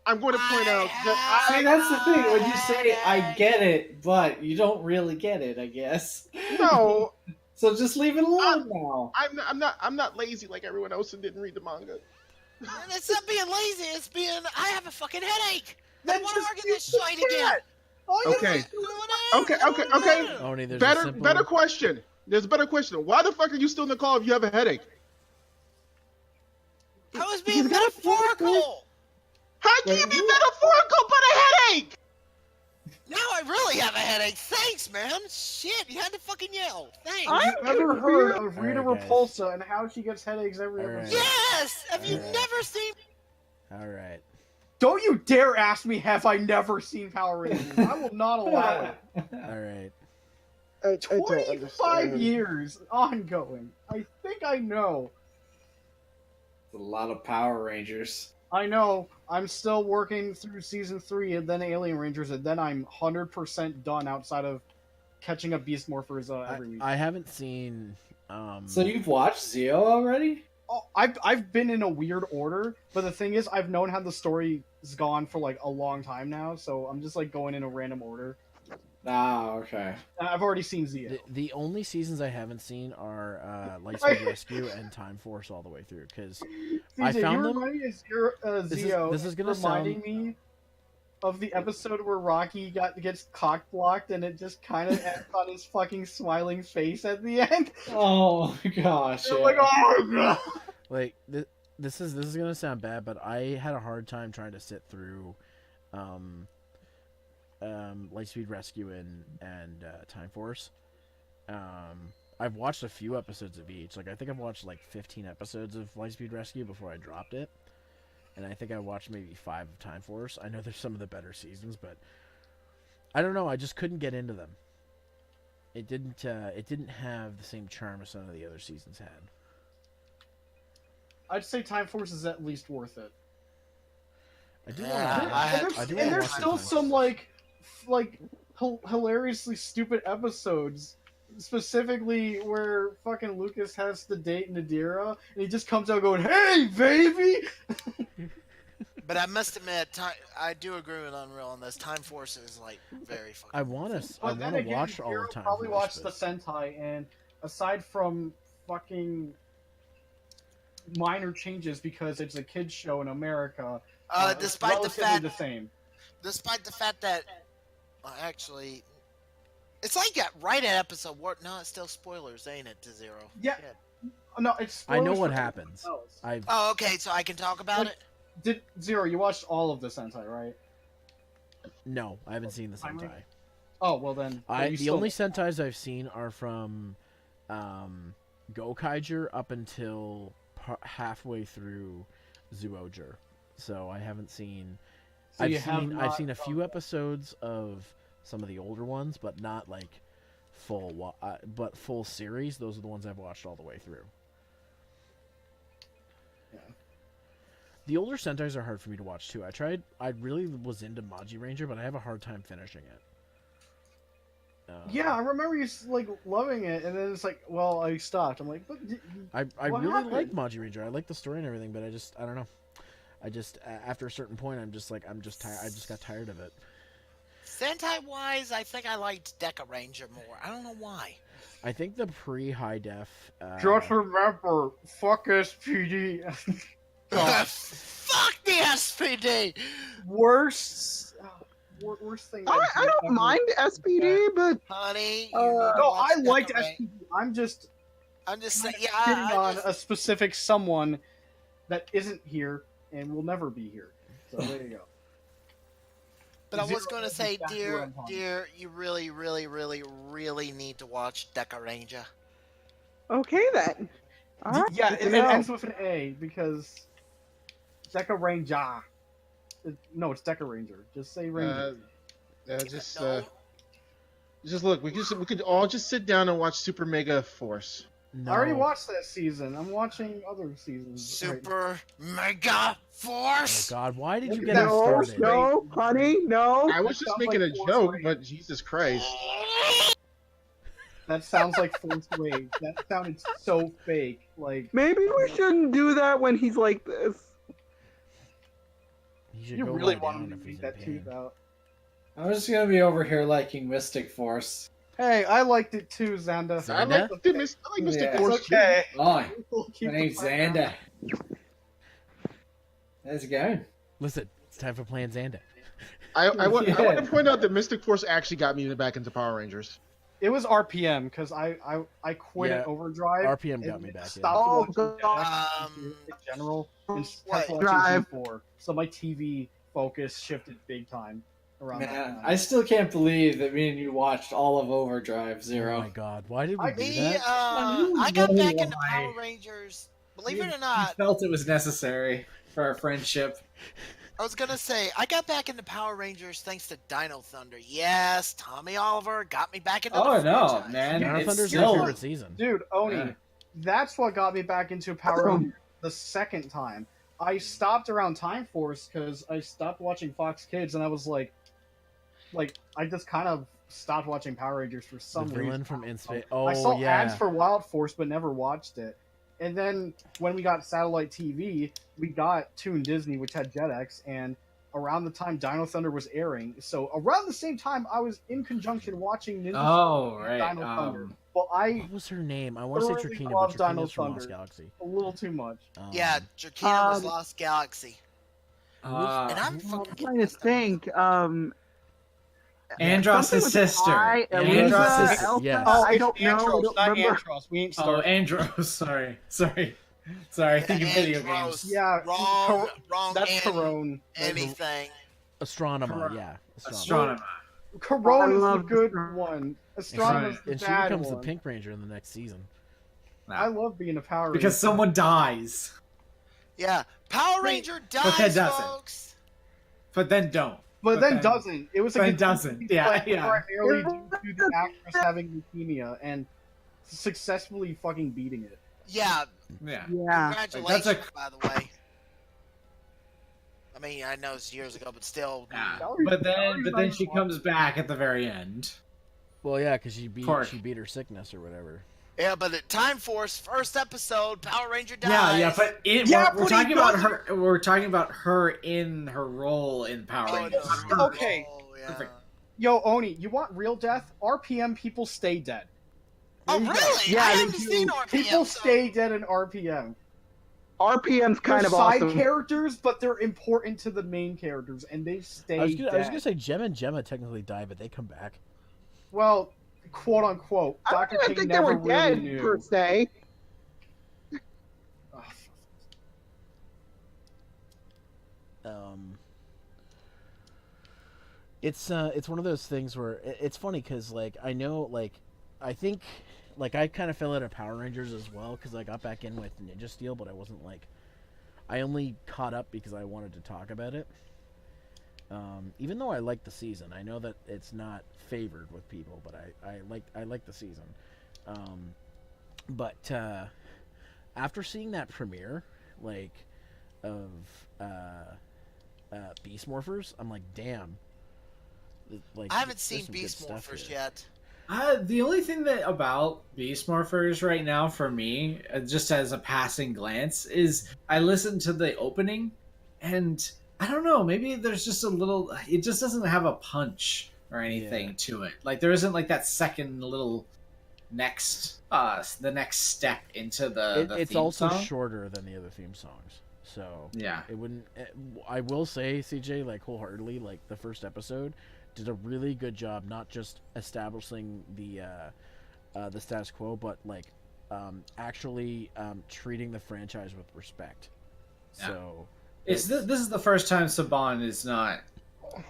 I'm going to point out that See, that's the thing. When you say "I get it," but you don't really get it, I guess. no, So just leave it alone now. I'm not lazy like everyone else and didn't read the manga. And it's not being lazy. It's being. I have a fucking headache. I Then want to just argue this use the fight again. chat. Oh, yeah. Okay. Okay. Okay. Only there's a Better simple... better question. There's a better question. Why the fuck are you still in the call if you have a headache? I was being metaphorical. How can you be metaphorical but a headache? Now I really have a headache. Thanks, man. Shit, you had to fucking yell. Thanks. I've never heard of Rita Alright, guys. Repulsa and how she gets headaches every Alright. episode. Yes. Have you Alright. never seen? All right. Don't you dare ask me, have I never seen Power Rangers? I will not allow it. All right. I don't 25 years ongoing. I think I know. It's a lot of Power Rangers. I know. I'm still working through season 3 and then Alien Rangers, and then I'm 100% done outside of catching up Beast Morphers every week. I haven't seen. So you've watched Zio already? Oh, I've been in a weird order, but the thing is, I've known how the story is gone for like a long time now, so I'm just like going in a random order. Ah, okay. I've already seen Zio. The only seasons I haven't seen are Lightspeed Rescue and Time Force all the way through because I CJ, found you them- remind me of Zio. this is gonna reminding me of the episode where Rocky gets cock blocked and it just kind of ends on his fucking smiling face at the end. Oh my gosh. You're Yeah. like, oh god. like this is gonna sound bad, but I had a hard time trying to sit through Lightspeed Rescue and Time Force. I've watched a few episodes of each. Like I think I've watched like 15 episodes of Lightspeed Rescue before I dropped it, and I think I watched maybe 5 of Time Force. I know there's some of the better seasons, but I don't know. I just couldn't get into them. It didn't have the same charm as some of the other seasons had. I'd say Time Force is at least worth it. I do Yeah, want to. I had- And there's, I do and wanna there's watch still the some Time like hilariously stupid episodes. Specifically, where fucking Lucas has to date Nadira, and he just comes out going, "Hey, baby!" But I must admit, I do agree with Unreal on this. Time Force is like very fucking. I want to. I But then want to again, watch all Hero of Time probably Force, watched the but- Sentai, and aside from fucking minor changes because it's a kids show in America, Despite the relatively fact, the same. that, well, actually, it's like right at episode what? No, it's still spoilers, ain't it? To Zero. Yeah. No, it's. I know spoilers what for happens. everyone else. I've Oh, okay. So I can talk about it. Did Zero? You watched all of the Sentai, right? no, I haven't seen the Timer? Sentai. Oh well, then. then you The still- only Sentais I've seen are from Gokaiger up until halfway through Zoojer. So I haven't seen. So you have I've not seen a gone few back. episodes of some of the older ones, but not like but full series. Those are the ones I've watched all the way through. Yeah. The older Sentais are hard for me to watch too. I really was into Maji Ranger, but I have a hard time finishing it. Yeah, I remember you like loving it, and then it's like, well, I stopped. I'm like, but I what really happened? like Maji Ranger. I like the story and everything, but I don't know. I just after a certain point, I'm just tired. I just got tired of it. Sentai wise, I think I liked Deca Ranger more. I don't know why. I think the pre-high def. just remember, fuck SPD. Fuck the SPD. worst thing. I don't mind SPD, but Honey, you Uh, need to No, watch I liked Deca Ranger. SPD. I'm just I'm just saying, yeah. hitting I on just- a specific someone that isn't here and will never be here. So there you go. But I was Zero going to is say, exactly what I'm talking dear, you really, really, really, really need to watch Deca Ranger. okay then. All right, Yeah, good it, to it know. ends with an A because Deca Ranger. No, it's Deca Ranger. Just say Ranger. Just look. We could all just sit down and watch Super Mega Force. No. I already watched that season. I'm watching other seasons. right now. Super Mega Oh Force. God, why did you Look get at us that No, started? no, honey, no. I was just sounds making like a Force joke, Wave. but Jesus Christ. That sounds like Force Wave. That sounded so fake. Like Maybe we shouldn't do that when he's like this. He should you go really lie want down him to if he's beat in that pain. tooth out. I'm just gonna be over here liking Mystic Force. Hey, I liked it too, Xanda. Xanda? I like Mystic Yeah. Force It's okay. Oh, We'll keep my name's the fight down. Xanda. How's it going? Listen, it's time for Plan Xanda. I want Yeah. to point out that Mystic Force actually got me back into Power Rangers. It was RPM because I quit Yeah, at Overdrive. RPM got and me back, yeah. Stopped Oh, watching God. in general and What? started watching Drive. Z4. So my TV focus shifted big time around that Man, time. I still can't believe that me and you watched all of Overdrive Oh Zero. my God, why did we do Me, that? I got know back into why. Power Rangers. Believe it or You not, felt it was necessary for our friendship. I was gonna say I got back into Power Rangers thanks to Dino Thunder. Yes, Tommy Oliver got me back into. Oh the no, franchise. man! Dino It's Thunder's still my favorite season. Dude, Oni, Yeah. that's what got me back into Power Awesome. Rangers the second time. I stopped around Time Force because I stopped watching Fox Kids, and I was like I just kind of stopped watching Power Rangers for The some villain reason. from In Space. I Oh saw yeah. ads for Wild Force, but never watched it. And then when we got satellite TV, we got Toon Disney, which had Jetix, and around the time Dino Thunder was airing, so around the same time I was in conjunction watching Ninja Oh Turtles and right. Dino Thunder. Well, I What was her name? I want to say thoroughly Trakina, love but Dino Trakina's from Lost Thunder. Galaxy. a little too much. Yeah, Drakina was Um, Lost Galaxy, and I'm I'm fucking trying to think. Andros' something with sister. I, Andros' Elisa, sister. Elsa, Yes. I don't know. I Antros, don't not remember. Antros. We ain't Oh, started. Andros. Sorry. I think of video Andros. games. Yeah, wrong, wrong. that's and Corone. Anything. Astronomer, Correct. yeah. Astronomer. Corone I is the love good Corone. one. Astronomer's the And she bad becomes one. the Pink Ranger in the next season. I love being a Power Ranger. Because someone dies. Yeah, Power Wait, Ranger but that dies, doesn't. folks. But then don't. but then doesn't. It was But a it doesn't. Yeah, yeah. primarily due to the actress having leukemia and successfully fucking beating it. Yeah, Yeah. Yeah. congratulations, by the way. I mean, I know it's years ago, but still. Yeah. Salary's- But salary's then not she much. comes back at the very end. Well, yeah, because Pork. she beat her sickness or whatever. Yeah, but at Time Force, first episode, Power Ranger dies. Yeah, but we're but talking he about doesn't- her. We're talking about her in her role in Power Oh, Rangers. no. Okay. Oh, yeah. Perfect. Yo, Oni, you want real death? RPM people stay dead. Oh, There you go. really? Yeah, I they haven't do. seen RPM. People so- stay dead in RPM. RPM's kind They're of side awesome. characters, but they're important to the main characters, and they stay I was dead. gonna say Gemma and Gemma technically died, but they come back. Well, quote unquote. I don't Dr. even King think they never were dead really knew. per se. Ugh. It's one of those things where it's funny because like I know like I think like I kind of fell out of Power Rangers as well because I got back in with Ninja Steel, but I wasn't like I only caught up because I wanted to talk about it. Even though I like the season, I know that it's not favored with people, but I like the season. But after seeing that premiere, like of Beast Morphers, I'm like, damn. Like, I haven't there's seen some good Beast stuff Morphers here. yet. The only thing that about Beast Morphers right now for me, just as a passing glance, is I listened to the opening, and I don't know, maybe there's just a little. It just doesn't have a punch or anything to it. Like there isn't like that second little next, the next step into the It's theme also song. shorter than the other theme songs, so Yeah. it wouldn't. I will say, CJ, like wholeheartedly, like the first episode did a really good job, not just establishing the status quo, but like actually treating the franchise with respect. Yeah. So This is the first time Saban is not.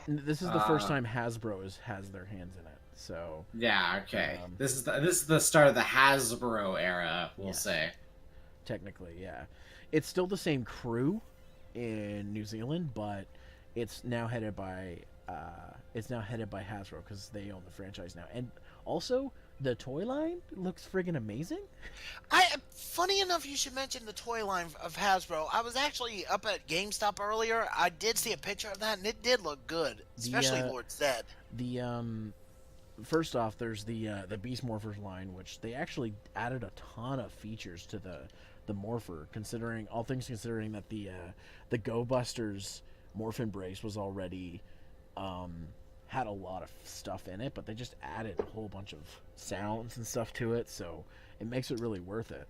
this is the first time Hasbro has their hands in it. So Yeah. Okay. This is the start of the Hasbro era. We'll Yes. say. technically, yeah, it's still the same crew in New Zealand, but it's now headed by Hasbro because they own the franchise now, and also the toy line looks friggin' amazing. Funny enough, you should mention the toy line of Hasbro. I was actually up at GameStop earlier. I did see a picture of that, and it did look good, especially Lord Zed. The first off, there's the Beast Morphers line, which they actually added a ton of features to the Morpher, considering all things considering that the Go Busters Morph Embrace was already had a lot of stuff in it, but they just added a whole bunch of sounds and stuff to it, so it makes it really worth it.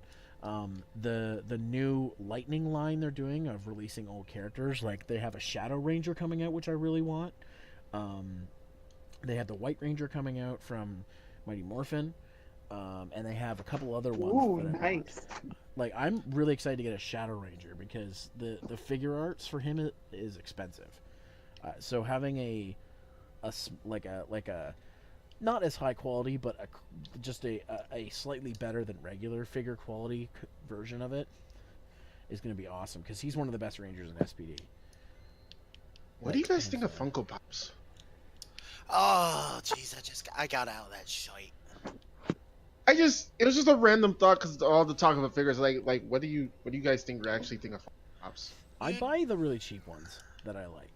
The new Lightning line they're doing of releasing old characters, like they have a Shadow Ranger coming out, which I really want. They have the White Ranger coming out from Mighty Morphin, and they have a couple other ones. Ooh, that I want. nice. Like I'm really excited to get a Shadow Ranger because the figure arts for him is expensive. So having a not as high quality, but just a slightly better than regular figure quality version of it is going to be awesome because he's one of the best Rangers in SPD. What do you guys think of Funko Pops? Oh, jeez, I got out of that shite. It was just a random thought because all the talk of the figures. Like, what do you guys think of Funko Pops? I buy the really cheap ones that I like.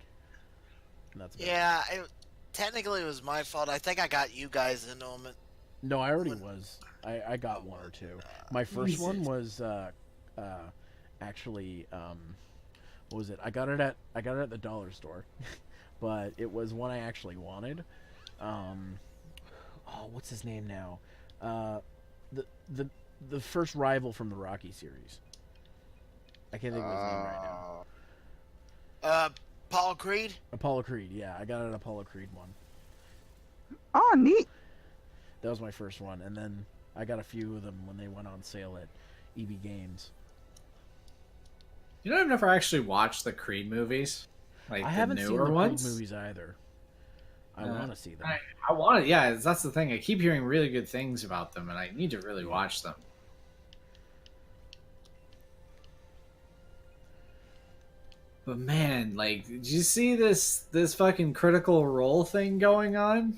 And that's about it. Yeah, technically it was my fault. I think I got you guys into them. No, I already was. I got one or two. My first one was actually what was it? I got it at the dollar store, but it was one I actually wanted. What's his name now? The first rival from the Rocky series. I can't think of his name right now. Paul Creed? Apollo Creed, yeah, I got an Apollo Creed one. Oh, neat. That was my first one, and then I got a few of them when they went on sale at EB Games. You know, I've never actually watched the Creed movies, like I the haven't seen newer the ones. Creed movies either. I want to see them. I want it. Yeah, that's the thing. I keep hearing really good things about them, and I need to really watch them. But man, like, did you see this fucking Critical Role thing going on?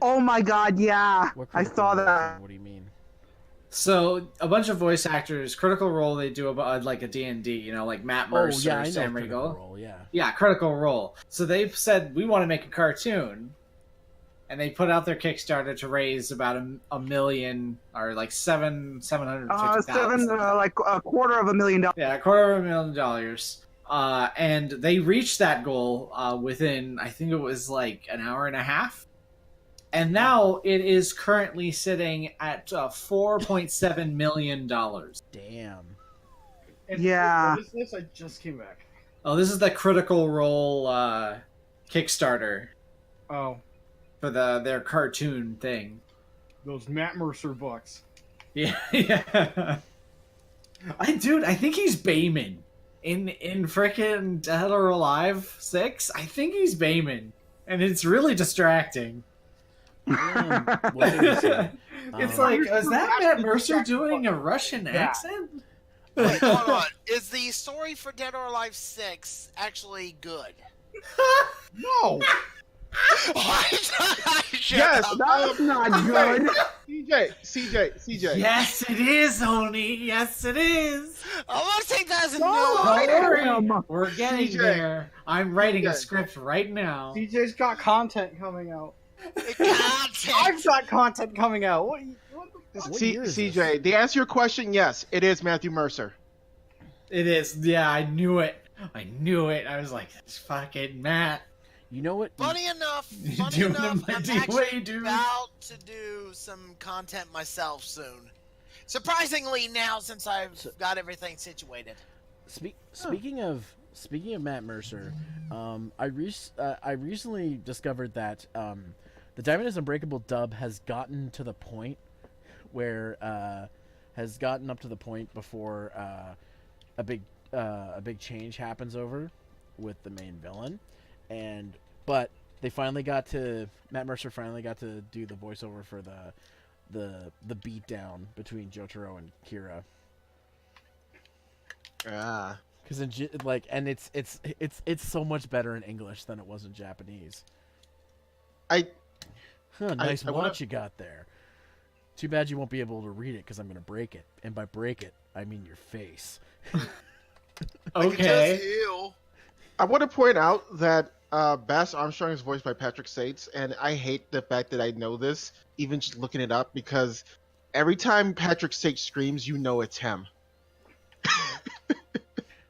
Oh my god, yeah. What I critical saw role that. thing? What do you mean? So a bunch of voice actors, Critical Role, they do about like a D&D, you know, like Matt Mercer, Oh yeah, I know Sam critical Riegel. role. Yeah. Yeah, Critical Role. So they said we want to make a cartoon, and they put out their Kickstarter to raise about a million or like seven hundred fifty thousand. Like $250,000. Yeah, $250,000. And they reached that goal within, I think it was like an hour and a half. And now it is currently sitting at $4.7 million. Damn. And Yeah. What is this? I just came back. Oh, this is the Critical Role Kickstarter Oh, for their cartoon thing. those Matt Mercer books. Yeah, yeah. I think he's Bayman. In frickin' Dead or Alive 6, I think he's Bayman. And it's really distracting. What did he say? It's like, is that Matt Mercer doing a Russian accent? Wait, hold on. Is the story for Dead or Alive 6 actually good? No. Yes, That's not good. CJ. Yes, it is, Oni. Yes, it is. I want to take that as a No, no. Don't worry. Damn. We're getting CJ. there. I'm writing a CJ. script right now. CJ's got content coming out. Content. I've got content coming out. What the What year is CJ, to answer your question, yes, it is Matthew Mercer. It is. Yeah, I knew it. I was like, it's fucking Matt. You know what? Funny enough, You doing it, I'm my actually D-Way, dude? about to do some content myself soon. Surprisingly, now since I've got everything situated. Speaking of Matt Mercer, I recently discovered that the Diamond is Unbreakable dub has gotten to the point where has gotten up to the point before a big change happens over with the main villain, but Matt Mercer finally got to do the voiceover for the beatdown between Jotaro and Kira. Ah. Because it's so much better in English than it was in Japanese. Nice I watch wanna- you got there. Too bad you won't be able to read it because I'm gonna break it, and by break it I mean your face. Okay. Ew. I want to point out that Bass Armstrong is voiced by Patrick Sates, and I hate the fact that I know this, even just looking it up, because every time Patrick Sates screams, you know it's him.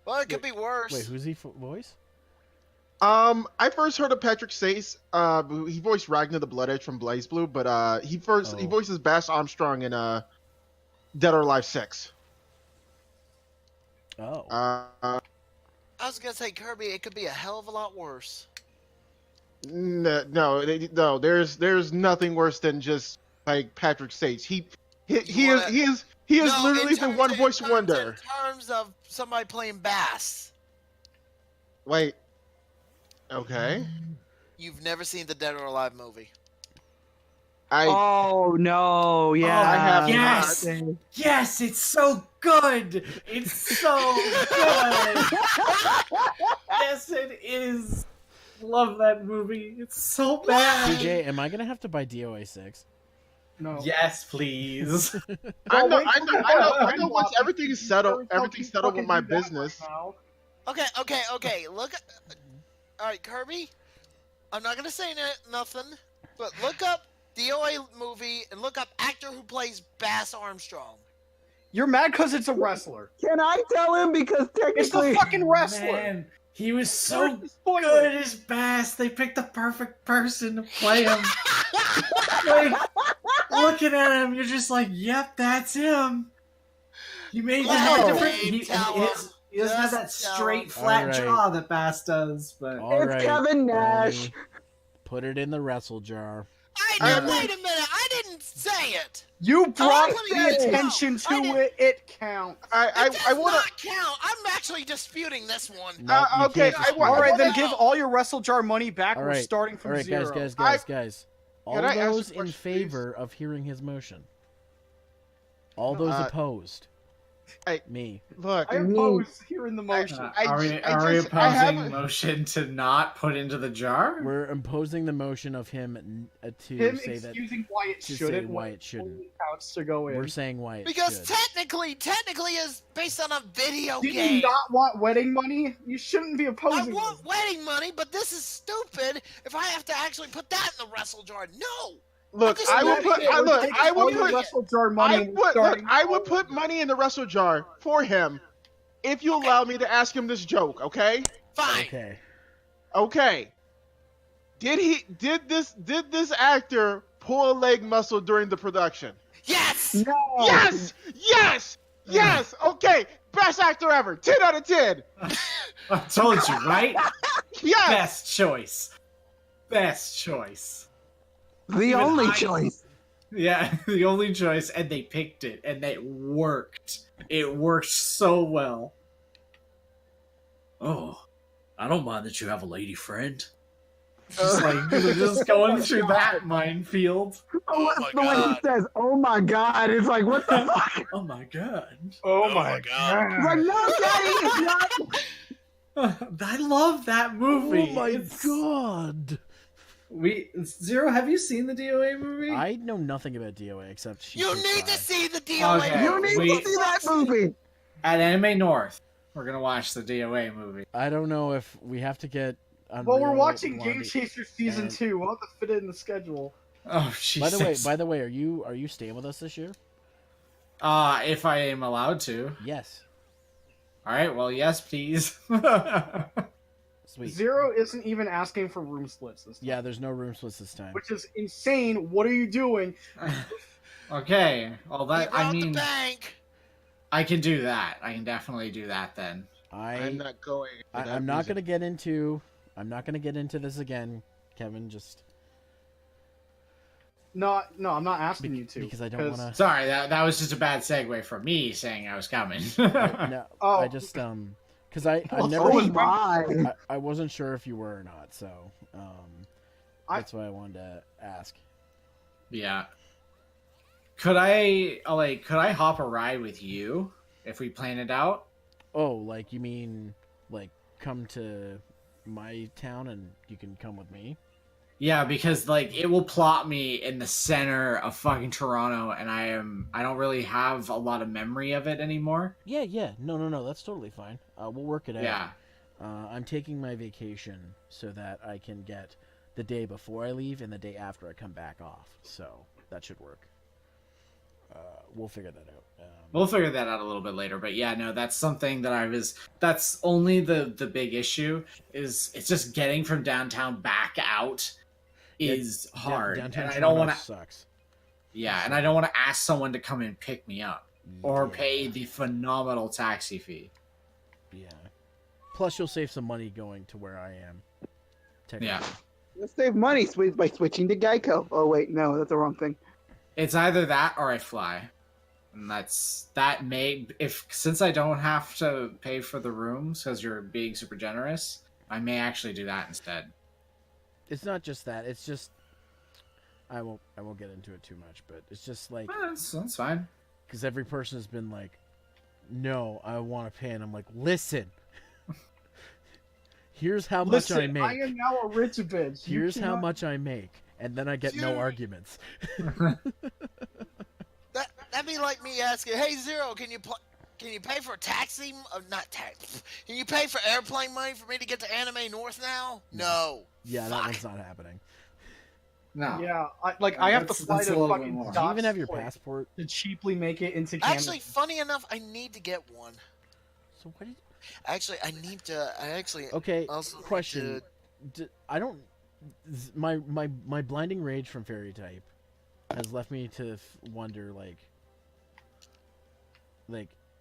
Well, it could be worse. Wait, who's he voice? I first heard of Patrick Sace. He voiced Ragnar the Blood Edge from Blaze Blue, but he voices Bass Armstrong in Dead or Alive 6. Oh. I was gonna say, Kirby, it could be a hell of a lot worse. No, there's nothing worse than just like Patrick Sace. He is No, literally the one voice in wonder. terms of somebody playing bass. Wait. Okay. You've never seen the Dead or Alive movie. Oh no, yeah. I have Yes. Yes, it's so good. It's so good. Yes, it is. Love that movie. It's so bad. CJ, am I gonna have to buy DOA 6? No. Yes, please. I know. wait, Once everything is settled, everything's settled with my business. Okay. Look. All right, Kirby. I'm not gonna say nothing, but look up DOA movie and look up actor who plays Bass Armstrong. You're mad because it's a wrestler. Can I tell him? Because It's the technically, fucking wrestler. Man, he was so Where's the spoiler? good as Bass. They picked the perfect person to play him. Like, looking at him, you're just like, yep, that's him. He made that Wow. different. Tell him. He doesn't have that Just tell straight, him. flat All right. jaw that Bass does, but All It's right, Kevin Nash. Bonnie, put it in the wrestle jar. Wait a minute! I didn't say it. You brought let me the get it. attention I to didn't- it. It counts. I It does want not count. I'm actually disputing this one. No, you okay, can't I just want- All right, wanna- then give all your wrestle jar money back. All We're right. starting All from right, zero. guys. All Can I ask those a in question, favor of hearing his motion. All those opposed. Me. Look, I oppose hearing the motion. Are we opposing motion to not put into the jar? We're imposing the motion of him to Him say that. excusing why it to shouldn't. say why it shouldn't. Counts to go in. We're saying why it Because should. technically is based on a video Do game. you not want wedding money? You shouldn't be I opposing. want this. wedding money, but this is stupid. If I have to actually put that in the wrestle jar, no. look, just I would letting put, it- I we're look, taking I all would your put, wrestle jar money. I would, look, I would put money in the wrestle jar for him, if you allow me to ask him this joke, okay? Fine. Okay. Okay. Did this actor pull a leg muscle during the production? Yes. No. Yes. Okay. Best actor ever. 10 out of 10. I told you, right? Yes. Best choice. The Even only I- choice. Yeah, the only choice, and they picked it, and it worked. It worked so well. Oh, I don't mind that you have a lady friend. Just like just going through that minefield. Oh, my the way he God. says, "Oh my God!" It's like, what the fuck? Oh my god! Oh, Oh my my god! It's like, no, Daddy, it's not. I love that movie. Oh my It's- god! Zero, have you seen the DOA movie? I know nothing about DOA except she. You can need cry. to see the DOA. Okay. You need We- to see that movie. At Anime North, we're gonna watch the DOA movie. I don't know if we have to get. Well, we're Unreal watching Blondie- Game Chaser season and- 2. We'll have to fit it in the schedule. Oh Jesus! By the way, are you staying with us this year? If I am allowed to. Yes. All right. Well, yes, please. Sweet. Zero isn't even asking for room splits this time. Yeah, there's no room splits this time. Which is insane. What are you doing? Okay. Well, He that I robbed mean, the bank. I can do that. I can definitely do that then. I'm not going. I'm not gonna get into. I'm not gonna get into this again, Kevin. Just No, I'm not asking you to. because I don't want to. Sorry, that was just a bad segue from me saying I was coming. No, Oh. I just because I Well, never. so was mine. I wasn't sure if you were or not, so that's why I wanted to ask. Yeah. Could I hop a ride with you if we plan it out? Oh, like you mean like come to my town and you can come with me? Yeah, because like it will plot me in the center of fucking Toronto, and I don't really have a lot of memory of it anymore. Yeah. No, that's totally fine. We'll work it out. Yeah. I'm taking my vacation so that I can get the day before I leave and the day after I come back off. So that should work. We'll figure that out. We'll figure that out a little bit later, but yeah, no, that's something that that's only the big issue is it's just getting from downtown back out is hard. Downtown and I don't Toronto want to sucks. Yeah, and I don't want to ask someone to come and pick me up or Yeah. pay the phenomenal taxi fee. Yeah. Plus, you'll save some money going to where I am. Yeah. Technically. Let's save money by switching to Geico. Oh wait, no, that's the wrong thing. It's either that or I fly. And since I don't have to pay for the rooms because you're being super generous, I may actually do that instead. It's not just that. It's just I won't get into it too much, but it's just like That's fine. because every person has been like, "No, I want to pay," and I'm like, "Listen, here's how much I make. I am now a rich bitch. You Here's how cannot- much I make," and then I get no Dude. arguments. That'd be like me asking, "Hey Zero, can you pay for taxi? Not taxi. Can you pay for airplane money for me to get to Anime North now?" No. Yeah, that Fuck. one's not happening. No. Yeah, I have to That's- fly that's a to little bit fucking more. Do you even have your Dockspoint passport? to cheaply make it into Canada. Actually, funny enough, I need to get one. So what? Actually, I need to. I actually Okay, also need question. to- I don't. My blinding rage from Fairy Type has left me to wonder like,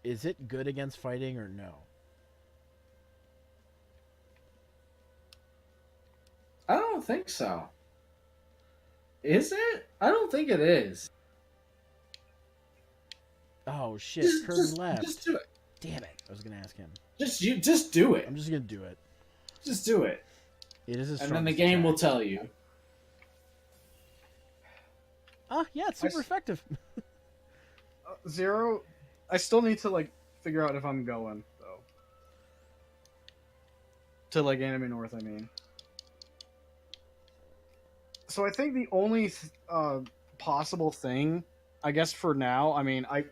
is it good against fighting or no? I don't think so. Is it? I don't think it is. Oh shit, Kirby left. Just do it. Damn it! I was gonna ask him. Just do it. I'm just gonna do it. Just do it. It is a And then the game will tell you. Ah, yeah, it's super effective. Zero, I still need to like figure out if I'm going though. To like Anime North, I mean. So I think the only possible thing, I guess for now, I mean, I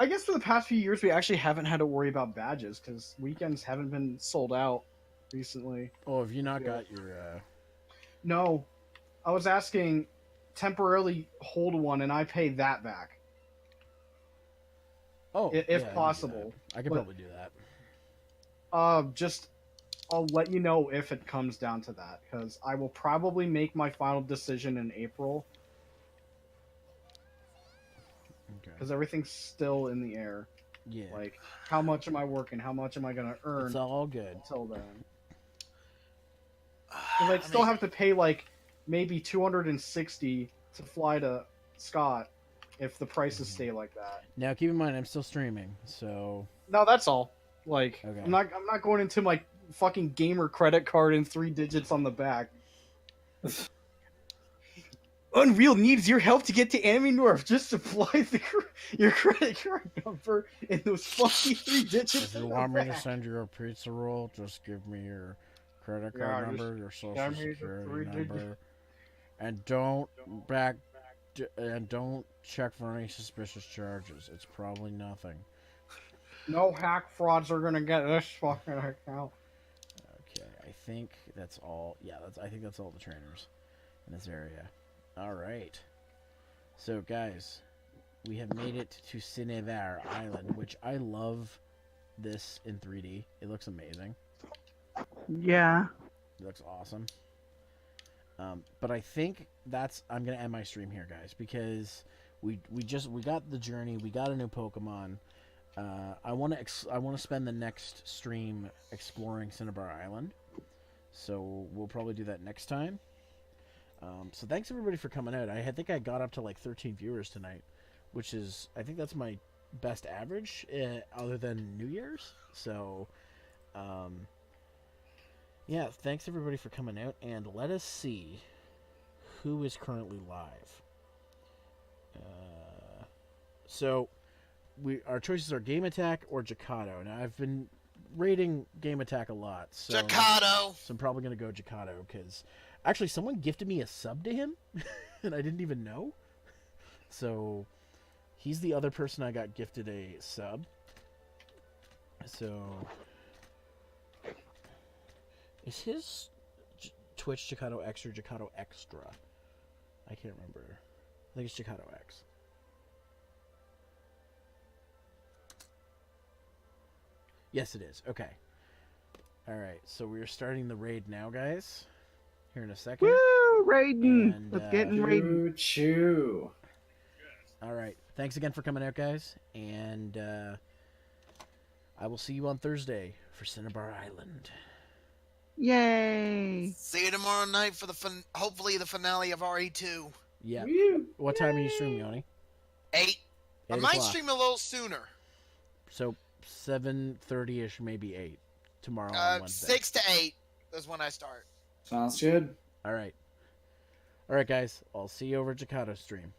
guess for the past few years we actually haven't had to worry about badges because weekends haven't been sold out recently. Oh, have you not got your? No, I was asking temporarily hold one and I pay that back. Oh, If yeah, I can do possible. that. I could But- probably do that. Just I'll let you know if it comes down to that because I will probably make my final decision in April Okay. because everything's still in the air. Yeah. Like, how much am I working? How much am I gonna earn It's all good. until then? Because I'd still have to pay like maybe 260 to fly to Scott if the prices stay like that. Now, keep in mind, I'm still streaming, so No, that's all. Like, Okay. I'm not going into my fucking gamer credit card and 3 digits on the back. Unreal needs your help to get to Anime North. Just supply your credit card number and those fucking 3 digits. if you on the want me to back. send you a pizza roll, just give me your credit Yeah, card just number, your social send me the security 3 digits. number, and don't check for any suspicious charges. It's probably nothing. No hack frauds are gonna get this fucking account. Okay, I think that's all. Yeah, I think that's all the trainers in this area. All right. So, guys, we have made it to Cinevar Island, which I love this in 3D. It looks amazing. Yeah. It looks awesome. But I think I'm gonna end my stream here, guys, because we got the journey. We got a new Pokemon. I want to spend the next stream exploring Cinnabar Island, so we'll probably do that next time. So thanks everybody for coming out. I think I got up to like 13 viewers tonight, which is, I think that's my best average other than New Year's. So yeah, thanks everybody for coming out, and let us see who is currently live. So our choices are Game Attack or Jakato. Now I've been rating Game Attack a lot, so Jakato. I'm probably gonna go Jakato because actually someone gifted me a sub to him, and I didn't even know. So he's the other person I got gifted a sub. So is his Twitch Jakato X or Jakato Extra? I can't remember. I think it's Jakato X. Yes, it is. Okay. Alright, so we're starting the raid now, guys. Here in a second. Woo, Raiden! And, Let's get in Raiden. Choo. Alright, thanks again for coming out, guys. And I will see you on Thursday for Cinnabar Island. Yay! See you tomorrow night for hopefully the finale of RE2. Yeah. Woo. What time are you streaming, Yoni? 8. I 8 might o'clock. stream a little sooner. So 7:30ish, maybe 8 tomorrow on Wednesday. 6 to 8 is when I start. Sounds good. All right. All right, guys. I'll see you over at Jakato's stream.